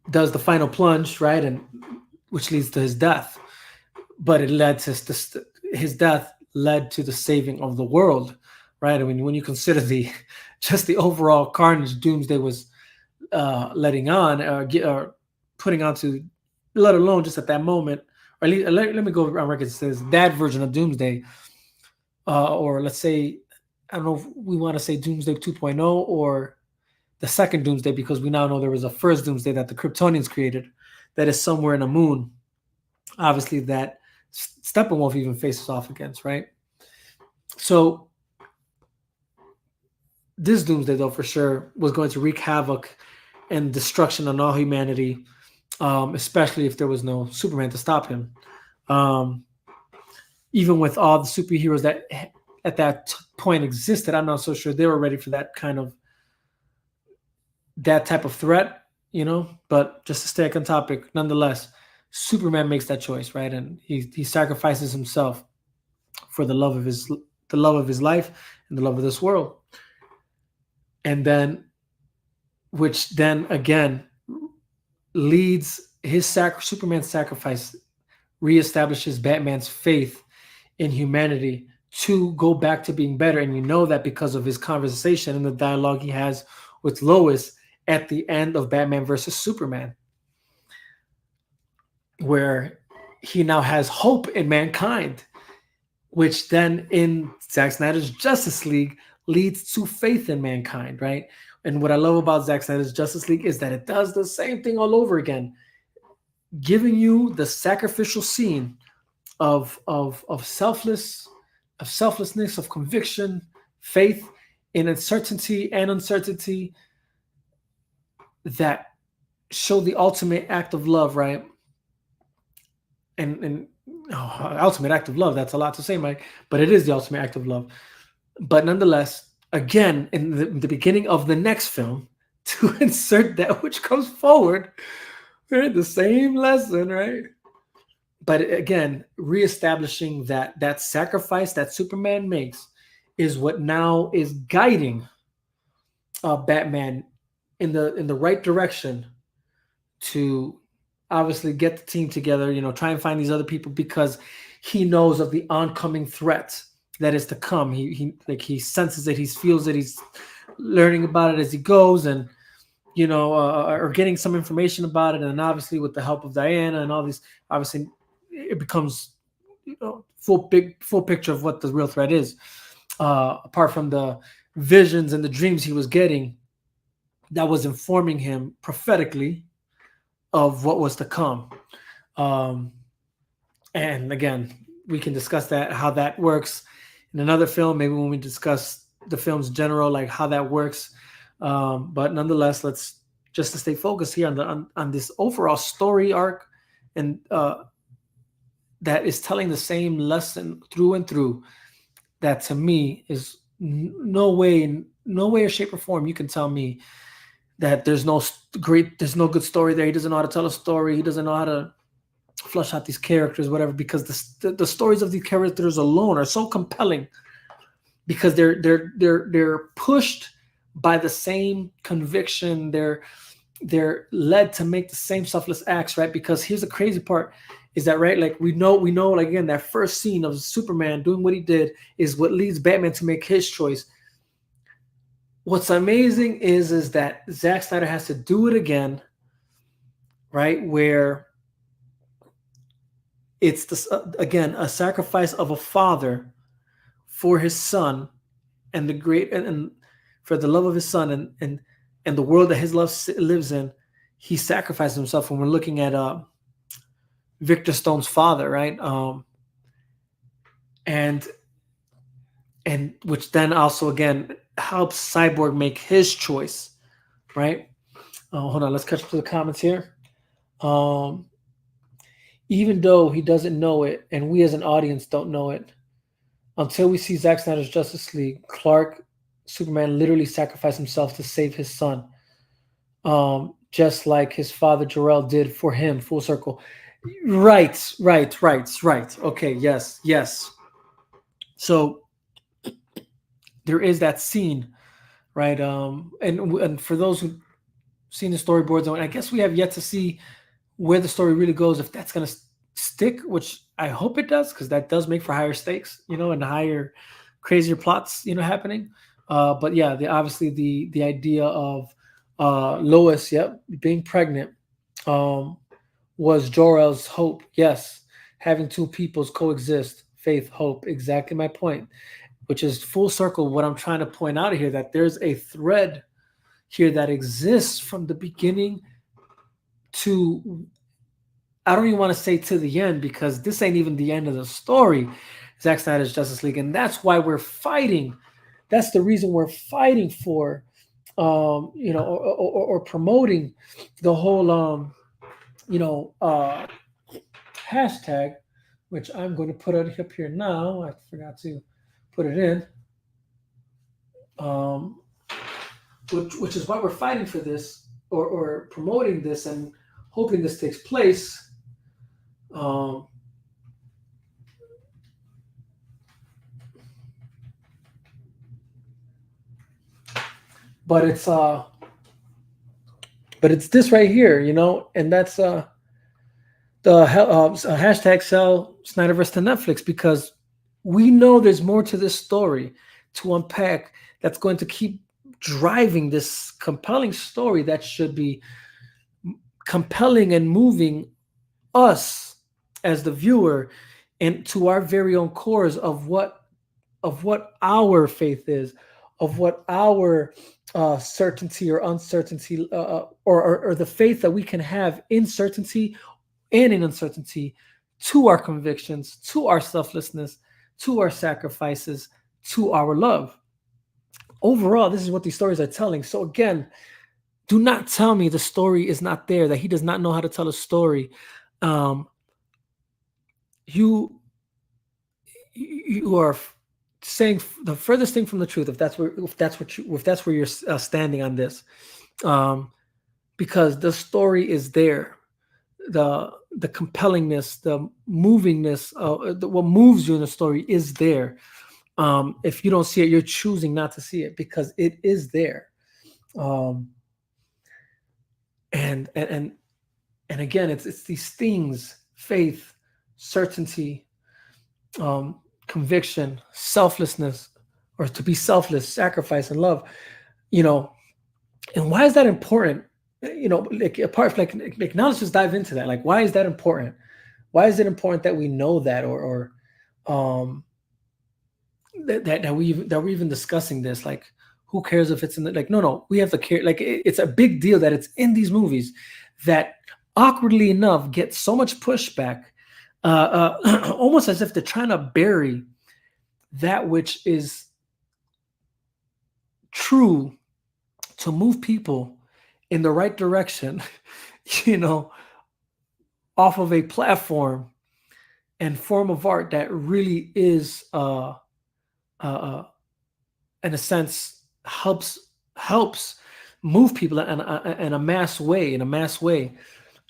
does the final plunge, right? And which leads to his death. But it led to his death led to the saving of the world, right? I mean, when you consider just the overall carnage Doomsday was letting on, or putting onto, let alone just at that moment, or at least, let me go on record. It says that version of Doomsday, or let's say, I don't know if we want to say Doomsday 2.0 or the second Doomsday, because we now know there was a first Doomsday that the Kryptonians created that is somewhere in a moon, obviously, that Steppenwolf even faces off against, right? So this Doomsday, though, for sure, was going to wreak havoc and destruction on all humanity, especially if there was no Superman to stop him. Even with all the superheroes that at that point existed, I'm not so sure they were ready for that type of threat, But just to stay on topic, nonetheless, Superman makes that choice, right? And he sacrifices himself for the love of his life and the love of this world. And then, which then again leads Superman's sacrifice, reestablishes Batman's faith in humanity to go back to being better. And that because of his conversation and the dialogue he has with Lois at the end of Batman versus Superman, where he now has hope in mankind, which then in Zack Snyder's Justice League leads to faith in mankind, right? And what I love about Zack Snyder's Justice League is that it does the same thing all over again, giving you the sacrificial scene of selflessness, of conviction, faith in uncertainty and uncertainty, that show the ultimate act of love, right? And ultimate act of love, that's a lot to say, Mike, but it is the ultimate act of love. But nonetheless, again, in the beginning of the next film, to insert that which comes forward, right? The same lesson, right? But again, reestablishing that sacrifice that Superman makes is what now is guiding Batman in the right direction to obviously get the team together, try and find these other people, because he knows of the oncoming threat that is to come. He senses it, he feels it, he's learning about it as he goes, and or getting some information about it. And obviously with the help of Diana and all these, obviously it becomes full picture of what the real threat is, apart from the visions and the dreams he was getting that was informing him prophetically of what was to come. And again, we can discuss that, how that works in another film, maybe when we discuss the film's general, like how that works. But nonetheless, let's just to stay focused here on this overall story arc, and that is telling the same lesson through and through. That to me is no way or shape or form you can tell me that there's no good story there. He doesn't know how to tell a story. He doesn't know how to flush out these characters, whatever, because the stories of these characters alone are so compelling because they're pushed by the same conviction. They're led to make the same selfless acts, right? Because here's the crazy part is that, right, like we know like, again, that first scene of Superman doing what he did is what leads Batman to make his choice. What's amazing is that Zack Snyder has to do it again, right? Where it's this, again, a sacrifice of a father for his son and and for the love of his son and the world that his love lives in. He sacrificed himself. When we're looking at Victor Stone's father, right? And which then also again helps Cyborg make his choice, right? Hold on, let's catch up to the comments here. Even though he doesn't know it, and we as an audience don't know it, until we see Zack Snyder's Justice League, Superman literally sacrificed himself to save his son, just like his father Jor-El did for him. Full circle. Right. Okay, yes. So there is that scene, right? And for those who've seen the storyboards, I guess we have yet to see where the story really goes, if that's going to stick, which I hope it does, because that does make for higher stakes, and higher, crazier plots, happening. But yeah, obviously the idea of Lois, being pregnant, was Jor-El's hope. Yes, having two peoples coexist, faith, hope. Exactly my point, which is full circle. What I'm trying to point out here, that there's a thread here that exists from the beginning to, I don't even want to say to the end, because this ain't even the end of the story, Zack Snyder's Justice League. And that's why we're fighting. That's the reason we're fighting for, or promoting the whole, hashtag, which I'm going to put it up here now. I forgot to put it in. Which is why we're fighting for this, or promoting this, and hoping this takes place. But it's this right here, and that's the hashtag sell SnyderVerse to Netflix, because we know there's more to this story to unpack that's going to keep driving this compelling story that should be compelling and moving us as the viewer into our very own cores of what our faith is, of what our certainty or uncertainty, or the faith that we can have in certainty and in uncertainty, to our convictions, to our selflessness, to our sacrifices, to our love. Overall, this is what these stories are telling. So again, do not tell me the story is not there, that he does not know how to tell a story. You are saying the furthest thing from the truth, if that's where you're standing on this, because the story is there, the compellingness, the movingness, what moves you in the story is there. If you don't see it, you're choosing not to see it, because it is there. And again, it's these things: faith, certainty, conviction, selflessness, or to be selfless, sacrifice, and love. And why is that important? Apart from now, let's just dive into that. Like, why is that important? Why is it important that we know that, or that we're even discussing this? Like, who cares if it's in the, like, no, we have to care. Like, it's a big deal that it's in these movies that awkwardly enough get so much pushback, almost as if they're trying to bury that which is true to move people in the right direction, you know, off of a platform and form of art that really is, in a sense, helps move people in a mass way,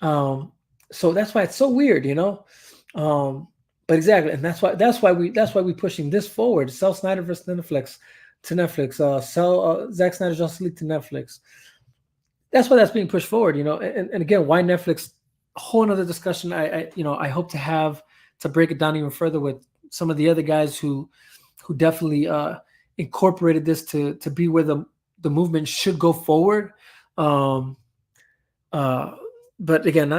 so that's why it's so weird, you know. But exactly, and that's why we pushing this forward. Sell SnyderVerse to Netflix. Sell Zack Snyder's Justice League to Netflix. That's why that's being pushed forward, you know. And again, why Netflix? A whole another discussion. I hope to have to break it down even further with some of the other guys who definitely incorporated this to be where the movement should go forward. But again,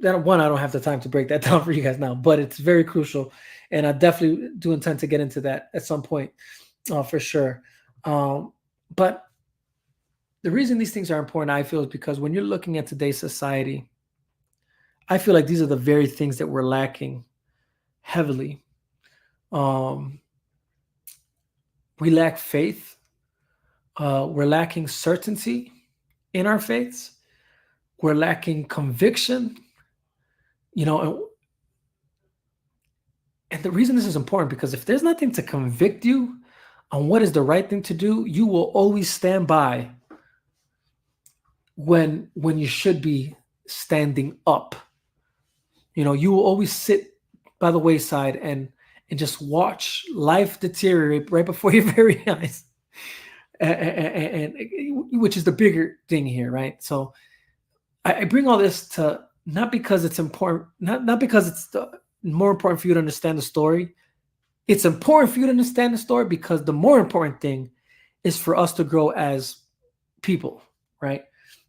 that one, I don't have the time to break that down for you guys now, but it's very crucial, and I definitely do intend to get into that at some point, for sure. But the reason these things are important, I feel, is because when you're looking at today's society, I feel like these are the very things that we're lacking heavily. We lack faith. We're lacking certainty in our faiths. We're lacking conviction, you know. And the reason this is important, because if there's nothing to convict you on what is the right thing to do, you will always stand by when you should be standing up. You know, you will always sit by the wayside and just watch life deteriorate right before your very eyes, and which is the bigger thing here, right? So I bring all this to, not because it's important, not because it's more important for you to understand the story. It's important for you to understand the story because the more important thing is for us to grow as people, right?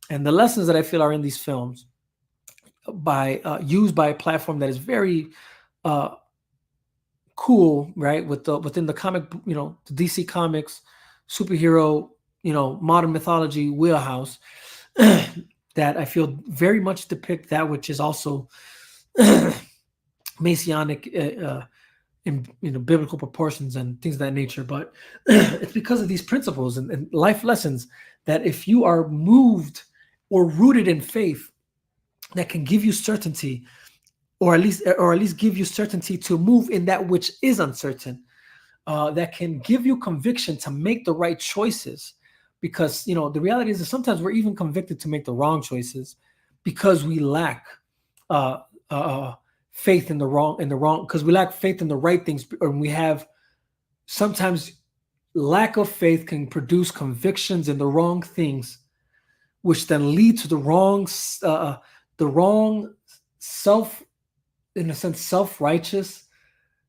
And the lessons that I feel are in these films, used by a platform that is very cool, right? Within the comic, you know, the DC Comics superhero, you know, modern mythology wheelhouse, that I feel very much depict that which is also messianic, in, you know, biblical proportions and things of that nature. But it's because of these principles and life lessons that if you are moved or rooted in faith, that can give you certainty, or at least give you certainty to move in that which is uncertain, that can give you conviction to make the right choices. Because, you know, the reality is that sometimes we're even convicted to make the wrong choices because we lack faith in the wrong, because we lack faith in the right things, or we have, sometimes lack of faith can produce convictions in the wrong things, which then lead to the wrong self-righteous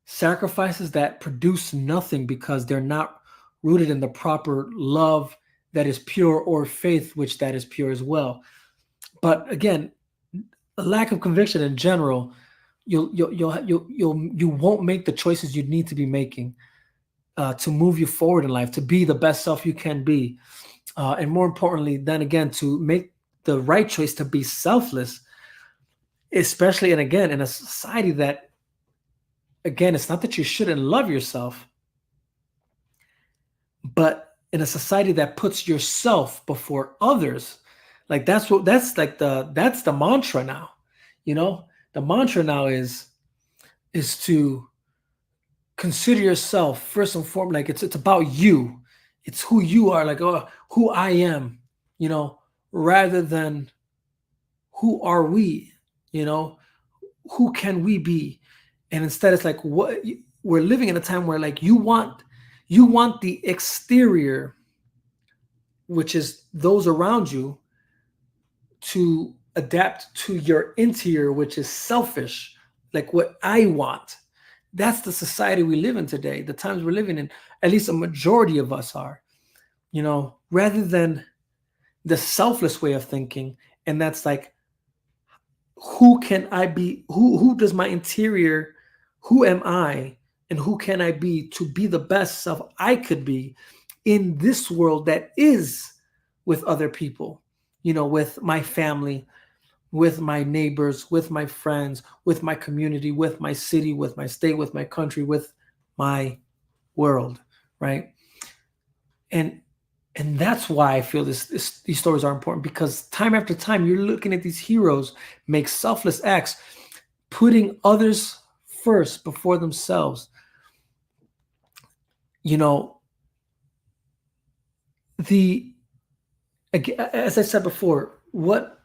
sacrifices that produce nothing because they're not rooted in the proper love that is pure, or faith which that is pure as well. But again, a lack of conviction in general, you won't make the choices you need to be making to move you forward in life, to be the best self you can be, and more importantly, then again, to make the right choice to be selfless, especially, and again, in a society that, again, it's not that you shouldn't love yourself, but in a society that puts yourself before others. Like that's the mantra now. You know, the mantra now is to consider yourself first and foremost. Like it's about you. It's who you are, like, oh, who I am, you know, rather than who are we, you know, who can we be? And instead it's like, what, we're living in a time where, like, you want the exterior, which is those around you, to adapt to your interior, which is selfish, like what I want. That's the society we live in today, the times we're living in, at least a majority of us are, you know, rather than the selfless way of thinking. And that's like, who can I be? Who does my interior, who am I, and who can I be to be the best self I could be in this world that is with other people, with my family, with my neighbors, with my friends, with my community, with my city, with my state, with my country, with my world, right? And that's why I feel these stories are important, because time after time you're looking at these heroes make selfless acts, putting others first before themselves. The As I said before, what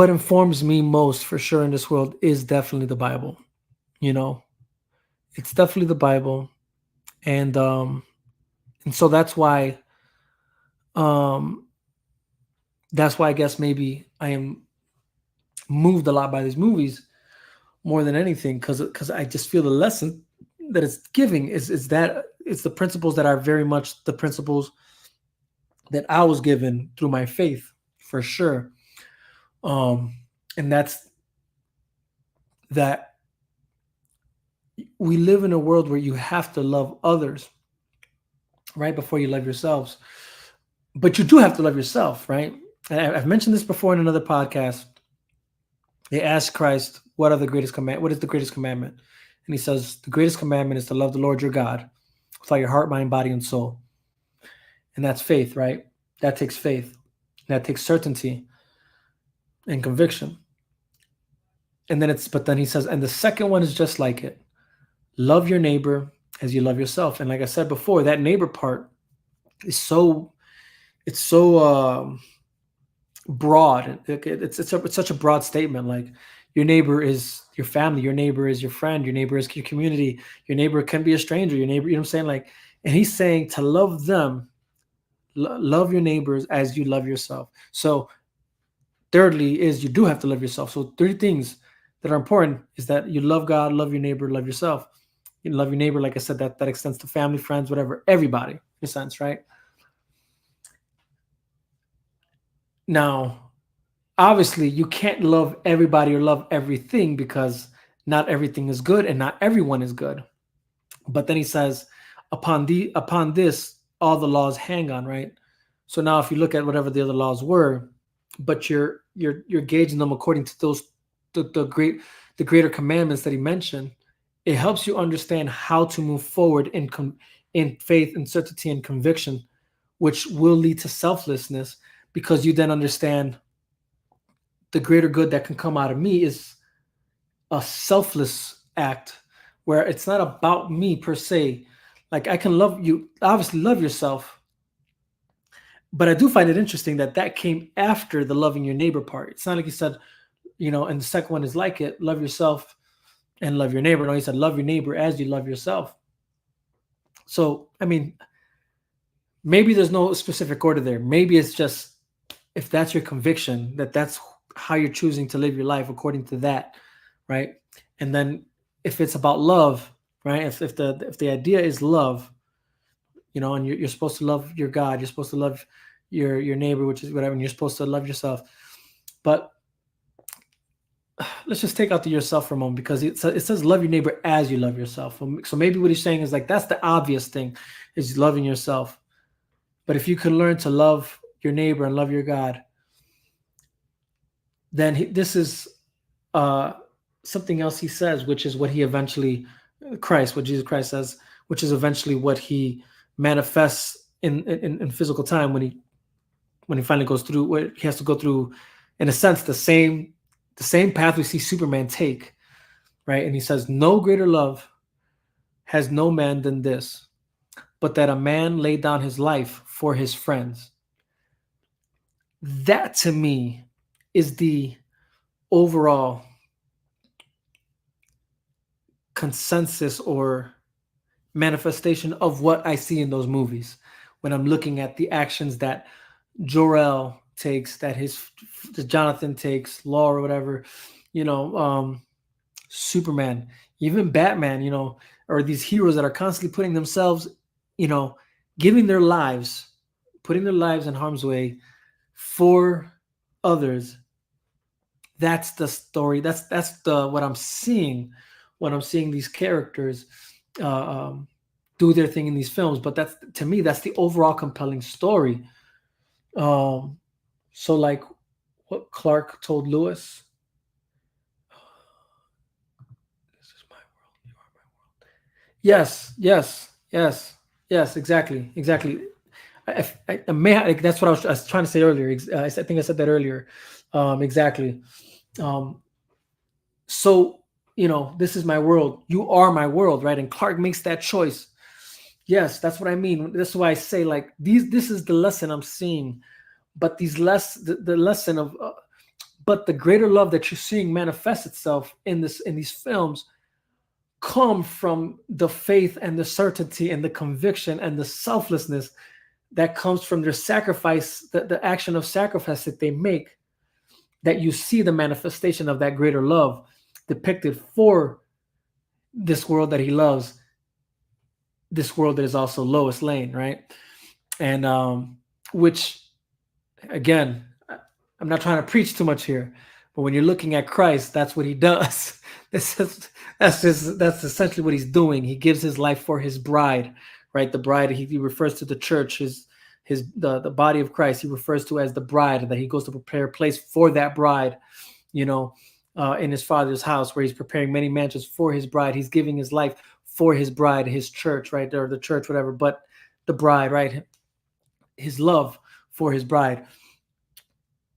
informs me most for sure in this world is definitely the Bible. It's definitely the Bible, and so um that's why I guess maybe I am moved a lot by these movies more than anything, because I just feel the lesson that it's giving is that it's the principles that are very much the principles that I was given through my faith, for sure. um and that's that we live in a world where you have to love others right before you love yourselves, but you do have to love yourself, right? And I've mentioned this before in another podcast. They asked Christ, what is the greatest commandment? And he says, the greatest commandment is to love the Lord your God with all your heart, mind, body, and soul. And that's faith, right? That takes faith. That takes certainty and conviction. But then he says, and the second one is just like it. Love your neighbor as you love yourself. And like I said before, that neighbor part is so broad. It's such a broad statement. Like, your neighbor is your family, your neighbor is your friend, your neighbor is your community, your neighbor can be a stranger, your neighbor, you know what I'm saying? Like, and he's saying to love them, love your neighbors as you love yourself. So thirdly is you do have to love yourself. So three things that are important is that you love God, love your neighbor, love yourself. You love your neighbor, like I said, that extends to family, friends, whatever, everybody in a sense, right? Now, obviously, you can't love everybody or love everything, because not everything is good and not everyone is good. But then he says, upon this, all the laws hang on, right? So now, if you look at whatever the other laws were, but you're gauging them according to those the greater commandments that he mentioned, it helps you understand how to move forward in faith and certainty and conviction, which will lead to selflessness, because you then understand the greater good that can come out of me is a selfless act, where it's not about me per se. Like, I can love you, obviously love yourself, but I do find it interesting that came after the loving your neighbor part. It's not like he said, and the second one is like it, love yourself and love your neighbor. No, he said, love your neighbor as you love yourself. So, I mean, maybe there's no specific order there. Maybe it's just, if that's your conviction, that's how you're choosing to live your life, according to that, right? And then if it's about love, right? If the idea is love, and you're supposed to love your God, you're supposed to love your neighbor, which is whatever, and you're supposed to love yourself. But let's just take out the yourself for a moment, because it says love your neighbor as you love yourself. So maybe what he's saying is, like, that's the obvious thing, is loving yourself. But if you can learn to love your neighbor and love your God, then this is something else he says, which is what he eventually, what Jesus Christ says, which is eventually what he manifests in physical time, when he finally goes through what he has to go through, in a sense, the same path we see Superman take, right? And he says, no greater love has no man than this, but that a man lay down his life for his friends. That, to me, is the overall consensus or manifestation of what I see in those movies, when I'm looking at the actions that Jor-El takes, that Jonathan takes, Law or whatever, Superman, even Batman, or these heroes that are constantly putting themselves, giving their lives, putting their lives in harm's way for others. That's the story. That's what I'm seeing when I'm seeing these characters do do their thing in these films. But that's, to me, that's the overall compelling story. So like what Clark told Lewis, this is my world, you are my world. Yes, yes, yes, yes, exactly, exactly. I may like, that's what I was trying to say earlier. I think I said that earlier. Exactly. Um, so this is my world. You are my world, right? And Clark makes that choice. Yes, that's what I mean. That's why I say like these. This is the lesson I'm seeing, but the lesson of, but the greater love that you're seeing manifest itself in these films come from the faith and the certainty and the conviction and the selflessness that comes from their sacrifice, the action of sacrifice that they make, that you see the manifestation of that greater love depicted for this world that he loves, this world that is also Lois Lane, right? And which, again, I'm not trying to preach too much here, but when you're looking at Christ, that's what he does. That's essentially what he's doing. He gives his life for his bride, right? The bride, he refers to the church, the body of Christ. He refers to as the bride, that he goes to prepare a place for that bride, in his Father's house, where he's preparing many mansions for his bride. He's giving his life for his bride, his church, right? Or the church, whatever, but the bride, right? His love for his bride.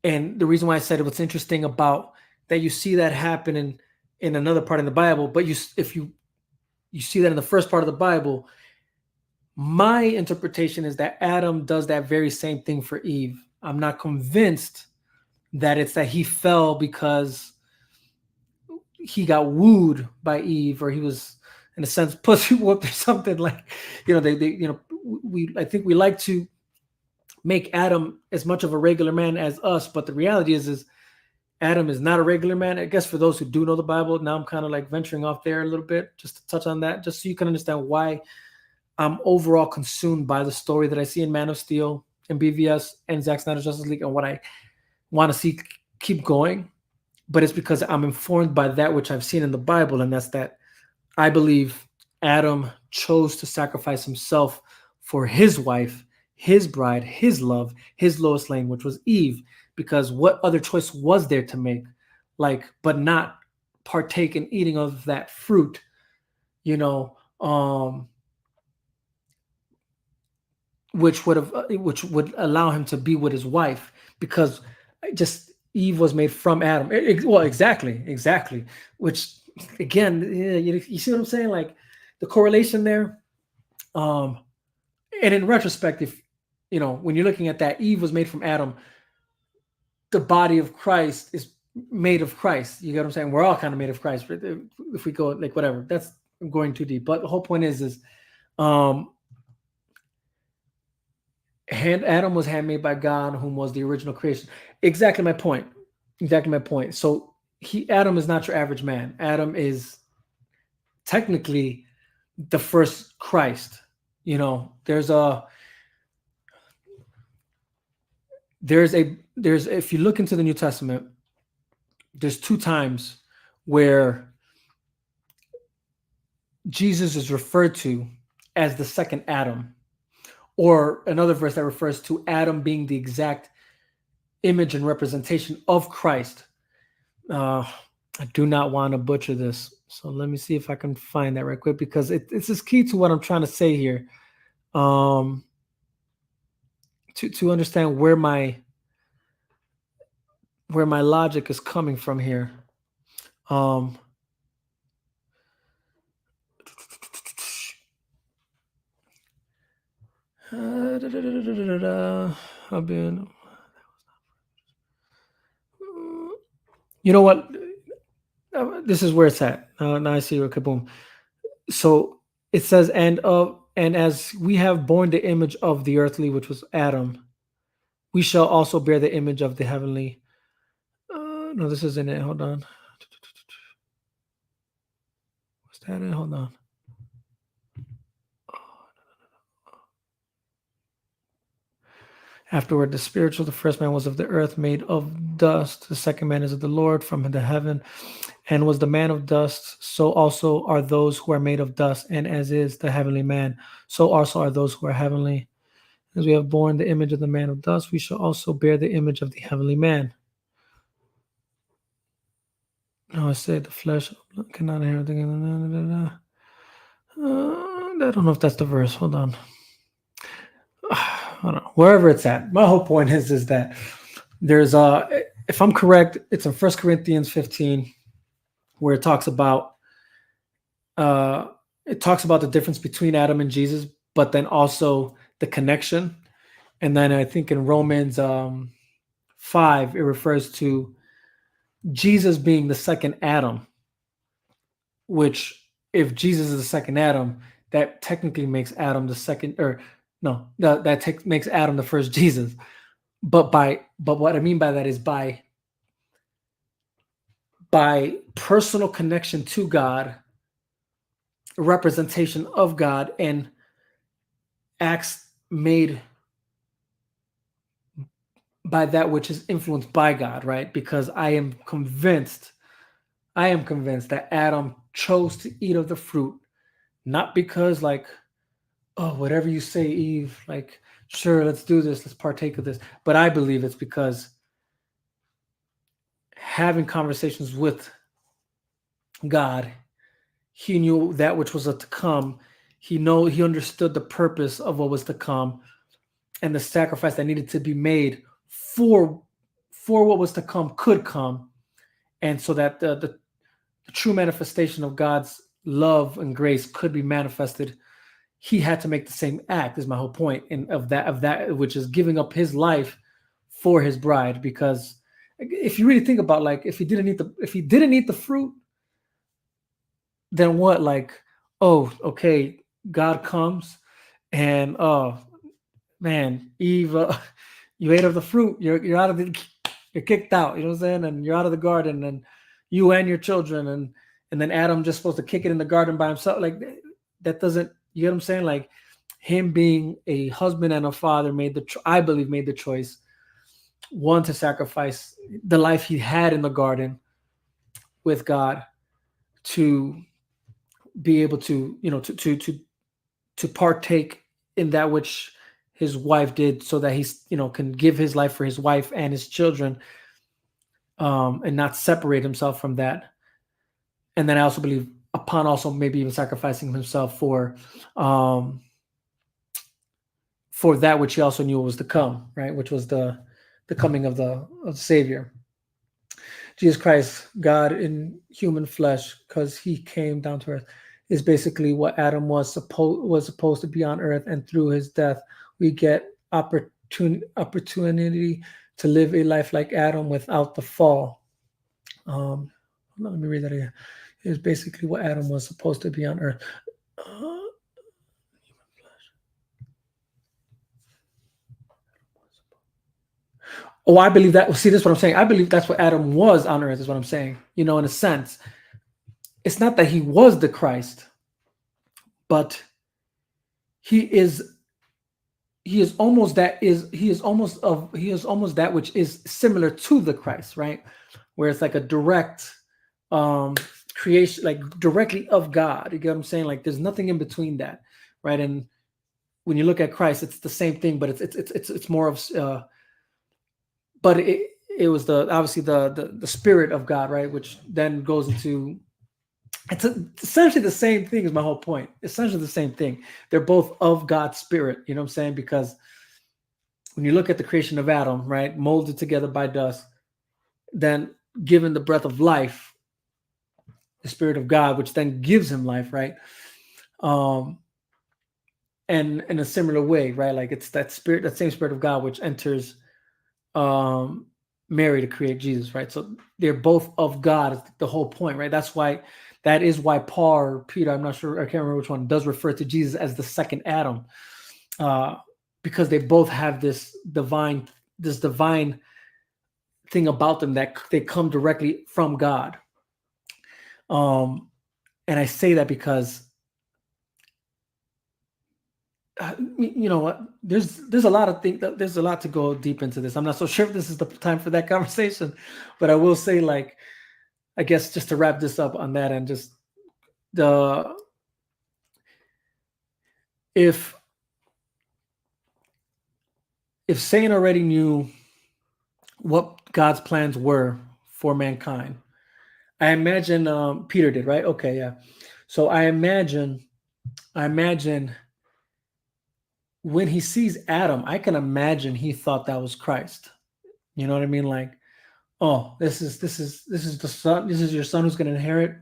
And the reason why I said what's interesting about that, you see that happen in another part in the Bible, but if you see that in the first part of the Bible, my interpretation is that Adam does that very same thing for Eve. I'm not convinced that it's that he fell because he got wooed by Eve, or he was, in a sense, pussy whooped or something. Like, I think we like to make Adam as much of a regular man as us, but the reality is Adam is not a regular man. I guess for those who do know the Bible, now I'm kind of like venturing off there a little bit, just to touch on that, just so you can understand why I'm overall consumed by the story that I see in Man of Steel and BVS and Zack Snyder's Justice League, and what I want to see keep going. But it's because I'm informed by that which I've seen in the Bible, and that's that I believe Adam chose to sacrifice himself for his wife, his bride, his love, his Lois Lane, which was Eve, because what other choice was there to make, but not partake in eating of that fruit, which would allow him to be with his wife, because just Eve was made from Adam. Well, exactly. Which, again, you see what I'm saying? Like the correlation there. And in retrospect, if when you're looking at that, Eve was made from Adam. The body of Christ is made of Christ. You get what I'm saying? We're all kind of made of Christ. But if we go like whatever, that's going too deep. But the whole point is Adam was handmade by God, whom was the original creation. Exactly my point. So Adam is not your average man. Adam is technically the first Christ. There's if you look into the New Testament, there's 2 times where Jesus is referred to as the second Adam, or another verse that refers to Adam being the exact image and representation of Christ. I do not want to butcher this, so let me see if I can find that right quick, because it's just key to what I'm trying to say here, to understand where my logic is coming from here. I've been. You know what? This is where it's at. Now I see. Kaboom. So it says, and as we have borne the image of the earthly, which was Adam, we shall also bear the image of the heavenly. No, this isn't it. Hold on. What's that in? Hold on. Afterward, the spiritual, the first man was of the earth, made of dust. The second man is of the Lord from the heaven, and was the man of dust. So also are those who are made of dust, and as is the heavenly man, so also are those who are heavenly. As we have borne the image of the man of dust, we shall also bear the image of the heavenly man. No, I said the flesh cannot hear anything. I don't know if that's the verse. Hold on. I don't know. Wherever it's at. My whole point is that there's if I'm correct, it's in 1 Corinthians 15 where it talks about the difference between Adam and Jesus, but then also the connection. And then I think in Romans 5, it refers to Jesus being the second Adam, which if Jesus is the second Adam, that technically makes Adam the second, or no, that makes Adam the first Jesus. But what I mean by that is by personal connection to God, representation of God, and acts made by that which is influenced by God, right? Because I am convinced that Adam chose to eat of the fruit, not because like, oh, whatever you say, Eve, like, sure, let's do this, let's partake of this. But I believe it's because having conversations with God, he knew that which was to come. He understood the purpose of what was to come and the sacrifice that needed to be made for what was to come could come. And so that the true manifestation of God's love and grace could be manifested, he had to make the same act, is my whole point, and of that which is giving up his life for his bride. Because if you really think about, like, if he didn't eat the fruit, then what? Like, oh, okay, God comes and, oh man, Eve, you ate of the fruit, you're out of you're kicked out, you know what I'm saying? And you're out of the garden, and you and your children, and then Adam just supposed to kick it in the garden by himself. Like, that doesn't, you get what I'm saying? Like, him being a husband and a father I believe made the choice, one, to sacrifice the life he had in the garden with God to be able to, to partake in that which his wife did, so that he's, can give his life for his wife and his children, and not separate himself from that. And then I also believe upon also maybe even sacrificing himself for that which he also knew was to come, right? Which was the coming of the Savior. Jesus Christ, God in human flesh, because he came down to earth, is basically what Adam was supposed to be on earth, and through his death, we get opportunity to live a life like Adam without the fall. Let me read that again. It is basically what Adam was supposed to be on earth. Oh, I believe that. See, this is what I'm saying. I believe that's what Adam was on earth, is what I'm saying. In a sense, it's not that he was the Christ, but he is almost that which is similar to the Christ, right? Where it's like a direct creation, like directly of God. You get what I'm saying? Like, there's nothing in between that, right? And when you look at Christ, it's the same thing, but it's more of but it was obviously the spirit of God, right? Which then goes into, it's essentially the same thing, is my whole point. Essentially the same thing. They're both of God's spirit, you know what I'm saying? Because when you look at the creation of Adam, right, molded together by dust, then given the breath of life, the spirit of God, which then gives him life, right? And in a similar way, right? Like, it's that spirit, that same spirit of God, which enters Mary to create Jesus, right? So they're both of God, the whole point, right? That is why Paul or Peter, I'm not sure, I can't remember which one, does refer to Jesus as the second Adam, because they both have this divine thing about them, that they come directly from God. And I say that because you know what? There's a lot of things. There's a lot to go deep into this. I'm not so sure if this is the time for that conversation, but I will say, like, I guess just to wrap this up on that, and just the if Satan already knew what God's plans were for mankind, I imagine Peter did, right? Okay, yeah. So I imagine when he sees Adam, I can imagine he thought that was Christ. You know what I mean? Like, oh, this is the son. This is your son who's going to inherit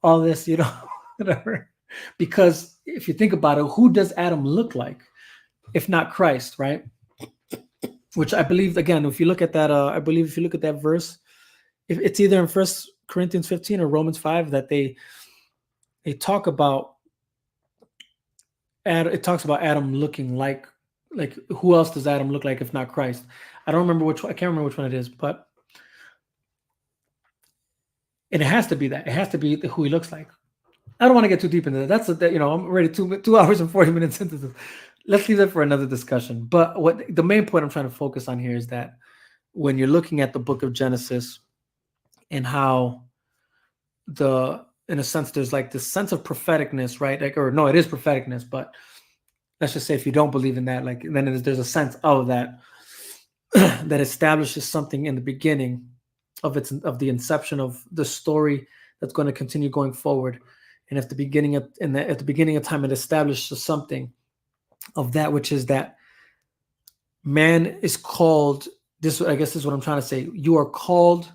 all this, you know, whatever. Because if you think about it, who does Adam look like, if not Christ, right? Which I believe, again, if you look at that, I believe if you look at that verse, if it's either in 1 Corinthians 15 or Romans 5 that they talk about it talks about Adam looking like who else does Adam look like if not Christ? I don't remember which one, I can't remember which one it is, but and it has to be that. It has to be who he looks like. I don't want to get too deep into that. That's you know, I'm already 2 hours and 40 minutes into this. Let's leave that for another discussion. But what the main point I'm trying to focus on here is that when you're looking at the book of Genesis and how in a sense, there's like this sense of propheticness, right? Like, or no, it is propheticness, but let's just say if you don't believe in that, like, then there's a sense of that that establishes something in the beginning of the inception of the story that's going to continue going forward. And at the beginning of time, it establishes something of that, which is that man is called. This, I guess, is what I'm trying to say. You are called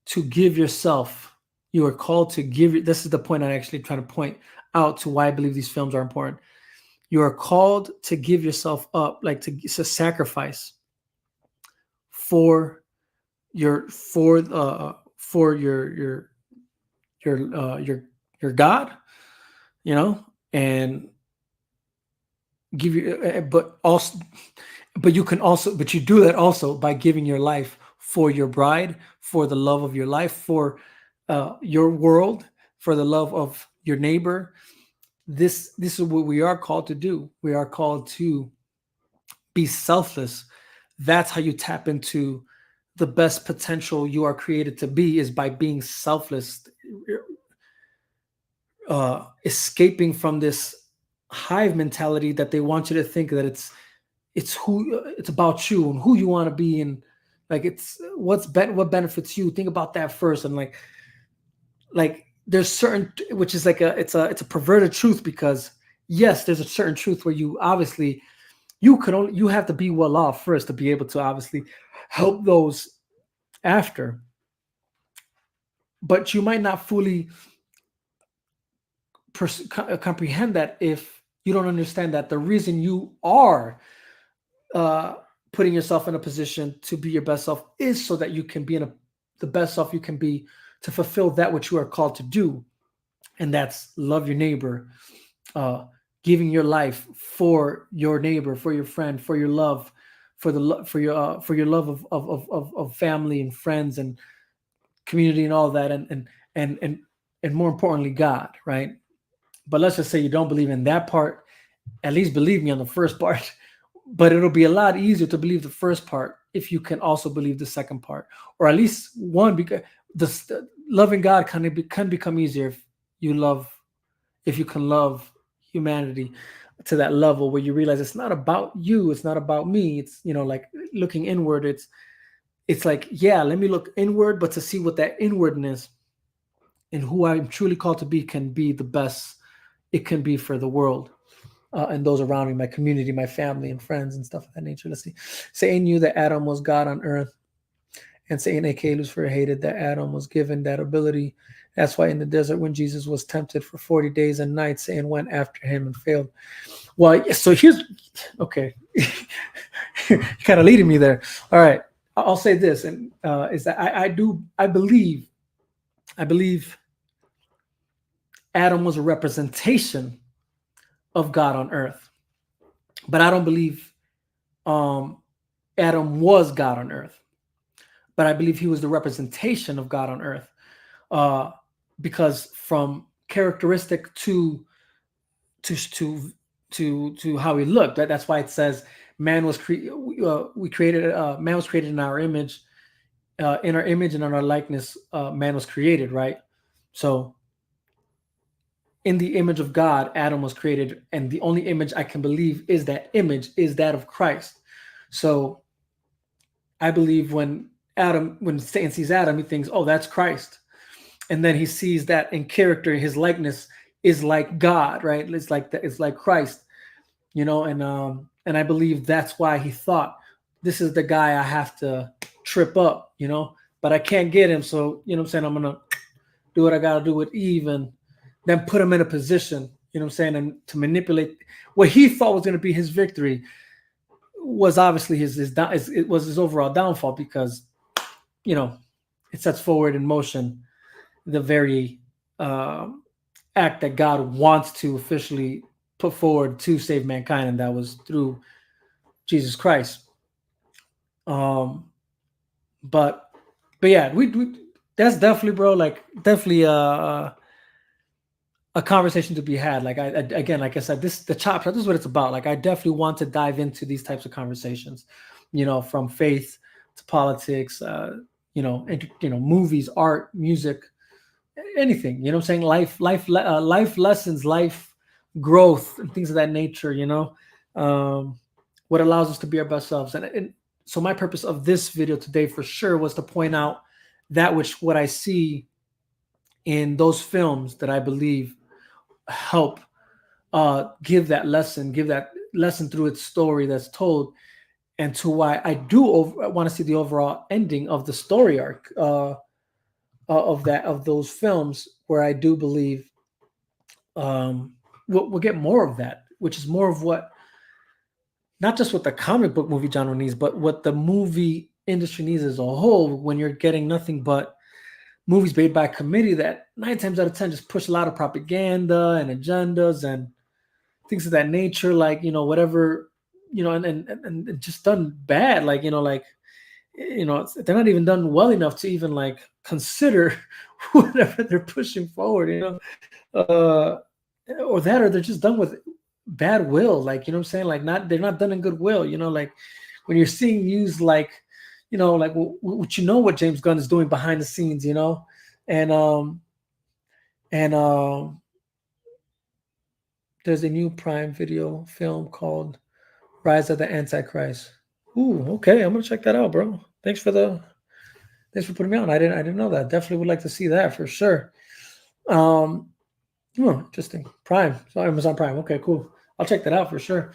to give yourself. You are called to give. This is the point I'm actually trying to point out to why I believe these films are important. You are called to give yourself up, like to sacrifice for your God, you know, and give you, but you do that also by giving your life for your bride, for the love of your life, for your world, for the love of your neighbor. This is what we are called to do. We are called to be selfless. That's how you tap into the best potential you are created to be, is by being selfless, escaping from this hive mentality that they want you to think that it's about you and who you want to be, and like what benefits you. Think about that first. And like there's certain, which is like it's a perverted truth, because yes, there's a certain truth where you obviously you have to be well off first to be able to obviously help those after, but you might not fully comprehend that if you don't understand that the reason you are putting yourself in a position to be your best self is so that you can be the best self you can be, to fulfill that which you are called to do, and that's love your neighbor, giving your life for your neighbor, for your friend, for your love, for your love of family and friends and community and all that, and more importantly, God, right? But let's just say you don't believe in that part. At least believe me on the first part. But it'll be a lot easier to believe the first part if you can also believe the second part, or at least one, because the loving God can become easier if you can love humanity to that level where you realize it's not about you, it's not about me. It's, you know, like looking inward. It's like, yeah, let me look inward, but to see what that inwardness and who I'm truly called to be can be the best it can be for the world. And those around me, my community, my family and friends and stuff of that nature. Let's see. Satan knew that Adam was God on earth, and Satan, aka Lucifer, hated that Adam was given that ability. That's why in the desert, when Jesus was tempted for 40 days and nights, Satan went after him and failed. Well, so here's, okay. You're kind of leading me there. All right. I'll say this, and is that I believe Adam was a representation of God on earth, but I don't believe Adam was God on earth, but I believe he was the representation of God on earth, because from characteristic to to how he looked. That's why it says man was we created man was created in our image and in our likeness. Man was created, right? So in the image of God, Adam was created, and the only image I can believe is that of Christ. So I believe when Satan sees Adam, he thinks, "Oh, that's Christ," and then he sees that in character, his likeness is like God, right? It's like that. It's like Christ, and I believe that's why he thought, "This is the guy I have to trip up," but I can't get him. So what I'm saying, I'm gonna do what I gotta do with Eve, and then put him in a position, and to manipulate what he thought was gonna be his victory was obviously it was his overall downfall, because it sets forward in motion the very act that God wants to officially put forward to save mankind, and that was through Jesus Christ. But yeah, we that's definitely, bro, like definitely a conversation to be had. Like again, like I said, the chop shop, this is what it's about. Like I definitely want to dive into these types of conversations, from faith to politics, movies, art, music, anything. You know what I'm saying? Life lessons, life growth, and things of that nature. What allows us to be our best selves. And so my purpose of this video today, for sure, was to point out what I see in those films that I believe help give that lesson through its story that's told, and to why I do want to see the overall ending of the story arc of those films, where I do believe we'll get more of that, which is more of what, not just what the comic book movie genre needs, but what the movie industry needs as a whole, when you're getting nothing but movies made by a committee that 9 times out of 10 just push a lot of propaganda and agendas and things of that nature, like, whatever, and just done bad, like, they're not even done well enough to even like consider whatever they're pushing forward, or they're just done with bad will, like, what I'm saying, like, they're not done in goodwill, like when you're seeing news, like, like what James Gunn is doing behind the scenes, and there's a new Prime Video film called Rise of the Antichrist. Ooh, okay, I'm gonna check that out, bro. Thanks for putting me on. I didn't know that. Definitely would like to see that for sure. Interesting. Prime. So Amazon Prime. Okay, cool. I'll check that out for sure.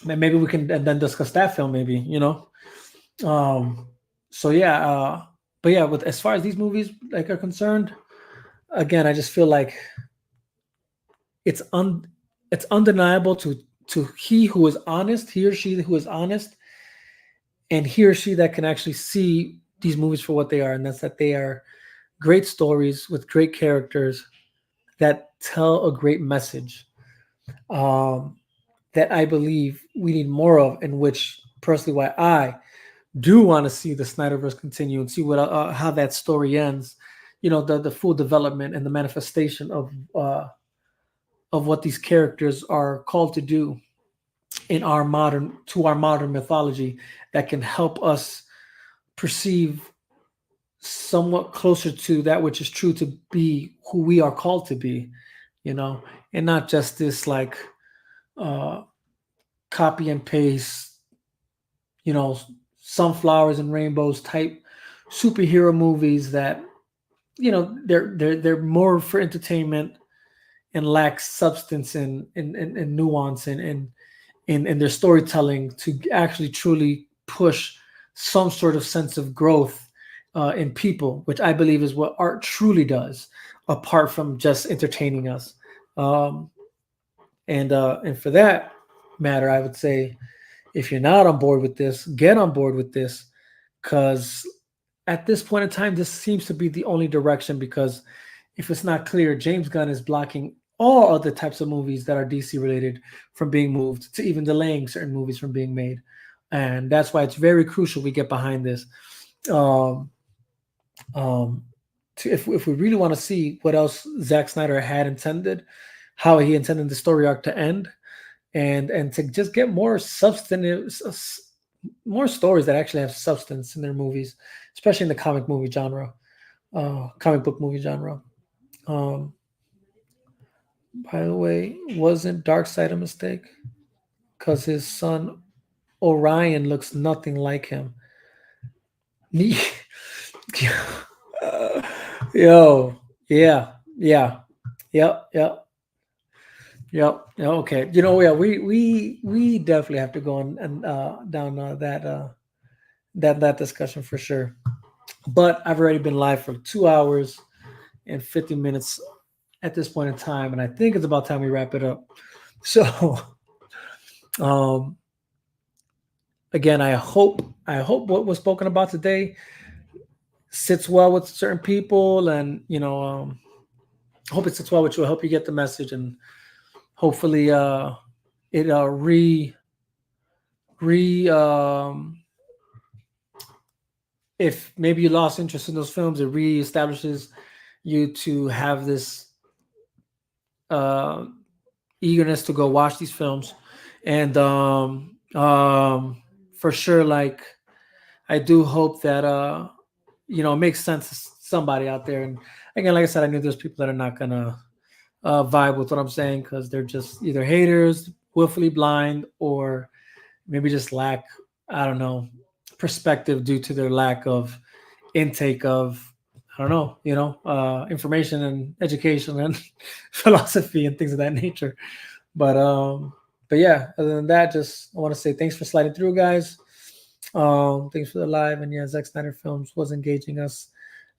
Maybe we can then discuss that film, maybe, so yeah, but yeah, as far as these movies like are concerned, again, I just feel like it's undeniable to he or she who is honest, and he or she that can actually see these movies for what they are, and that's that they are great stories with great characters that tell a great message, that I believe we need more of, and which personally why I do want to see the SnyderVerse continue and see what how that story ends, the full development and the manifestation of what these characters are called to do in our modern mythology, that can help us perceive somewhat closer to that which is true, to be who we are called to be, and not just this like copy and paste, sunflowers and rainbows type superhero movies that, they're more for entertainment and lack substance and nuance and in their storytelling to actually truly push some sort of sense of growth in people, which I believe is what art truly does, apart from just entertaining us. And for that matter, I would say, if you're not on board with this, get on board with this, because at this point in time, this seems to be the only direction. Because if it's not clear, James Gunn is blocking all other types of movies that are DC related from being moved, to even delaying certain movies from being made. And that's why it's very crucial we get behind this. If we really want to see what else Zack Snyder had intended how he intended the story arc to end, and to just get more substantive, more stories that actually have substance in their movies, especially in the comic movie genre, comic book movie genre. By the way, wasn't Darkseid a mistake? Because his son Orion looks nothing like him. Yo, yeah, yep. Okay, we definitely have to go and down that discussion for sure. But I've already been live for 2 hours and 50 minutes at this point in time, and I think it's about time we wrap it up. So, again, I hope what was spoken about today sits well with certain people, and hope it sits well with you. I hope you get the message, and hopefully it if maybe you lost interest in those films, it reestablishes you to have this eagerness to go watch these films. And for sure, like, I do hope that it makes sense to somebody out there. And again, like I said, I knew there's people that are not gonna vibe with what I'm saying, because they're just either haters, willfully blind, or maybe just lack, I don't know, perspective due to their lack of intake of, I don't know, information and education and philosophy and things of that nature. But yeah, other than that, just I want to say thanks for sliding through, guys. Thanks for the live. And yeah, Zack Snyder Films was engaging us,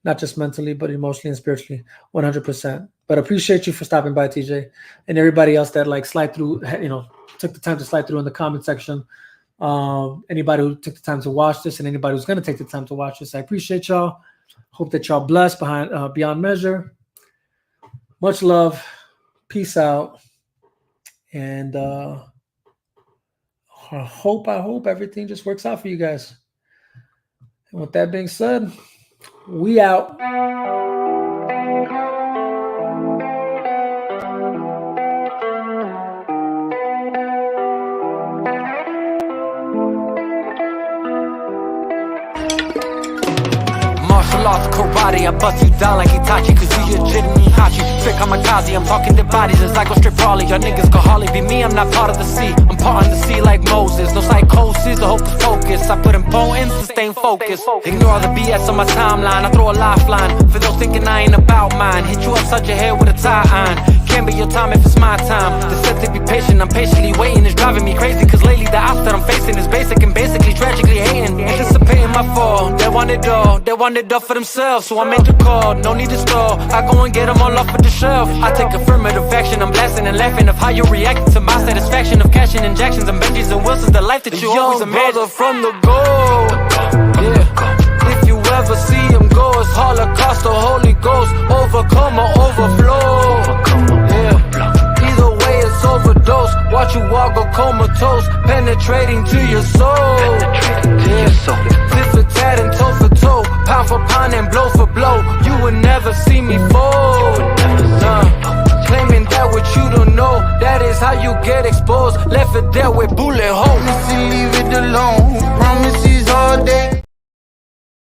not just mentally, but emotionally and spiritually, 100%. But appreciate you for stopping by, TJ, and everybody else that like slide through, took the time to slide through in the comment section. Anybody who took the time to watch this, and anybody who's going to take the time to watch this, I appreciate y'all. Hope that y'all blessed beyond measure. Much love. Peace out. And I hope everything just works out for you guys. And with that being said, we out. Lost karate, I bust you down like Itachi, cause you legit me hachi. Straight kamikaze, I'm talking to bodies as I go straight brawly. Y'all niggas go hardly be me, I'm not part of the sea. I'm part of the sea like Moses. No psychosis, the hocus pocus. I put importance to stay focused. Ignore all the BS on my timeline. I throw a lifeline for those thinking I ain't about mine. Hit you upside your head with a tie iron. Can't be your time if it's my time. The said to be patient, I'm patiently waiting. It's driving me crazy, cause lately the odds that I'm facing is basic and basically tragically hating. Anticipating my fall, they want it all for themselves. So I made the call, no need to stall. I go and get them all off of the shelf. I take affirmative action, I'm blasting and laughing of how you react to my satisfaction of cashing injections and Benjis and Wilsons. The life that you always imagined. Brother from the goal, yeah. If you ever see him go, it's Holocaust, the Holy Ghost, overcome or overflow. Yeah. Either way, it's overdose. Watch you walk or comatose, penetrating to your soul.